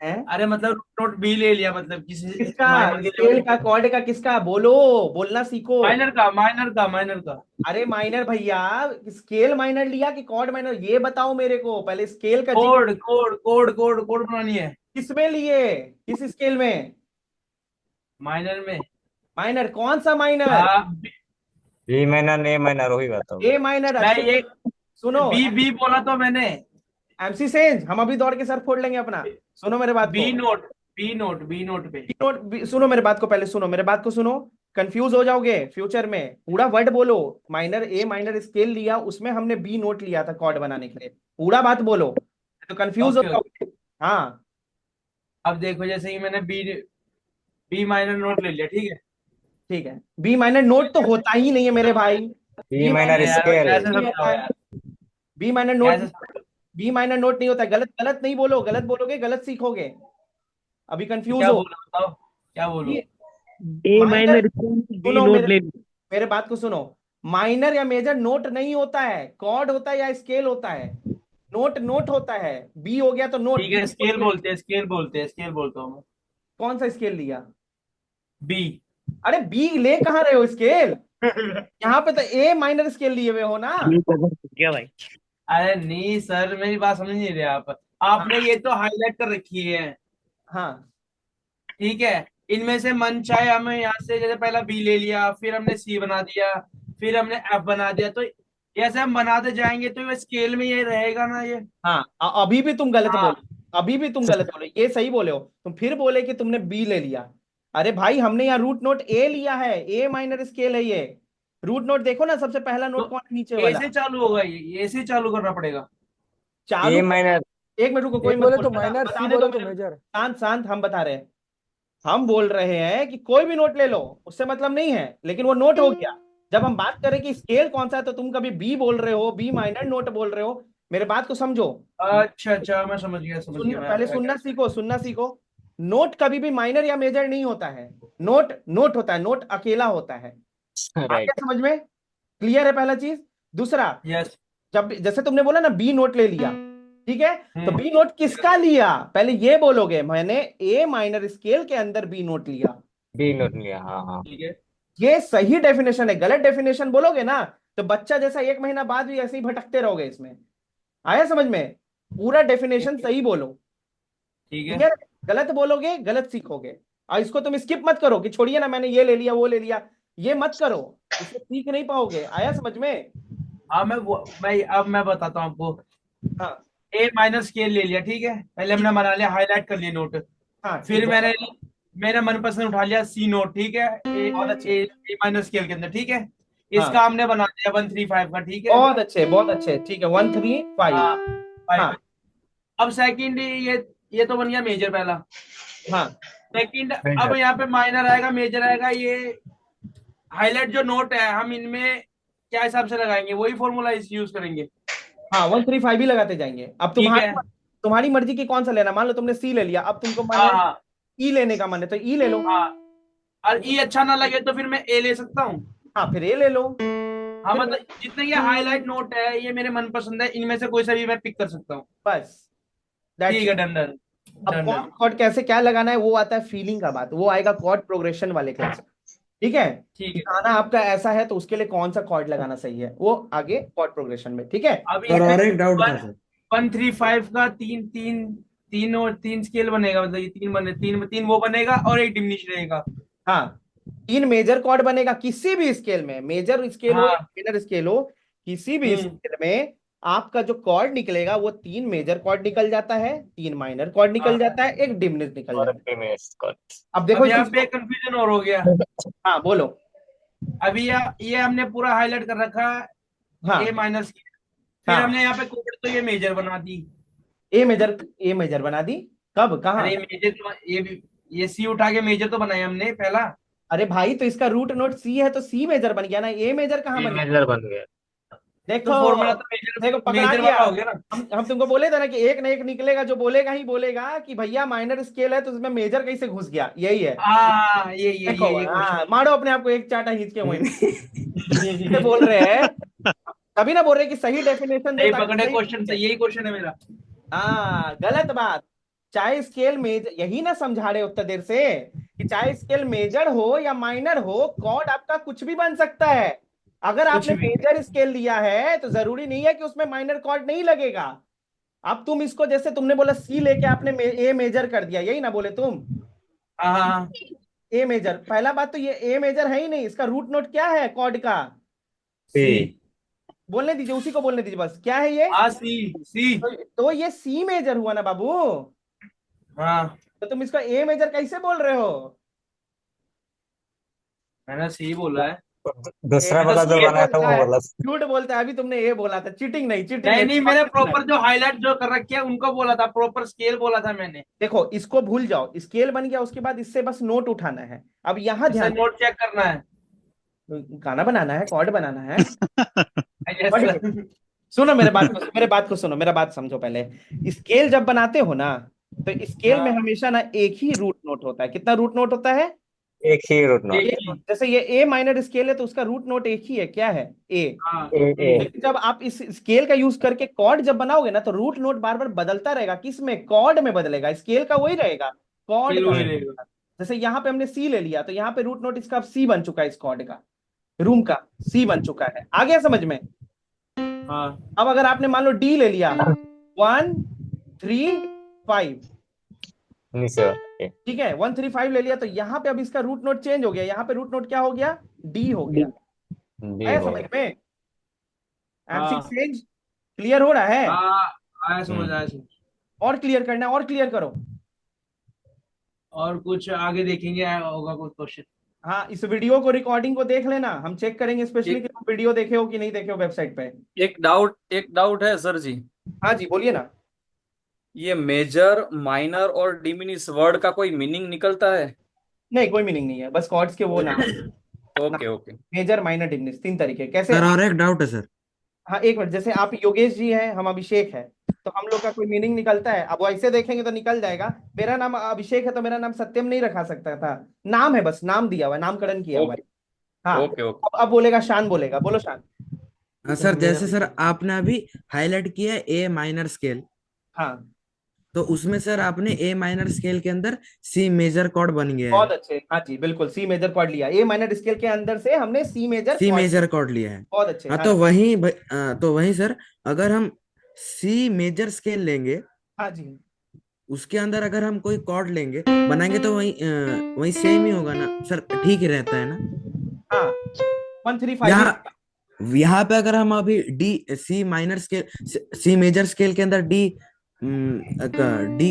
हैं? अरे मतलब रूट नोट बी ले लिया, मतलब किसी किसका? माइनर के स्केल लेवल। का, कॉर्ड का, किसका? बोलो, बोलना सीखो। माइनर का। अरे माइनर भैया, स्केल माइनर लिया कि कॉर्ड माइनर, ये बताओ मेरे को पहले। स्केल का जिक्र कोड बनानी है किसमें लिए? किस स्केल में? माइनर में। माइनर कौन सा माइनर? हाँ, बी माइनर ए माइनर वही बात होगी। ए माइनर। मैं अच्छे ये सुनो, बी बोला तो मैंने। एमसी सेंज, हम अभी दौड़ के सर फोड़ लेंगे अपना। सुनो मेरे बात को। बी नोट पे। सुनो मेरे बात को, पहले सुनो मेरे बात को, सुनो। कंफ्यूज हो जाओगे फ्यूचर में, पूरा वर्ड बोलो। माइनर ए माइनर स्केल लिया, उसमें हमने बी नोट लिया था कॉर्ड बनाने के लिए, पूरा बात बोलो, तो कंफ्यूज हो ओके, जाओगे। हाँ, अब देखो, जैसे कि मैंने बी माइनर नोट ले लिया, ठीक है। ठीक है। बी माइनर नोट तो होता ही नहीं है मेरे भाई। बी बी माइनर अरे माइनर यार स्केल। कैसे नहीं होता समझाओ है। यार, बी माइनर नोट, कैसे बी माइनर नोट नहीं होता है। गलत गलत नहीं बोलो, गलत बोलोगे गलत सीखोगे। अभी कंफ्यूज क्या हो। बोलो, बताओ क्या बोलो? ए माइनर, माइनर बी सुनो नोट मेरे ले। मेरे बात को सुनो। माइनर या मेजर नोट नहीं होता है, कॉर्ड होता है या स्केल होता है। नोट नोट होता है। बी हो गया तो नोट, ठीक बी है, स्केल बोलोगे। बोलते हैं, स्केल बोलता हूँ मैं। कौन सा स्केल लिया? बी। अरे बी ले कहाँ रहे हो स्केल? यहाँ पे तो ए माइनर स्केल लिए हुए हो ना। क्या भाई? अरे नहीं सर, मेरी बात समझ नहीं रहे आप। आपने ये तो हाईलाइट कर रखी है, हाँ, ठीक है। इनमें से मन चाहे हमें यहाँ से, जैसे पहला बी ले लिया, फिर हमने सी बना दिया, फिर हमने एफ बना दिया, तो ऐसे हम बनाते जाएंगे तो ये स्केल में ये रहेगा ना ये। हाँ, अभी भी तुम गलत हाँ, बोले, अभी भी तुम गलत बोले, ये सही बोले हो तुम, फिर बोले कि तुमने बी ले लिया। अरे भाई, हमने यहाँ रूट नोट ए लिया है, ए माइनर स्केल है ये। रूट नोट देखो ना, सबसे पहला नोट तो कौन है नीचे ए वाला? से चालू होगा, ये ए से चालू करना पड़ेगा। चालू ए माइनर। एक मिनट रुको, ए कोई मत बोले बोलो, तो माइनर, सी बताने दो बोले तो मेरे। मेजर। शांत शांत, हम बता रहे हैं। हम बोल रहे हैं कि कोई भी नोट ले लो, उससे मतलब नहीं है, लेकिन वो नोट हो गया। जब हम बात करें कि स्केल कौन सा है, तो तुम कभी बी बोल रहे हो, बी माइनर नोट बोल रहे हो। मेरे बात को समझो। अच्छा, मैं समझ गया मैं पहले आपका क्या। सुनना सीखो, सुनना सीखो। नोट कभी भी माइनर या मेजर नहीं होता है। नोट नोट होता है, नोट अकेला होता है। आ गया राइट। समझ में? क्लियर है पहला चीज। दूसरा, यस। जब जैसे तुमने बोला ना बी नोट ले लिया, ठीक है, तो बी नोट यस। किसका लिया? पहले ये बोलोगे, मैंने ए माइनर स्केल के अंदर बी नोट लिया। बी नोट लिया, हाँ हाँ। ठीक है। ये सही डेफिनेशन है। गलत डेफिनेशन बोलोगे ना, तो बच्चा जैसा 1 महीना बाद भी ऐसे ही भटकते रहोगे इसमें। आया समझ में? पूरा डेफिनेशन सही बोलो। ठीक है। क्लियर? गलत बोलोगे गलत सीखोगे। और इसको तुम स्किप मत करो कि छोड़िए ना, मैंने ये ले लिया वो ले लिया, ये मत करो। इससे सीख नहीं पाओगे। आया समझ में? हाँ, अब मैं बताता हूँ आपको। हाँ ए माइनर स्केल ले लिया, ठीक है, पहले हमने बना लिया, हाईलाइट कर लिया नोट। हाँ, ठीक, फिर बहुत मेरा मनपसंद उठा लिया सी नोट, ठीक है, ए बहुत अच्छे। ए ए माइनर स्केल के अंदर, ठीक है। हाँ, इसका हमने बना दिया 1 3 5 का, ठीक है। बहुत अच्छे बहुत अच्छे, ठीक है, 1 3 5। हाँ, 5। हाँ, अब सेकंड ये तो बन गया मेजर पहला। हाँ सेकंड अब मेजर यहाँ पे माइनर आएगा, मेजर आएगा। ये हाईलाइट जो नोट है हम इनमें क्या हिसाब से लगाएंगे, वही फॉर्मूला यूज करेंगे। हाँ 135 ही लगाते जाएंगे। अब ठीक है। तुम्हारी मर्जी की कौन सा लेना। मान लो तुमने सी ले लिया, अब तुमको मान हाँ लो हाँ ई लेने का मन है तो ई ले लो। हाँ, और ये अच्छा ना लगे तो फिर मैं ए ले सकता हूँ। हाँ फिर ए ले लो। हाँ फिर मतलब जितने ये हाईलाइट नोट है ये मेरे मन पसंद है, इनमें से कोई सा भी मैं पिक कर सकता हूँ। बस ठीक है, डन डन अब डन डन। कॉर्ड कैसे क्या लगाना है वो आता है फीलिंग का बात, वो आएगा कॉर्ड प्रोग्रेशन वाले क्लास। ठीक है, ठीक कि है। गाना आपका ऐसा है तो उसके लिए कौन सा कॉर्ड लगाना सही है वो आगे कॉर्ड प्रोग्रेशन में। ठीक है, अब सर और इसमें एक डाउट था सर। 135 का तीन स्केल बनेगा, मतलब ये तीन वो बनेगा और एक डिमिनिश रहेगा। हाँ 3 मेजर कॉर्ड बनेगा किसी भी स्केल में, मेजर स्केल हो या हाँ माइनर स्केल हो, किसी भी हम्म स्केल में आपका जो कॉर्ड निकलेगा वो 3 मेजर कॉर्ड निकल जाता है, 3 माइनर कॉर्ड निकल हाँ। जाता है, एक डिमिनिश निकल और जाता है। Diminish chord. अब देखो अब यहाँ इसको, पे कंफ्यूजन और हो गया। हाँ बोलो। अभी ये हमने पूरा हाईलाइट कर रखा है हाँ ए माइनर स्केल, फिर हाँ हमने यहाँ पे कोड तो ये मेजर बना दी। ए मेजर बना दी। कब कहाँ? अरे मेजर तो ये सी उठा के मेजर तो बनाया हमने पहला। अरे भाई तो इसका रूट नोट सी है तो सी मेजर बन गया ना, ए मेजर कहाँ ये बन गया? मेजर बन गया। देखो तो फॉर्मूला तो देखो पकड़ा मेजर गया। वाला हो गया ना। हम तुमको बोले थे ना कि एक ना एक निकलेगा, जो बोलेगा ही बोलेगा कि भैया माइनर स्केल है तो उसमें मेजर कैसे घुस गया, यही है। हाँ देखो ये हाँ, क्वेश्चन। मारो अपने आप को एक चाटा खींच के वहीं पे बोल रहे हैं, तभी ना बोल रहे कि सही डेफिनेशन दो सही ताकि पकड़े सही क्वेश्चन से, यही क्वेश्चन है मेरा। हाँ गलत बात। चाहे स्केल मेजर, यही ना समझा रहे उतना देर से कि चाहे स्केल मेजर हो या माइनर हो, कॉर्ड आपका कुछ भी बन सकता है। अगर कुछ आपने भी। मेजर स्केल लिया है तो जरूरी नहीं है कि उसमें माइनर कॉर्ड नहीं लगेगा। अब तुम इसको जैसे तुमने बोला सी लेके आपने ए मेजर कर दिया, यही ना बोले तुम? हाँ ए मेजर, पहला बात तो ये ए मेजर है ही नहीं, इसका रूट नोट क्या है कॉर्ड का? सी। बोलने दीजिए, उसी को बोलने दीजिए बस, क्या है ये? हाँ सी। तो ये सी मेजर हुआ ना बाबू। हाँ तो तुम इसका ए मेजर कैसे बोल रहे हो? मैंने सी बोला है। दूसरा ए वाला जो ये बनाया था बोलता वो है, बोला। झूठ बोलता है। अभी तुमने ये बोला था, चीटिंग नहीं, चीटिंग नहीं नहीं। मैंने प्रॉपर जो हाईलाइट जो कर रखी है उनको बोला था, प्रॉपर स्केल बोला था मैंने। देखो इसको भूल जाओ, स्केल बन गया, उसके बाद इससे बस नोट उठाना है। अब यहाँ इससे ध्यान नोट चेक करना है। गाना बनाना है, कॉर्ड बनाना है। Yes, sir. सुनो मेरे बात को सुनो, मेरा बात समझो पहले। स्केल जब बनाते हो ना तो स्केल में हाँ। हमेशा ना एक ही रूट नोट होता है। कितना रूट नोट होता है? एक ही रूट नोट। एक ही। जैसे ये ए माइनर स्केल है तो उसका रूट नोट एक ही है, क्या है? ए। हाँ लेकिन जब आप इस स्केल का यूज करके कॉर्ड जब बनाओगे ना तो रूट नोट बार बार बदलता रहेगा। किस में? कॉर्ड में बदलेगा। स्केल का वही रहेगा, कॉर्ड स्केल का वही नहीं। रहेगा। जैसे यहाँ पे हमने सी ले लिया तो यहाँ पे रूट नोट इसका अब सी बन चुका है, इस कॉर्ड का रूम का सी बन चुका है। आ गया समझ में? हाँ अब अगर आपने मान लो डी ले लिया 1 3 5, नीचे वाला। ठीक है 1 3 5 ले लिया तो यहाँ पे अब इसका रूट नोट चेंज हो गया। यहाँ पे रूट नोट क्या हो गया? डी हो गया। डी आया हो समझ गया। में? हाँ चेंज क्लियर हो रहा है? हाँ आया समझ आया समझ। और क्लियर करना है, और क्लियर करो। और कुछ आगे देखेंगे होगा कुछ क्वेश्चन। हाँ इस वीडियो को, रिकॉर्डिंग को देख लेना, हम चेक करेंगे स्पेशली कि तुम वीडियो देखे हो कि नहीं देखे हो वेबसाइट पे। एक डाउट है सर जी। हाँ जी बोलिए ना। ये मेजर माइनर और डिमिनिश वर्ड का कोई मीनिंग निकलता है? नहीं कोई मीनिंग नहीं है, बस कॉर्ड्स के वो नाम। ओके मेजर माइनर डिमिनिश 3 तरीके। कैसे? सर और एक डाउट है सर। हाँ एक मिनट, जैसे आप योगेश जी हैं, हम अभिषेक है, तो हम लोग का कोई मीनिंग निकलता है? अब वैसे देखेंगे तो निकल जाएगा। मेरा नाम अभिषेक है तो मेरा नाम सत्यम नहीं रखा सकता था, नाम है, बस नाम दिया हुआ है, नामकरण किया हुआ है। हाँ ओके अब बोलेगा शान, बोलेगा, बोलो शान। हाँ सर, जैसे सर आपने अभी हाईलाइट किया ए माइनर स्केल, हाँ तो उसमें सर आपने ए माइनर स्केल के अंदर सी मेजर कॉर्ड बन गया बहुत है। अच्छे, हाँ जी बिल्कुल, सी मेजर कॉर्ड लिया। ए माइनर स्केल के अंदर से हमने C major C major chord लिया है। बहुत अच्छे। हाँ हाँ तो वहीं सर अगर हम सी मेजर स्केल लेंगे, हाँ जी उसके अंदर अगर हम कोई कॉर्ड लेंगे बनाएंगे तो वही सेम ही होगा ना सर, ठीक ही रहता है ना? हाँ 1 3 5 यहाँ पे अगर हम अभी D C minor scale C major scale के अंदर डी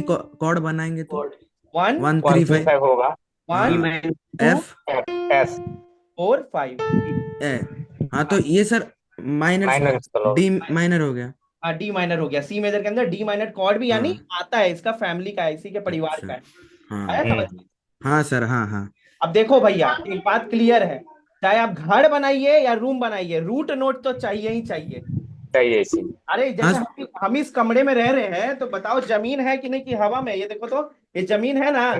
कॉर्ड बनाएंगे तो 1 1 3 5 होगा। 1 एफ एस 4 5। ए। हाँ तो ये sir minor minor D minor हो गया। डी माइनर हो गया। सी मेजर के अंदर डी माइनर कॉर्ड भी यानी आता है, इसका फैमिली का है, इसी के परिवार का है। आया समझ में? हाँ सर, हाँ हाँ। अब देखो भैया, एक बात क्लियर है, चाहे आप घर बनाइए या रूम बनाइए, रूट नोट तो चाहिए ही चाहिए। चाहिए इसी। अरे जैसे हम इस कमरे में रह रहे हैं, तो बताओ जमीन है कि नहीं कि हवा में? ये देखो तो, ये जमीन है ना?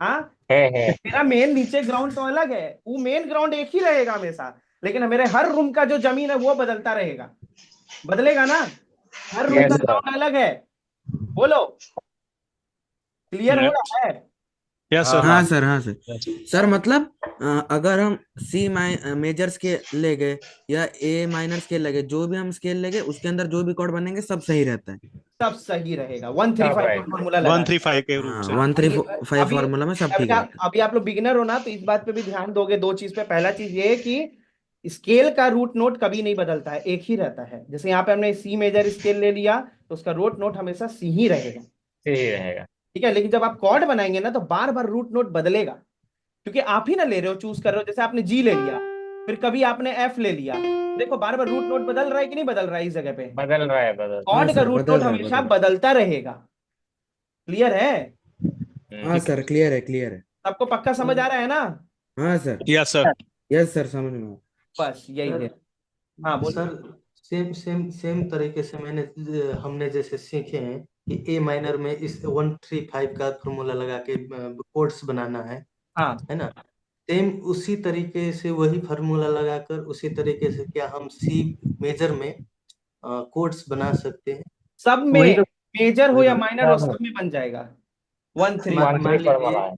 हाँ है। मेरा मेन नीचे ग्राउंड तो अलग है, वो मेन ग्राउंड एक ही रहेगा हमेशा, लेकिन मेरे हर रूम का जो जमीन है वो बदलता रहेगा, बदलेगा ना? हर रूम का ग्राउंड अलग है। बोलो, क्लियर हो रहा है? Yes sir. हाँ सर, हाँ सर। सर मतलब अगर हम सी मेजर स्केल ले गए या ए माइनर स्केल लगे, जो भी हम स्केल लेंगे उसके अंदर जो भी कॉर्ड बनेंगे सब सही रहता है। सब सही रहेगा। 135 का फॉर्मूला लगा। 135 के रूप से 135 फॉर्मूला में सब ठीक है। अभी आप लोग बिगिनर हो ना, तो इस बात पे भी ध्यान दोगे दो चीज पे। पहला चीज ये है कि स्केल का रूट नोट कभी नहीं बदलता है, एक ही रहता है। जैसे यहाँ पे हमने सी मेजर स्केल ले लिया, तो उसका रूट नोट हमेशा सी ही रहेगा, सही रहेगा। ठीक है। लेकिन जब आप कॉर्ड बनाएंगे ना, तो बार बार रूट नोट बदलेगा, क्योंकि आप ही ना ले रहे हो, चूज कर रहे हो। जैसे आपने जी ले लिया, फिर कभी आपने एफ ले लिया, देखो बार बार रूट नोट बदल रहा है कि नहीं बदल रहा है इस जगह पे? बदल रहा है, बदल। कॉर्ड का रूट नोट हमेशा बदलता रहेगा। क्लियर है? हाँ सर, क्लियर है, क्लियर है। सबको पक्का समझ आ रहा है ना? हाँ sir. Yes sir. Yes sir, समझ में। बस यही है। हाँ बोल सर, सेम तरीके से हमने जैसे सीखे हैं कि ए माइनर में इस 135 का फॉर्मूला लगा के कोड्स बनाना है। हाँ, है ना? सेम उसी तरीके से वही फार्मूला लगाकर उसी तरीके से क्या हम सी मेजर में कोड्स बना सकते हैं? सब में, मेजर हो या माइनर हो, सब में बन जाएगा। 135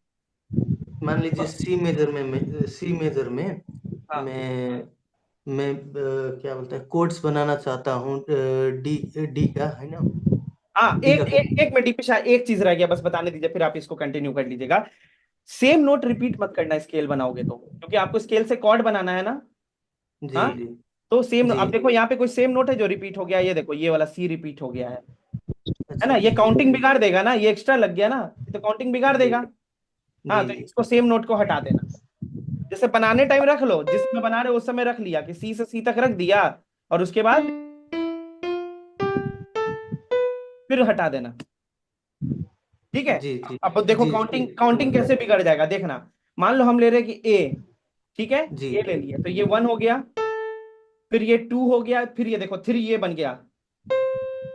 मान लीजिए सी मेजर में मैं क्या बोलते हैं, कोड्स बनाना चाहता हूँ डी का, है ना? हाँ, एक मिनट दीपिशा, एक चीज रह गया बस बताने दीजिए, फिर आप इसको कंटिन्यू कर लीजिएगा। सेम नोट रिपीट मत करना स्केल बनाओगे तो, क्योंकि आपको स्केल से कॉर्ड बनाना है ना। जी हाँ, जी तो सेम जी। अब देखो यहाँ पे कोई सेम नोट है जो रिपीट हो गया, ये देखो ये वाला सी रिपीट हो गया है ना? ये काउंटिंग बिगाड़ देगा ना, ये एक्स्ट्रा लग गया ना, तो काउंटिंग बिगाड़ देगा। हाँ, तो इसको सेम नोट को हटा देना। जैसे बनाने टाइम रख लो, जिसमें बना रहे हो उस समय रख लिया कि सी से सी तक रख दिया, और उसके बाद फिर हटा देना, ठीक है? जी जी। अब देखो काउंटिंग कैसे बिगड़ जाएगा, देखना। मान लो हम ले रहे हैं कि ए, ठीक है, ए ले लिया, तो ये 1 हो गया, फिर ये 2 हो गया, फिर ये देखो 3 ये बन गया,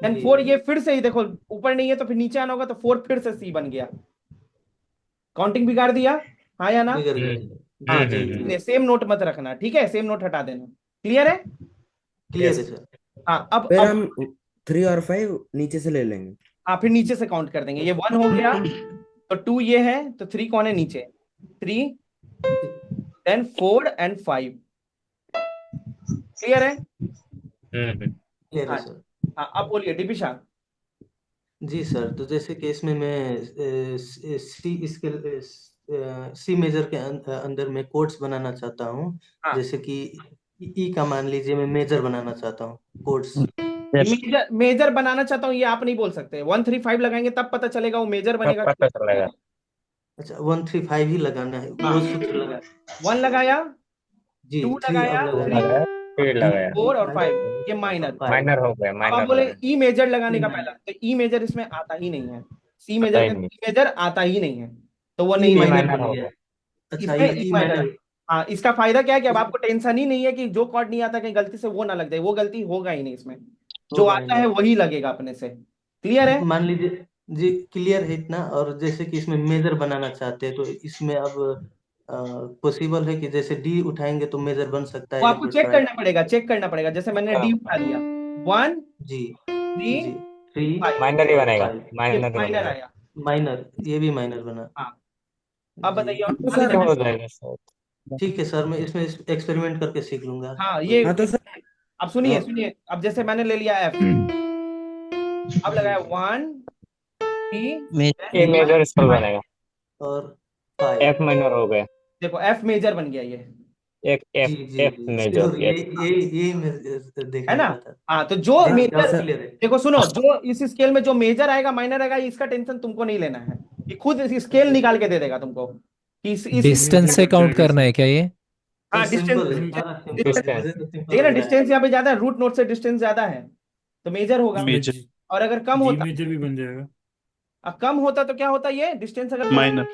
देन 4 ये फिर से ही देखो ऊपर नहीं है तो फिर नीचे आना होगा, तो 4 फिर से सी बन गया। काउंटिंग बिगाड़ दिया, हाँ या ना? हाँ, सेम नोट मत रखना, ठीक है? सेम नोट हटा देना। क्लियर है? क्लियर है सर। हाँ, अब फिर हम 3 और 5 नीचे से ले लेंगे। हाँ, फिर नीचे से काउंट कर देंगे। ये 1 हो गया, तो 2 ये है, तो 3 कौन है नीचे? 3, देन 4 एंड 5। क्लियर है? क्लियर है सर। हाँ, अब बोलिए दीपिशा। जी सर, तो जैसे कि इसमें मैं सी मेजर के अंदर में कोड्स बनाना चाहता हूँ। जैसे कि ई का मान लीजिए मैं मेजर बनाना चाहता हूँ कोड्स। मेजर बनाना चाहता हूँ ये आप नहीं बोल सकते, 135 लगाएंगे तब पता चलेगा वो मेजर बनेगा। पता चलेगा। अच्छा, 135 ही लगाना है, वो सूत्र लगा। 1 लगाया जी, 2 3 लगाया, अब लगाया, 4 और 5, ये माइनर हो गया। अब आप बोले ई मेजर लगाने का पहला, तो ई मेजर इसमें आता ही नहीं है। सी मेजर का ई मेजर आता ही नहीं है, तो वो नहीं माइनर हो गया। अच्छा, ये ई माइनर। हाँ, इसका फायदा क्या है कि अब आपको टेंशन ही नहीं है कि जो कॉर्ड नहीं आता कहीं गलती से वो ना लग जाए, वो गलती होगा ही नहीं इसमें, जो आता है वही लगेगा अपने से। क्लियर है? मान लीजिए जी, क्लियर है इतना। और जैसे कि इसमें मेजर बनाना चाहते हैं, तो इसमें अब पॉसिबल है कि जैसे डी उठाएंगे तो मेजर बन सकता है? वो आपको चेक करना पड़ेगा। जैसे मैंने डी उठा लिया, 1 जी 3 माइनर ही बनेगा। माइनर आया, माइनर, ये भी माइनर बना। हाँ, अब बताइए हो जाएगा सर। ठीक है सर, मैं इसमें एक्सपेरिमेंट करके सीख लूंगा। हाँ, ये अब सुनिए, अब जैसे मैंने ले लिया एफ, अब लगाया 1 3 मेजर स्केल बनेगा और एफ माइनर हो गया। देखो एफ मेजर बन गया, ये एक एफ मेजर ये है ना? हाँ, तो जो मेजर, देखो सुनो, जो इस स्केल में जो मेजर आएगा माइनर आएगा, इसका टेंशन तुमको नहीं लेना है, ये खुद स्केल निकाल के दे देगा तुमको कि इस डिस्टेंस से काउंट करना है क्या ये? हाँ, डिस्टेंस, ठीक है ना? डिस्टेंस यहाँ पे ज्यादा है, रूट नोट से डिस्टेंस ज्यादा है, तो मेजर होगा। इसमें मेजर और अगर कम जी होता, मेजर भी बन जाएगा। अब कम होता तो क्या होता, ये डिस्टेंस अगर माइनर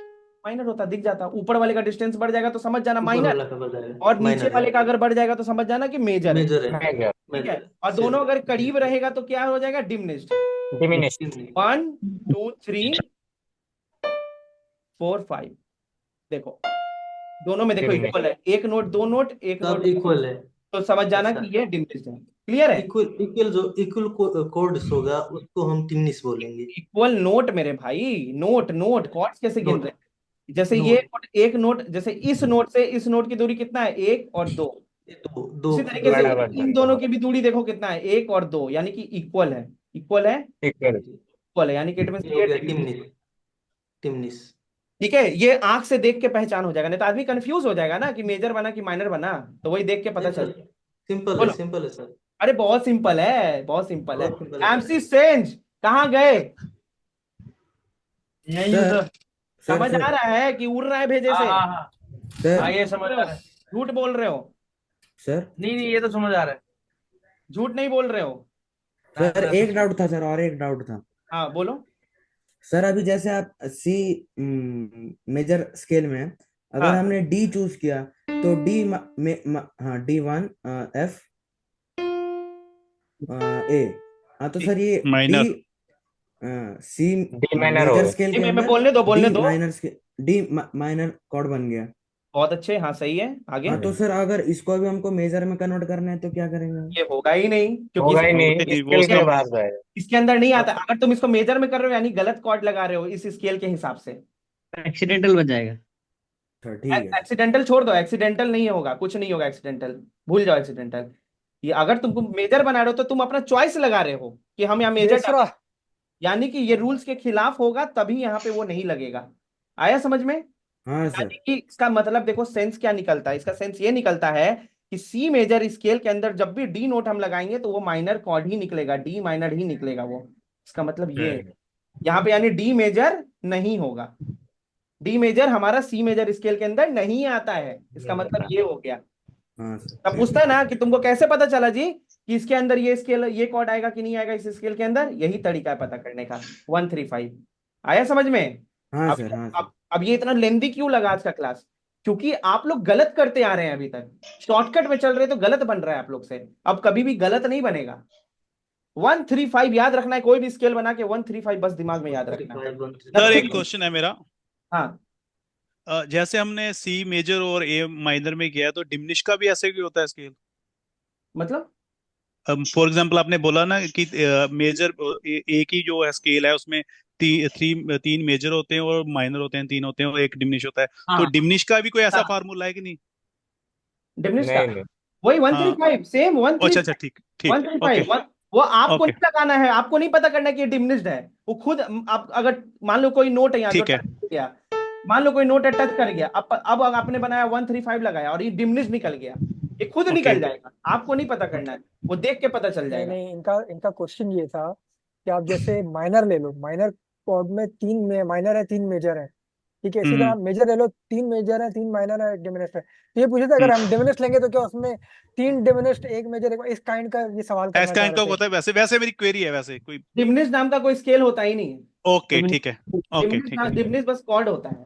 माइनर होता, दिख जाता। ऊपर वाले का डिस्टेंस बढ़ जाएगा तो समझ जाना ऊपर माइनर, वाला का बढ़ जाएगा और नीचे माइनर वाले है का अगर बढ़ जाएगा तो समझ जाना कि मेजर है। मेजर है मेजर ठीक है, मेजर और सेम दोनों अगर करीब रहेगा तो क्या हो जाएगा, डिमिनिश्ड। डिमिनिश 1 2 3 4 5, देखो दोनों में देखो डिमिनिश इक्वल है, एक नोट दो नोट, एक सब नोट इक्वल है। तो समझ जाना अच्छा कि ये डिमिनिश्ड है। क्लियर है? इक्वल इक्वल जो इक्वल कोड्स होगा उसको हम टिमनिस बोलेंगे। इक्वल नोट मेरे भाई, नोट नोट कॉर्ड्स कैसे गिन नोट रहे हैं? जैसे ये नोट नोट, एक नोट, जैसे इस नोट से इस नोट की दूरी कितना है, 1 और 2। दो दो उसी तरीके से बराबर इन दोनों की भी दूरी देखो कितना है, 1 और 2, यानी कि इक्वल है। इक्वल है, इक्वल इक्वल है, यानी कि इट मींस ये हो ये गया डिमिनिश्ड। टिमनिस टिमनिस। ठीक है, ये आंख से देख के पहचान हो जाएगा, नहीं तो आदमी कंफ्यूज हो जाएगा ना कि मेजर बना कि माइनर बना, तो वही देख के पता नहीं चल। सर सिंपल है बोलो। सिंपल है सर अरे बहुत सिंपल है, बहुत सिंपल है। बहुत सिंपल है एमसी सेंज कहाँ गए? यही सर उधर। सर समझ आ सर रहा है कि उड़ रहा है भेजे हाँ से? हाँ हाँ सर हाँ, ये समझ आ रहा है। झूठ बोल रहे हो? सर नहीं नहीं, ये तो समझ आ रहा है। झूठ नहीं बोल रहे हो? ना सर ना एक सच। डाउट था सर, और एक डाउट था हाँ बोलो। सर। अभी जैसे आप सी मेजर स्केल में अगर हाँ हमने डी चूज किया तो हाँ D1 F A, हाँ तो सर ये D minor C D minor हो मेजर गए। स्केल के मैं अंदर बोलने दो, बोलने डी दो। Minor scale D minor chord बन गया। बहुत अच्छे, हाँ सही है, आगे। हाँ तो सर अगर इसको भी हमको मेजर में कन्वर्ट करना है तो क्या करेंगे हम? ये होगा ही नहीं, क्योंकि होगा ही नहीं, वो स्केल के उसका बाहर जाएगा। इसके अंदर नहीं आता। अगर तुम इसको मेजर में कर रहे हो यानी गलत कॉर्ड लगा रहे हो इस स्केल के हिसाब से। एक्सीडेंटल बन जाएगा। सर ठीक है। एक्सीडेंटल छोड़ दो, एक्सीडेंटल नहीं होगा, कुछ नहीं होगा एक्सीडेंटल, भूल जाओ एक्सीडेंटल। ये अगर तुमको मेजर बना रहे हो तो तुम अपना चॉइस लगा रहे हो कि हम यहाँ मेजर बेसरा। यानी कि ये रूल्स के खिलाफ होगा, तभी यहाँ पे वो नहीं लगेगा। आया समझ में? हाँ सर। यानी कि इसका मतलब देखो सेंस क्या निकलता है, इसका सेंस ये निकलता है कि सी मेजर स्केल के अंदर जब भी डी नोट हम लगाएंगे तो वो माइनर कॉर्ड ही निकलेगा, डी माइनर ही निकलेगा वो। इसका मतलब ये है। यहाँ पे यानी डी मेजर नहीं होगा, डी मेजर हमारा सी मेजर स्केल के अंदर नहीं आता है, इसका मतलब ये हो गया। हाँ सर। तब पूछता है ना कि तुमको कैसे पता चला जी कि इसके अंदर ये स्केल, ये कॉर्ड आएगा कि नहीं आएगा इस स्केल के अंदर, यही तरीका है पता करने का। 135 आया समझ में? हाँ अब सर। हाँ सर। अब ये इतना लेंदी क्यों लगा आज का क्लास? क्योंकि आप लोग गलत करते आ रहे हैं, अभी तक शॉर्टकट में चल रहे तो गलत बन रहा है आप लोग से, अब कभी भी गलत नहीं बनेगा। 135 याद रखना है, कोई भी स्केल बना के 135 बस दिमाग में याद रखना है। सर एक क्वेश्चन है मेरा। हाँ जैसे हमने सी मेजर और ए माइनर में किया तो डिमिनिश का भी ऐसे ही होता है स्केल? मतलब फॉर एग्जांपल आपने बोला ना कि मेजर ए की जो है स्केल है उसमें तीन मेजर होते हैं और माइनर होते हैं, तीन होते हैं और एक डिमिनिश होता है। तो हाँ डिमिनिश का भी कोई ऐसा हाँ। फार्मूला है कि नहीं? डिमिनिश का नहीं नहीं, वही हाँ 135 सेम अच्छा अच्छा 135 ठीक ठीक 135 ओके वो आपको ओके नहीं लगाना है, आपको नहीं पता करना कि ये डिमिनिश्ड है। वो खुद आप अगर मान लो कोई नोट है यहाँ जो ठीक है टच कर गया, मान लो कोई नोट है टच कर गया, अब आपने बनाया 135 लगाया और ये डिमिनिश्ड निकल गया, ये खुद ओके निकल जाएगा, आपको नहीं पता करना है, वो देख के पता चल नहीं जाएगा। नहीं, इनका इनका क्वेश्चन ये था कि आप जैसे माइनर ले लो, माइनर कॉर्ड में तीन में माइनर है, तीन मेजर है, ठीक है। इसी तरह हम्म आप मेजर ले लो, तीन मेजर है, तीन माइनर है, एक डिमिनिश्ड है। तो ये पूछे थे अगर हम डिमिनिश्ड लेंगे तो क्या उसमें तीन डिमिनिश्ड एक मेजर एक, इस काइंड का ये सवाल एस करना चाह काइंड का रहे थे। होता है वैसे वैसे मेरी क्वेरी है वैसे कोई। डिमिनिश्ड नाम का कोई स्केल होता ही नहीं है। ओके ठीक है ओके ठीक है डिमिनिश्ड बस कॉर्ड होता है,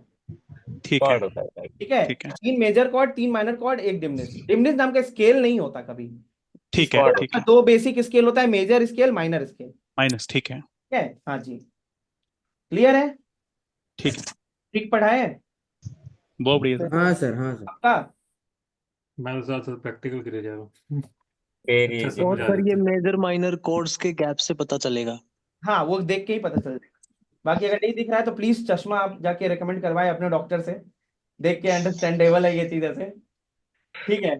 ठीक है कॉर्ड होता है। ठीक है। ठीक है तीन मेजर कॉर्ड, तीन माइनर कॉर्ड, एक डिमिनिश्ड। डिमिनिश्ड नाम का स्केल नहीं होता कभी। ठीक है स्केल ठीक है दो बेसिक स्केल होता है, major scale, minor scale, minus ठीक है ठीक है। हाँ जी, क्लियर है? ठीक है ठीक पढ़ा है बहुत बढ़िया सर। हाँ सर। हाँ सर। आपका? मैं तो साथ साथ प्रैक्टिकल करे जा रहा हूँ। वेरी अच्छा इजी। और समझ आ सर ये जाता है। मेजर माइनर कोड्स के गैप से पता चलेगा। हाँ वो देख के ही पता चल जाएगा। बाकी अगर नहीं दिख रहा है तो प्लीज चश्मा आप जाके रेकमेंड करवाए अपने डॉक्टर से, देख के अंडरस्टैंडेबल है ये चीज ऐसे, ठीक है।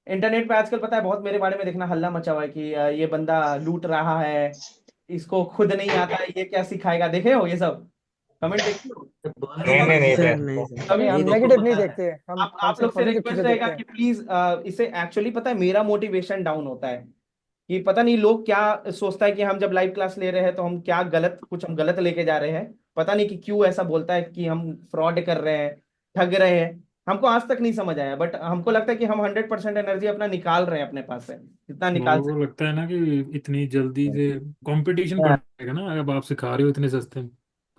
इंटरनेट पे आजकल पता है बहुत मेरे बारे में देखना हल्ला मचा हुआ है कि ये बंदा लूट रहा है, इसको खुद नहीं आता है, ये क्या सिखाएगा, देखे हो ये सब कमेंट देखते हो? नहीं नहीं नहीं सर देखो। नहीं सर। कभी नहीं, हम नहीं नेगेटिव देखो। नहीं देखते हैं, हम आप सिर्फ लोग से पॉजिटिव रिक्वेस्ट चीजें रहेगा देखते हैं। कि प्लीज इसे एक्चुअली पता है मेरा मोटिवेशन डाउन होता है कि पता नहीं लोग क्या सोचता है कि हम जब लाइव क्लास ले रहे हैं तो हम क्या गलत, कुछ हम गलत लेके जा रहे हैं, पता नहीं कि क्यों ऐसा बोलता है कि हम फ्रॉड कर रहे हैं, ठग रहे हैं। हमको आज तक नहीं समझ आया, बट हमको लगता है कि हम 100% एनर्जी अपना निकाल रहे हैं अपने पास से, जितना निकाल लोगों को लगता है ना कि इतनी जल्दी से कंपटीशन सकते हैं। बढ़ेगा ना, अब आप सिखा रहे हो इतने सस्ते में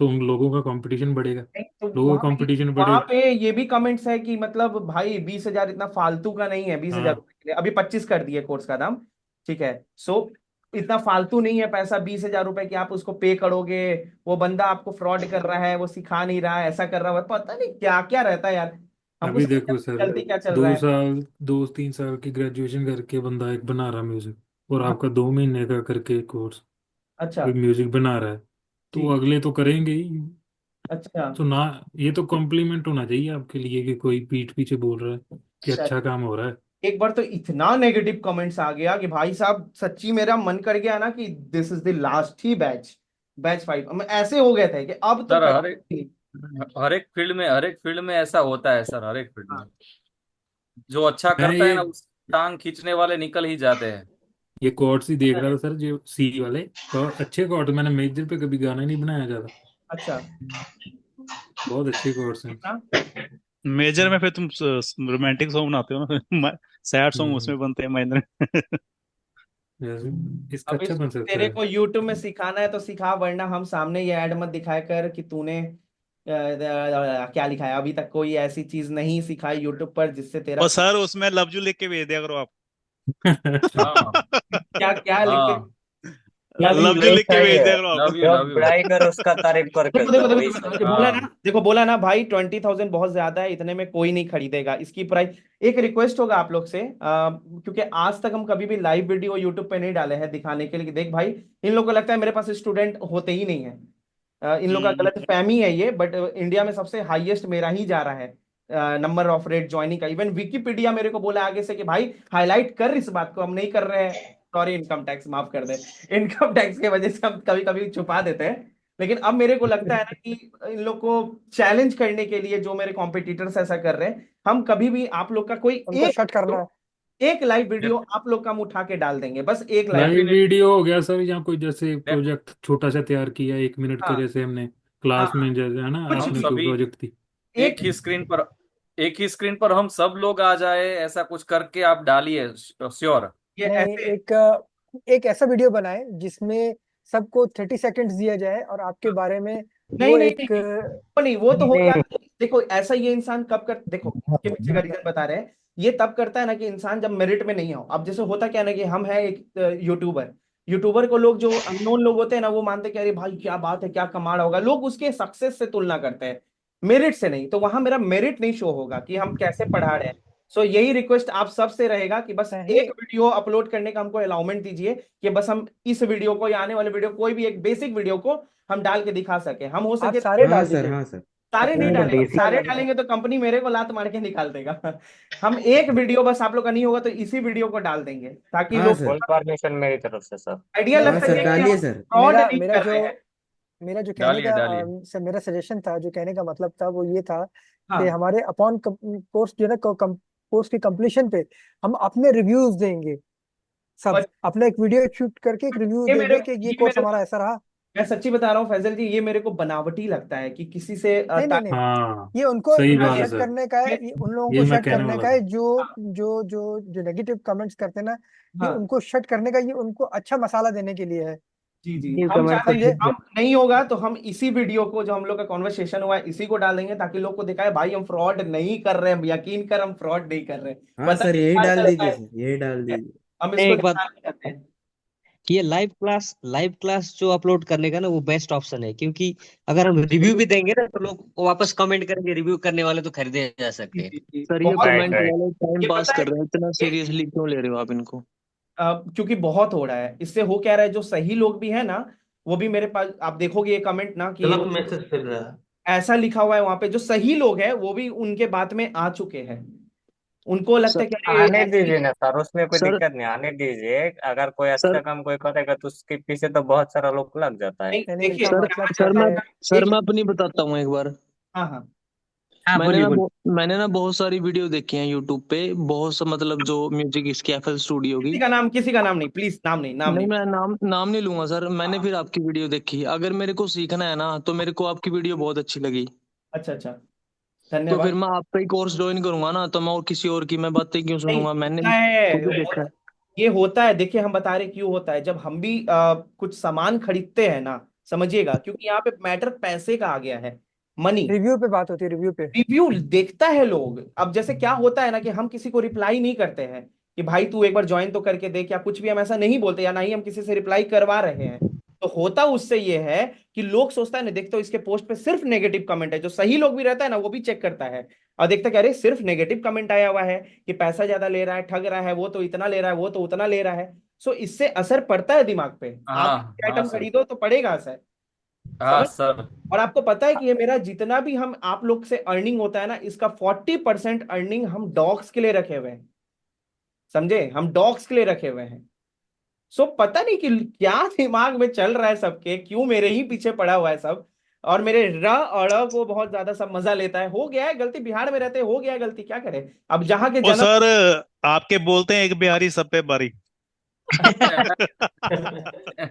तो उन लोगों का कंपटीशन बढ़ेगा, नहीं, तो लोगों का कंपटीशन बढ़े। वहां पे ये भी कमेंट्स है कि मतलब भाई 20,000 इतना फालतू का नहीं है, 20,000 हाँ, रुपए के लिए अभी 25 कर दिए कोर्स का दाम, ठीक है। सो इतना फालतू नहीं है पैसा 20,000 रुपए कि आप उसको पे करोगे, वो बंदा आपको फ्रॉड कर रहा है, वो सिखा नहीं रहा है, ऐसा कर रहा है, पता नहीं क्या क्या रहता है यार, हमको अभी समझ देखो सर, चलती क्या चल रहा है। 2 3 साल की ग्रेजुएशन करके बंदा एक बना रहा म्यूजिक, और हाँ, आपका 2 महीने का करके कोर्स अच्छा कोई म्यूजिक बना रहा है, तो जी, अगले तो करेंगे ही। अच्छा तो ना, ये तो कॉम्प्लीमेंट होना चाहिए आपके लिए कि कोई पीठ पीछे बोल रहा है कि अच्छा। अच्छा काम हो रहा है। एक बार तो इतना नेगेटिव कमेंट्स आ गया कि भाई साहब सच्ची मेरा मन कर गया ना कि this is the last he batch, batch 5 हम ऐसे हो गए थे कि अब तो सर कहीं। हर एक फील्ड में ऐसा होता है सर, हर एक फील्ड में जो अच्छा मैं करता है ना, उस टांग खींचने वाले निकल ही जाते हैं। ये कॉर्ड्स ही देख रहा था सर, जो सी वाले अच्छे कॉर्ड, मैंने मेजर पे कभी गाना नहीं बनाया ज्यादा, अच्छा, बहुत अच्छे कॉर्ड्स हैं। हाँ, मेजर में फिर तुम रोमांटिक सॉन्ग बनाते हो ना, सैड सॉन्ग हम्म, उसमें बनते हैं महेंद्र। जैसे इसका अब अच्छा इसको बन सकता तेरे है। को YouTube में सिखाना है तो सिखा, वरना हम सामने ये ऐड मत दिखाया कर कि तूने क्या लिखा है। अभी तक कोई ऐसी चीज नहीं सिखाई YouTube पर जिससे तेरा और सर उसमें लव यू लिख के भेज दिया करो आप। हाँ क्या क्या लिख के। हाँ, लव यू लव यू नहीं लिख के भेज चाहिए, दिया करो आप। लव यू जो लव यू। बुराई कर उसका तारीफ करके देखो देखो करो, देखो वही देखो सही देखो, है। बोला ना, हाँ देखो बोला ना भाई 20,000 बहुत ज्यादा है, इतने में कोई नहीं खरीदेगा इसकी प्राइस। एक रिक्वेस्ट होगा आप लोग से, क्योंकि आज तक हम कभी भी लाइव वीडियो यूट्यूब पे नहीं डाले हैं दिखाने के लिए कि देख भाई इन लोगों को लगता है मेरे पास स्टूडेंट होते ही नहीं है। इन लोगों का हम्म। गलत फहमी है ये, बट इंडिया में सबसे हाईएस्ट मेरा ही जा रहा है नंबर ऑफ रेट ज्वाइनिंग का। इवन विकिपीडिया मेरे को बोला आगे से कि भाई हाईलाइट कर इस बात को, हम नहीं कर रहे हैं। सॉरी इनकम टैक्स माफ कर दे, इनकम टैक्स के वजह से हम कभी कभी छुपा देते हैं। लेकिन अब मेरे को लगता है ना कि इन लोग को चैलेंज करने के लिए जो मेरे कॉम्पिटिटर्स ऐसा कर रहे हैं, हम कभी भी आप लोग का कोई उनको एक शट करना है। एक लाइव वीडियो आप लोग का हम उठा के डाल देंगे, बस एक लाइव। लाइव वीडियो हो गया सर, या कोई जैसे Def- प्रोजेक्ट छोटा सा तैयार किया 1 मिनट का, हाँ जैसे हमने हाँ क्लास में, जैसे है ना कुछ हम आपने भी कोई सभी प्रोजेक्ट थी। एक एक ही स्क्रीन पर एक ही स्क्रीन पर हम सब लोग आ जाए, ऐसा कुछ करके आप डालिए, श्योर। ये नहीं, ऐसे। एक ऐसा वीडियो बनाए जिसमें सबको 30 सेकेंड्स दिया जाए और आपके बारे में वो नहीं नहीं नहीं एक नहीं, वो नहीं, वो तो हो गया। देखो ऐसा ये इंसान कब कर, देखो इसके पीछे का रीजन बता रहे हैं। ये तब करता है ना कि इंसान जब मेरिट में नहीं हो। अब जैसे होता क्या है ना कि हम है एक यूट्यूबर, यूट्यूबर को लोग जो अननोन लोग होते हैं ना वो मानते हैं कि अरे भाई क्या बात है, क्या कमाल होगा, लोग उसके सक्सेस से तुलना करते हैं, मेरिट से नहीं। तो वहां मेरा मेरिट नहीं शो होगा कि हम कैसे पढ़ा रहे हैं। सो यही रिक्वेस्ट आप सब से रहेगा कि बस नहीं। एक वीडियो अपलोड करने का हमको अलाउमेंट दीजिए, कि बस हम इस वीडियो को या आने वाले वीडियो कोई भी एक बेसिक वीडियो को हम डाल के दिखा सके। हम हो आप सके सारे हाँ डाल सर, दीजिए। हाँ सर। सारे नहीं नहीं नहीं, डालेंगे, आप बेसिक सारे सारे डाल दीजिए। डालेंगे तो कंपनी मेरे को लात मार के निकाल देगा। हम एक वीडियो बस आप लोग का नहीं होगा तो इसी वीडियो को डाल देंगे, ताकि हाँ लोग सर, फुल परमिशन मेरी तरफ से सर। आइडिया नहीं हाँ लगता सर, है कि हम डालिए सर। फ्रॉड मेरा नहीं मेरा कर जो रहे हैं। मेरा जो कहने डालिए का डालिए। सर मेरा सजेशन था, जो कहने का मतलब था वो ये था कि हाँ हमारे अपॉन कोर्स जो है ना, कोर्स की कंप्लीशन पे हम अपने रिव्यूज देंगे। सब और अपना एक वीडियो शूट करके एक रिव्यू ये मेरे देंगे कि ये ये कोर्स मेरे हमारा ऐसा रहा। मैं सच्ची बता रहा हूँ फैजल जी, ये मेरे को बनावटी लगता है कि किसी से नहीं नहीं नहीं, हाँ, ये उनको सही उनको बात है शट सर, करने का है, ये उन लोगों ये को मैं शट कहने करने वाला का है था। जो नेगेटिव कमेंट्स करते हैं ना, ये हाँ उनको शट करने का, ये उनको अच्छा मसाला देने के लिए है। जी जी, न्यू हम कमेंट चाहते हैं समझे? हम नहीं होगा तो हम इसी वीडियो को जो हम लोग का कॉन्वर्सेशन हुआ है इसी को डालेंगे, ताकि लोग को दिखाए भाई हम फ्रॉड नहीं कर रहे हैं, यकीन कर हम फ्रॉड नहीं कर रहे हैं। हाँ पता सर, नहीं यही क्या डाल चलता दीजिए है, सर, यही डाल दीजिए। हम इसको एक बात, ध्यान में रखते हैं। ये लाइव क्लास जो अपलोड करने का ना, वो बेस्ट ऑप्शन है, क्योंकि अगर हम रिव्यू भी देंगे ना तो लोग वापस कमेंट करेंगे, रिव्यू करने वाले तो खरीदे जा सकते जी हैं। जी जी, सर ये बहुत राइट कमेंट राइट। वाले टाइम ये पास पता है कर रहे हैं, इतना ये सीरियसली क्यों ले रहे हो आप इनको? क्योंकि बहुत हो रहा है, इससे हो क्या रहा है, जो सही लोग भी है ना वो भी मेरे पास आप देखोगे ये कमेंट ना कि गलत मैसेज फिर रहा है। ऐसा लिखा हुआ है वहां पे, जो सही लोग हैं वो भी उनके बात में आ चुके हैं। उनको लगता सर है कि अरे आने ऐसी। दीजिए ना सर, उसमें कोई सर दिक्कत नहीं, आने दीजिए। अगर कोई सर अच्छा काम कोई करेगा तो उसके पीछे तो बहुत सारा लोग लग जाता है। नहीं नहीं नहीं, देखिए इनका सर क्या मतलब सर क्या करता मैं है? है सर एक। मैं अपनी बताता हूँ एक बार। हाँ हाँ हाँ बोलिए बोलिए। मैंने ना बहुत सारी वीडियो देखी हैं यूट्यूब पे, बहुत सा मतलब जो म्यूजिक इसकी एफएल स्टूडियो की। किसी का नाम नहीं, प्लीज नाम नहीं, नाम नहीं, नहीं। मैं नाम नहीं लूंगा सर। मैंने हाँ, फिर आपकी वीडियो देखी, अगर मेरे को सीखना है ना तो मेरे को आपकी वीडियो बहुत अच्छी लगी। अच्छा अच्छा तो धन्यवाद। फिर मैं आपका ही कोर्स ज्वाइन करूंगा ना, तो मैं और किसी और की मैं बातें क्यों नहीं सुनूंगा? मैंने होता है, खुद ही देखा है। ये होता है। देखिए हम बता रहे क्यों होता है। जब हम भी कुछ सामान खरीदते हैं ना, समझिएगा, क्योंकि यहाँ पे मैटर पैसे का आ गया है, मनी। रिव्यू पे बात होती है, रिव्यू पे। रिव्यू देखता है लोग। अब जैसे क्या होता है ना कि हम किसी को रिप्लाई नहीं करते हैं कि भाई तू एक बार ज्वाइन तो करके देख, या कुछ भी हम ऐसा नहीं बोलते, या ना ही हम किसी से रिप्लाई करवा रहे हैं। तो होता उससे ये है कि लोग सोचता है ना, देखते हो इसके पोस्ट पे सिर्फ नेगेटिव कमेंट है। जो सही लोग भी रहता है ना, वो भी चेक करता है और देखता कि अरे सिर्फ नेगेटिव कमेंट आया हुआ है, कि पैसा ज्यादा ले रहा है, ठग रहा है, वो तो इतना ले रहा है, वो तो उतना ले रहा है। सो इससे असर पड़ता है दिमाग पे। आप हाँ हाँ आइटम सर। खरीदो तो पड़ेगा असर, हाँ समझ। सर। और आपको पता है कि ये मेरा जितना भी हम आप लोग से अर्निंग होता है ना, इसका 40% अर्निंग हम डॉग्स के लिए रखे हुए हैं, समझे। हम डॉग्स के लिए रखे हुए हैं। सो पता नहीं कि क्या दिमाग में चल रहा है सबके, क्यों मेरे ही पीछे पड़ा हुआ है सब। और मेरे र और ड़ को बहुत ज्यादा सब मजा लेता है। हो गया है गलती, बिहार में रहते हो गया है गलती, क्या करे अब। जहां के ओ जन्म सर, आपके बोलते हैं एक बिहारी सब पे बारी।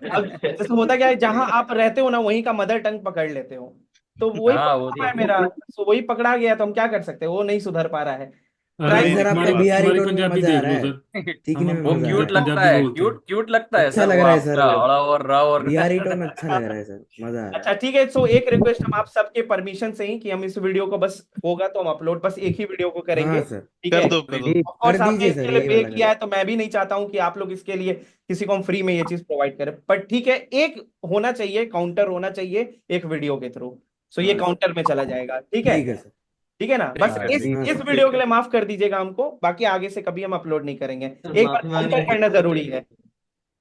अब जैसे होता क्या है, जहां आप रहते हो ना, वहीं का मदर टंग पकड़ लेते हो। तो वही हाँ वो पकड़ा तो है मेरा, तो वही पकड़ा गया, तो हम क्या कर सकते हैं, वो नहीं सुधर पा रहा है। अरे ट्राई नहीं सर, आपका बिहारी हमारी टोन में पंजाबी मजा आ देख रहा लो है, सर। सीखने में वो मजा आ क्यूट रहा है। लगता पंजाबी है, बोलते हैं। क्यूट लगता है अच्छा सर, लग वो रहा है आपका सर, अड़ा और रा और बिहारी टोन अच्छा लग रहा है सर, मजा आ रहा है। अच्छा ठीक है। सो एक रिक्वेस्ट हम आप सबके परमिशन से ही, कि हम इस वीडियो को बस होगा तो हम अपलोड बस एक ही वीडियो को करेंगे, हाँ सर, ठीक है। कर दो। जी ऑफ कर कोर्स आपने दीजिए इसके सर, लिए यही पे वाला किया कर। है, तो मैं भी नहीं चाहता हूं कि आप लोग इसके लिए किसी को हम फ्री में ये चीज प्रोवाइड करें, पर ठीक है, एक होना चाहिए, काउंटर होना चाहिए एक वीडियो के थ्रू। सो ये हाँ काउंटर में चला जाएगा, ठीक ठीक है सर। ठीक है ना। बस हाँ इस ठीक हाँ इस सर, वीडियो के लिए माफ कर दीजिएगा हमको, बाकी आगे से कभी हम अपलोड नहीं करेंगे। सर एक बार माफी मांग काउंटर रहे करना जरूरी है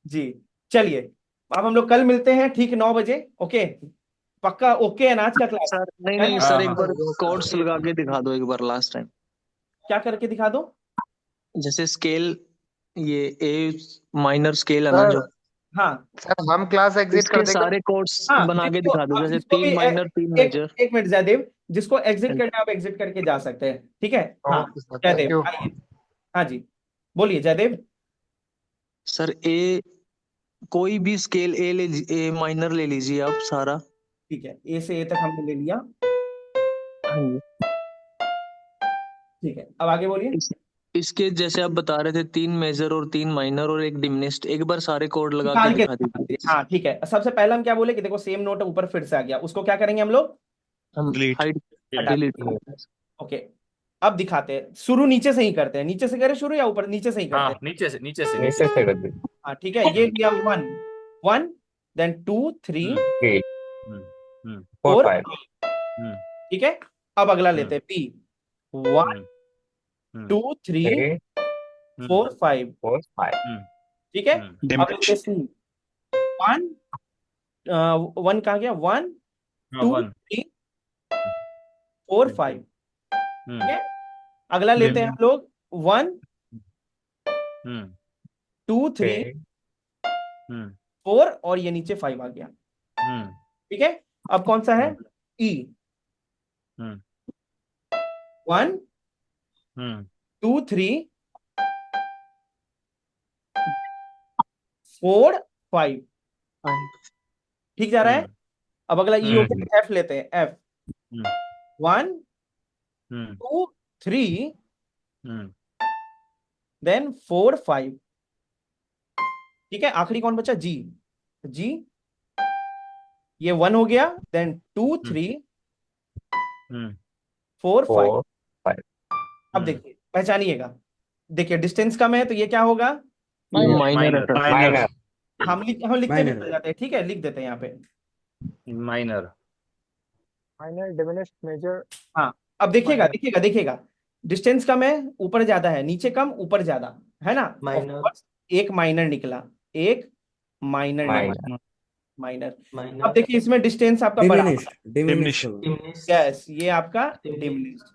जी। चलिए, अब हम लोग कल मिलते हैं ठीक 9 बजे। ओके, पक्का ओके है ना आज का क्लास? सर नहीं है नहीं ना? सर, हाँ एक हाँ बार कोड्स लगा के दिखा दो एक बार लास्ट टाइम। क्या करके दिखा दो? जैसे स्केल, ये ए माइनर स्केल है ना सर जो, हाँ सर हम क्लास एग्जिट इसके कर देंगे। सारे कोड्स हाँ, बना के जिसको दिखा दो, जैसे जिसको भी 3 माइनर 3 एक मेजर। एक मिनट जयदेव, जिसको एग्जिट करना है आप एग्जिट करके जा सकते हैं, ठीक है। हाँ okay sir, thank Jaydev you. आइए। हाँ जी, बोलिए जयदेव। सर ए, कोई भी स्केल ए ले, ए माइनर ले लीजिए आप सारा। ठीक है, ए से ए तक हमने ले लिया, हाँ जी। ठीक है, अब आगे बोलिए। इसके जैसे आप बता रहे थे 3 मेजर और 3 माइनर और एक डिमिनिस्ट, एक बार सारे कोड लगा के निकाल के दिखा दिखा दीजिए। दीजिए। हाँ ठीक है, सबसे पहले हम क्या बोले कि देखो सेम नोट ऊपर फिर से आ गया, उसको क्या करेंगे हम लोग, हम डिलीट। हाइड हटा डिलीट देंगे। ओके, अब दिखाते हैं, शुरू नीचे से ही करते हैं। नीचे से करें शुरू या ऊपर, नीचे से ही करते हाँ, हैं। नीचे से नीचे से नीचे से कर दो। हाँ ठीक है, ये लिया 1 1, देन 2 3 3 4 4 5 ठीक है। अब अगला लेते हैं बी, 1 2 3 3 4 5 4 5 ठीक है। अब लेते हैं सी, 1 1 कहाँ गया, 1 2 3 4 5 ठीक है। अगला लेते हैं हम लोग 1 2 3 4 और ये नीचे 5 आ गया, ठीक है। अब कौन सा है, ई, 1 2 3 4 5 ठीक जा रहा है। अब अगला ई हो गया, एफ लेते हैं, एफ 1 2 3 देन 4 5 ठीक है। आखिरी कौन बचा, जी, जी ये 1 हो गया, देन 2 3 4 5 अब देखिए पहचानिएगा, देखिए डिस्टेंस कम है तो ये क्या होगा, माइनर। हम लिखते भी चल जाते हैं, ठीक है, लिख देते हैं यहाँ पे माइनर। Minor, diminished, major. हाँ, अब देखिएगा देखिएगा देखिएगा, डिस्टेंस कम है, ऊपर ज्यादा है, नीचे कम ऊपर ज्यादा है ना। माइनर। Of course, एक माइनर निकला, एक माइनर निकला, माइनर। अब देखिए इसमें डिस्टेंस आपका बड़ा, डिमिनिश्ड। यस ये आपका डिमिनिश्ड,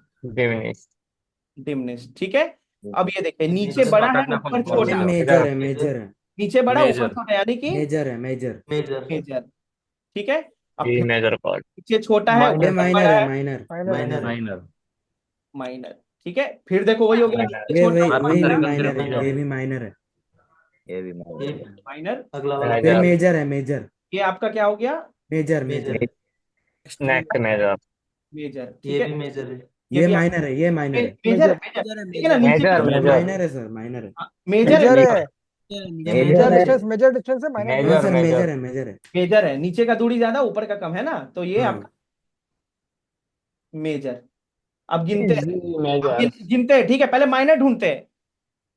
डिमिनिश्ड ठीक है। अब ये देखिए नीचे बड़ा है ऊपर छोटा, मेजर है, मेजर है, नीचे बड़ा ऊपर छोटा, यानी कि मेजर है, मेजर मेजर ठीक है। अब ई फिर मेजर कॉर्ड नीचे छोटा है ये ऊपर माइनर बड़ा है, है, माइनर माइनर। माइनर ठीक है। फिर देखो वही हो गया, नीचे ये छोटा वही ऊपर भी बड़ा, माइनर है, ये भी माइनर है, ये भी माइनर। अगला वाला फिर मेजर है, मेजर ये आपका क्या हो गया, major major major next major major ये ठीक भी है। मेजर है। ये भी माइनर है, ये माइनर है। मेजर है, मेजर मेजर ठीक है ना, नीचे मेजर का मेजर माइनर है सर, माइनर है। मेजर है, मेजर है, ये मेजर डिस्टेंस है, माइनर हाँ major sir, distance major major है, मेजर है। मेजर है, नीचे का दूरी ज्यादा ऊपर का कम है ना, तो ये हाँ आपका मेजर। अब गिनते हैं, इजी अब मेजर गिनते हैं, ठीक है, पहले माइनर ढूंढते हैं।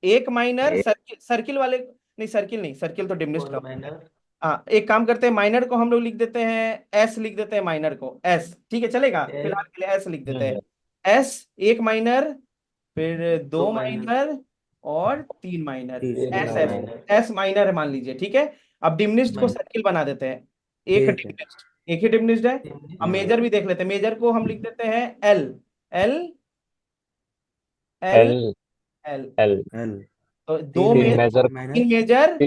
एक माइनर सर्किल वाले, नहीं सर्किल नहीं, सर्किल तो डिमिनिश्ड का। माइनर हाँ, एक काम करते हैं, माइनर को हम लोग लिख देते हैं एस, लिख देते हैं माइनर को एस, ठीक है चलेगा, फिलहाल के लिए एस लिख देते हैं। एस, एक माइनर, फिर दो माइनर और तीन minor, S S S minor है मान लीजिए, ठीक है। अब डिमिनिश्ड को सर्किल बना देते हैं, एक ठीक है। डिमिनिश्ड, एक ही डिमिनिश्ड है। अब मेजर भी देख लेते हैं, मेजर को हम लिख देते हैं L, L L L L L L तो तीन मेजर तीन मेजर,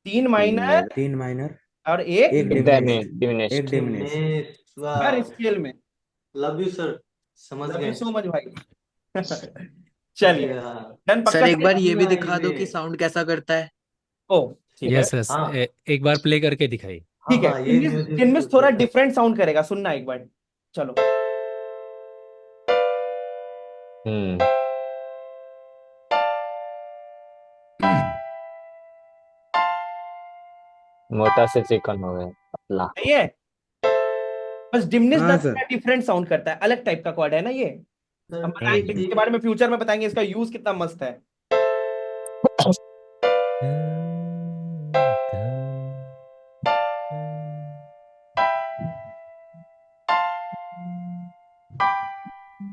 तीन माइनर तीन माइनर, और एक एक डिमिनिश्ड डिमिनिश्ड, एक डिमिनिश्ड। हर स्केल में। लव यू सर, समझ लव गए। यू सो मच भाई। चलिए डन, सर पक्का एक बार चलेगा? ये भी दिखा दो कि साउंड कैसा करता है। ओ ठीक है, यस यस, हाँ एक बार प्ले करके दिखाइए। ठीक है, हाँ, ये टिनमिस थोड़ा डिफरेंट साउंड करेगा, सुनना एक बार, चलो। मोटा से चिकन हो गया पतला। सही है, बस डिमिनिश हाँ सर। डिफरेंट साउंड करता है, अलग टाइप का कॉर्ड है ना ये। हम बताएंगे इसके बारे में, फ्यूचर में बताएंगे, इसका यूज कितना मस्त है।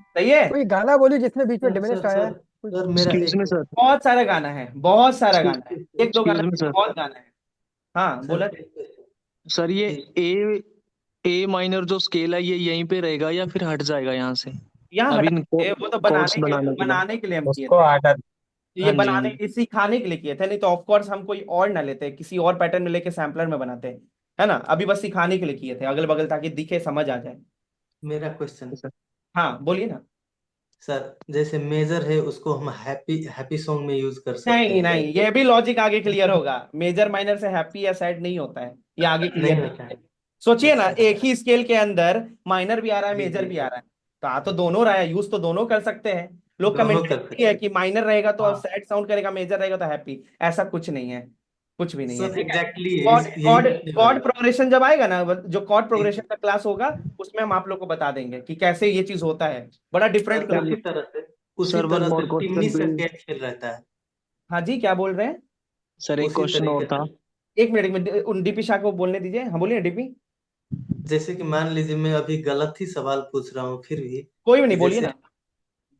सही है, कोई गाना बोलिए जिसमें बीच में सर डिमिनिश सर आया है। सर सर मेरा एक्सक्यूज मी सर, बहुत सारा गाना है, बहुत सारा गाना है, एक दो गाना एक्सक्यूज मी नहीं, सर। बहुत गाना है। हाँ बोला। सर ये ए माइनर जो स्केल है ये यहीं पे रहेगा या फिर हट जाएगा यहाँ से? यहाँ अभी हटा, वो तो कोर्स बनाने के लिए हम किए उसको थे, हटा। ये हाँ जी, हाँ बनाने जी। सिखाने के लिए किए थे, नहीं तो ऑफ कोर्स हम कोई और ना लेते, किसी और पैटर्न में लेके सैम्पलर में बनाते, है ना। अभी बस सिखाने के लिए किए थे, अगल बगल, ताकि दिखे, समझ आ जाए। मेरा क्वेश्चन हाँ बोलिए ना। सर, जैसे मेजर है उसको हम हैप्पी हैप्पी सॉन्ग में यूज कर सकते नहीं हैं क्या? नहीं, ये भी लॉजिक आगे क्लियर होगा, मेजर माइनर से हैप्पी या सैड नहीं होता है, ये आगे नहीं क्लियर होता है। सोचिए ना, अच्छा एक ही स्केल के अंदर माइनर भी आ रहा है, जी मेजर जी भी जी, आ रहा है, तो आ तो दोनों रहा है, यूज तो दोनों कर सकते हैं। लोग का दोनों कर मेंटेलिटी सकते है हैं। कि माइनर रहेगा तो हाँ सैड साउंड करेगा, मेजर रहेगा तो हैप्पी, ऐसा कुछ नहीं है, कुछ भी नहीं है, सर, ठीक है। एग्जैक्टली कॉर्ड यही कॉर्ड पूछने वाला कॉर्ड प्रोग्रेशन जब आएगा ना, जो कॉर्ड ठीक प्रोग्रेशन का क्लास होगा, उसमें हम आप लोग को बता देंगे कि कैसे ये चीज होता है, बड़ा डिफरेंट सर। क्लास। उसी सर वन तरह मोर से क्वेश्चन टिमनी का प्लीज। क्या खेल रहता है? हाँ जी, क्या बोल रहे हैं? सर एक उसी क्वेश्चन और तरीके था। से, एक मिनट, उन डीपी शाह को बोलने दीजिए, हाँ बोलिए डीपी। जैसे कि मान लीजिए मैं अभी गलत ही सवाल पूछ रहा हूँ फिर भी, कोई भी कि नहीं, बोलिए जैसे ना।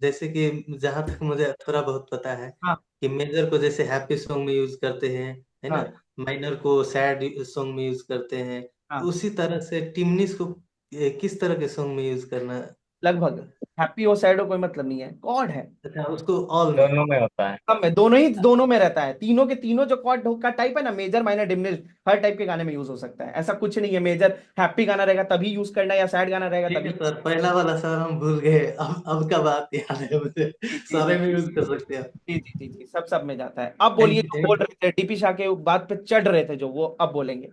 जैसे कि जहां तक मुझे थोड़ा बहुत पता है हाँ कि मेजर को जैसे हैप्पी सॉन्ग में यूज करते हैं, है ना, हाँ माइनर को सैड सॉन्ग में यूज करते हैं, हाँ, तो उसी तरह से टिमनिस को किस तरह के सॉन्ग में यूज करना? लगभग हैप्पी हो सैड हो कोई मतलब नहीं है, कॉर्ड है, अच्छा, उसको ऑल में। दोनों में होता है। सब में, दोनों ही, दोनों में रहता है, तीनों के तीनों जो कॉर्ड का टाइप है ना, मेजर माइनर डिमिनिश्ड, हर टाइप के गाने में यूज हो सकता है, ऐसा कुछ नहीं है मेजर हैप्पी गाना रहेगा तभी यूज करना है या सैड गाना रहेगा ठीक तभी। है सर, पहला वाला सर हम भूल गए, अब का बात याद है मुझे। जी जी सारे जी में यूज कर सकते हैं। जी जी जी जी, सब में जाता है। अब बोलिए, थैंक जो यू। बोल रहे थे डीपी शाह के बात पे चढ़ रहे थे जो, वो अब बोलेंगे।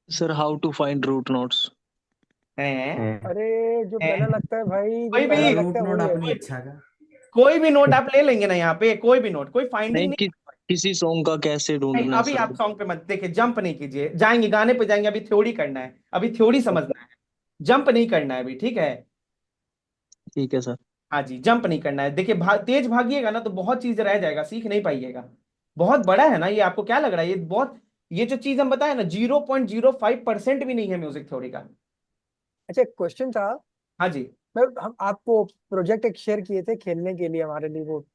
Sir how to find root notes. हैं अरे जो पहला हैं लगता है भाई, जो कोई पहला भी, रूट लगता है नोड वही है। अपनी इच्छा का। कोई भी नोट आप ले लेंगे ना यहाँ पे, कोई भी नोट, कोई फाइंडिंग नहीं नहीं। किसी सॉन्ग का कैसे नहीं, ढूंढना है अभी सर? आप सॉन्ग पे मत देखिए, जंप नहीं कीजिए, जाएंगे गाने पे जाएंगे, अभी थ्योरी करना है, अभी थ्योरी समझना है, जंप नहीं करना है अभी, ठीक है। ठीक है सर। हाँ जी, जंप नहीं करना है, देखिए तेज भागिएगा ना तो बहुत चीज रह जाएगा, सीख नहीं पाइएगा, बहुत बड़ा है ना ये, आपको क्या लग रहा है ये बहुत, ये जो चीज हम बताए ना 0.05% भी नहीं है म्यूजिक थ्योरी का। अच्छा, एक क्वेश्चन था। हाँ जी। हम आपको प्रोजेक्ट एक शेयर किए थे खेलने के लिए हमारे लिए, वो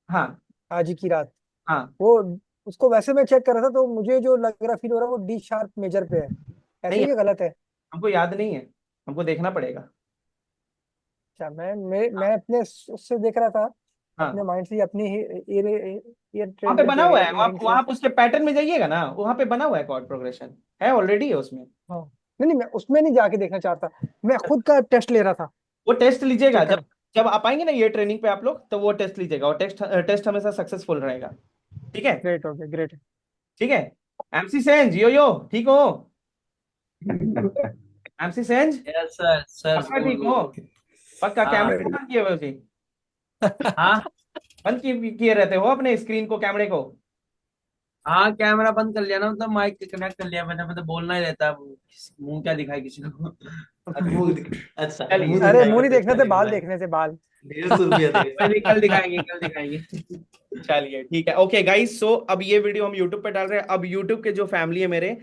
हाँ आज ही की रात, हाँ, वो उसको वैसे मैं चेक कर रहा था, तो मुझे जो लग रहा फील हो रहा है वो डी शार्प मेजर पे है। ऐसे नहीं ही गलत है? हमको याद नहीं है, हमको देखना पड़ेगा। अच्छा, मैं अपने उससे देख रहा था, अपने हाँ, माइंड से, अपनी ईयर वहां पे बना हुआ है, ईयरिंग से। वहां पे उसके पैटर्न में जाइएगा ना, वहां पे बना हुआ है कॉर्ड प्रोग्रेशन, है ऑलरेडी है उसमें। हाँ, नहीं नहीं, मैं उसमें नहीं जाके देखना चाहता, मैं खुद का टेस्ट ले रहा था, वो टेस्ट लीजिएगा, चेक जब करना। जब आप आएंगे ना ये ट्रेनिंग पे आप लोग, तो वो टेस्ट लीजिएगा, और टेस्ट टेस्ट हमेशा सक्सेसफुल रहेगा, ठीक है। Great, okay great. ठीक है, एमसी सेंज यो ठीक हो? MC Sainz yes sir, sir पक्का ठीक हो? पक्का हाँ कैमरे को बंद किए हुए उसे हाँ बंद किए रहते हो अपने स्क्रीन को, कैमरे को? हाँ, कैमरा बंद कर लिया ना, मतलब माइक कनेक्ट कर लिया मैंने, मतलब बोलना ही रहता है, मुंह क्या दिखाए किसी को। अच्छा, चलिए मुंह अरे दिखाएगा मुंह नहीं तो देखने इसका से, बाल नहीं देखने से, बाल। ₹150 कोई देगा। नहीं, कल दिखाएंगे, कल दिखाएंगे। चलिए ठीक है। ओके गाइस, सो अब ये वीडियो हम यूट्यूब पे डाल रहे हैं। अब यूट्यूब के जो फैमिली है मेरे,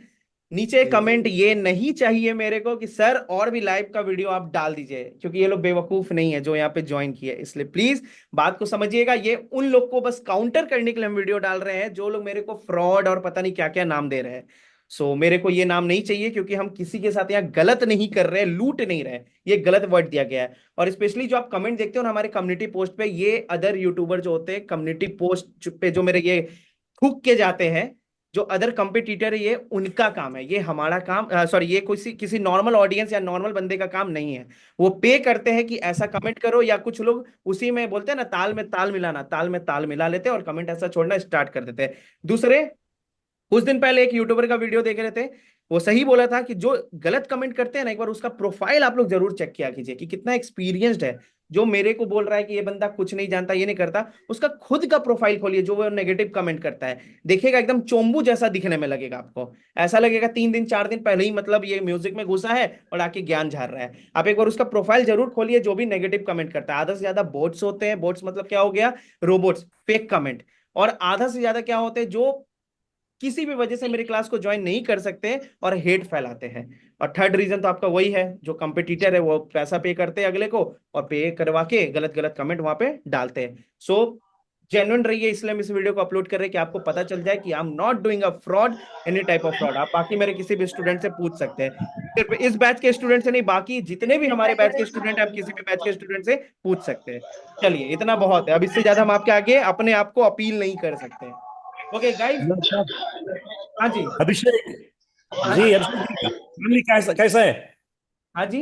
नीचे कमेंट ये नहीं चाहिए मेरे को कि सर और भी लाइव का वीडियो आप डाल दीजिए, क्योंकि ये लोग बेवकूफ नहीं है जो यहाँ पे ज्वाइन किए, इसलिए प्लीज बात को समझिएगा। ये उन लोग को बस काउंटर करने के लिए हम वीडियो डाल रहे हैं जो लोग मेरे को फ्रॉड और पता नहीं क्या क्या नाम दे रहे हैं। सो मेरे को ये नाम नहीं चाहिए, क्योंकि हम किसी के साथ यहाँ गलत नहीं कर रहे, लूट नहीं रहे, ये गलत वर्ड दिया गया है। और स्पेशली जो आप कमेंट देखते हो ना हमारे कम्युनिटी पोस्ट पे, ये अदर यूट्यूबर जो होते हैं कम्युनिटी पोस्ट पे जो मेरे ये थूक के जाते हैं, जो अदर कंपटीटर है, ये उनका काम है, ये हमारा काम सॉरी, ये किसी नॉर्मल ऑडियंस या नॉर्मल बंदे का काम नहीं है। वो पे करते हैं कि ऐसा कमेंट करो, या कुछ लोग उसी में बोलते हैं ना, ताल में ताल मिलाना, ताल में ताल मिला लेते हैं और कमेंट ऐसा छोड़ना स्टार्ट कर देते हैं। दूसरे, कुछ दिन पहले एक यूट्यूबर का वीडियो देख रहे थे, वो सही बोला था कि जो गलत कमेंट करते हैं ना, एक बार उसका प्रोफाइल आप लोग जरूर चेक किया कीजिए कि कितना एक्सपीरियंस्ड है। जो मेरे को बोल रहा है कि ये बंदा कुछ नहीं जानता, ये नहीं करता, उसका खुद का प्रोफाइल खोलिए जो वो नेगेटिव कमेंट करता है, देखिएगा एकदम चोंबू जैसा दिखने में लगेगा आपको। ऐसा लगेगा 3 दिन 4 दिन पहले ही मतलब ये म्यूजिक में घुसा है और आके ज्ञान झाड़ रहा है। आप एक बार उसका प्रोफाइल जरूर खोलिए जो भी नेगेटिव कमेंट करता है। आधा से ज्यादा बोट्स होते हैं, बोट्स मतलब क्या हो गया, रोबोट्स, फेक कमेंट। और आधा से ज्यादा क्या होते हैं, जो किसी भी वजह से मेरी क्लास को ज्वाइन नहीं कर सकते और हेट फैलाते हैं। और थर्ड रीजन तो आपका वही है, जो कंपटीटर है वो पैसा पे करते हैं अगले को, और पे करवा के गलत गलत कमेंट वहां पे डालते हैं। सो जेन्युइन रहिए, इसलिए हम इस वीडियो को अपलोड कर रहे हैं कि आपको पता चल जाए कि I am not doing a fraud, any type of fraud. आप बाकी मेरे किसी भी स्टूडेंट से पूछ सकते हैं, सिर्फ इस बैच के स्टूडेंट से नहीं, बाकी जितने भी हमारे बैच के स्टूडेंट हैं, आप किसी भी बैच के स्टूडेंट से पूछ सकते हैं। चलिए इतना बहुत है, अब इससे ज्यादा हम आपके आगे अपने आप को अपील नहीं कर सकते। ओके गाइस, हाँ जी, अभिषेक हाँ जी, जी, अभिषेक जी फैमिली कैसा कैसा है? हाँ जी।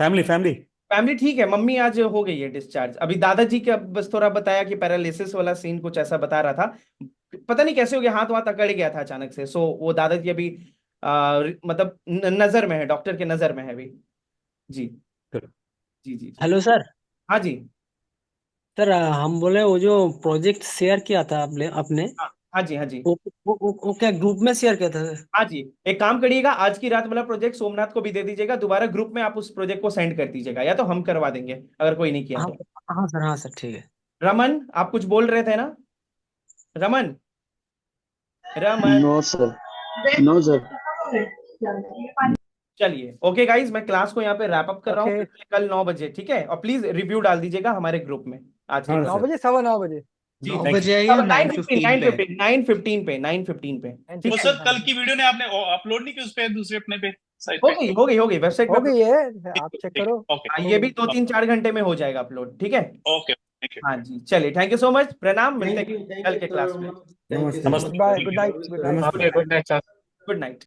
फैमिली फैमिली फैमिली ठीक है, मम्मी आज हो गई है डिस्चार्ज। अभी दादाजी का बस थोड़ा बताया कि पैरालिसिस वाला सीन कुछ ऐसा बता रहा था, पता नहीं कैसे हो गया, हाथ वहां अकड़ गया था अचानक से। सो वो दादाजी अभी मतलब नजर में है, डॉक्टर के नजर में है अभी। जी जी जी जी। Hello sir. हाँ जी। सर हम बोले वो जो प्रोजेक्ट शेयर किया था आपने आपने हाँ जी, हाँ जी, वो क्या ग्रुप में शेयर किया था सर? हाँ जी। एक काम करिएगा, आज की रात वाला प्रोजेक्ट सोमनाथ को भी दे दीजिएगा, दोबारा ग्रुप में आप उस प्रोजेक्ट को सेंड कर दीजिएगा, या तो हम करवा देंगे अगर कोई नहीं किया हाँ तो। हाँ सर ठीक है। रमन, आप कुछ बोल रहे थे ना? Raman, Raman. No sir, no sir. चलिए ओके गाइज, मैं क्लास को यहाँ पे रैप अप कर रहा हूँ, ओके, मिलते हैं कल 9 बजे, ठीक है? और प्लीज रिव्यू डाल दीजिएगा हमारे ग्रुप में आज के हाँ क्लास। 9 बजे, 9:15 जी 9 थैंक बजे यू। आइए, 9:15 9:15 पे। 9:15 पे ठीक वो है। सर कल की वीडियो ने आपने अपलोड नहीं की उस पे, दूसरे अपने पे साइट हो पे? गई, हो गई, हो गई, वेबसाइट हो पे गई है, आप ठीक चेक है, करो। ओके हाँ, ये भी 2-3-4 घंटे में हो जाएगा अपलोड, ठीक है? Okay, thank you. हाँ जी, चलिए, थैंक यू सो मच, प्रणाम, मिलते थैंक यू, हैं थैंक कल यू के क्लास में। सर, थैंक यू नमस्ते सो नमस्ते much. Bye, good night, good night. नमस्ते। Okay, good night sir. Good night.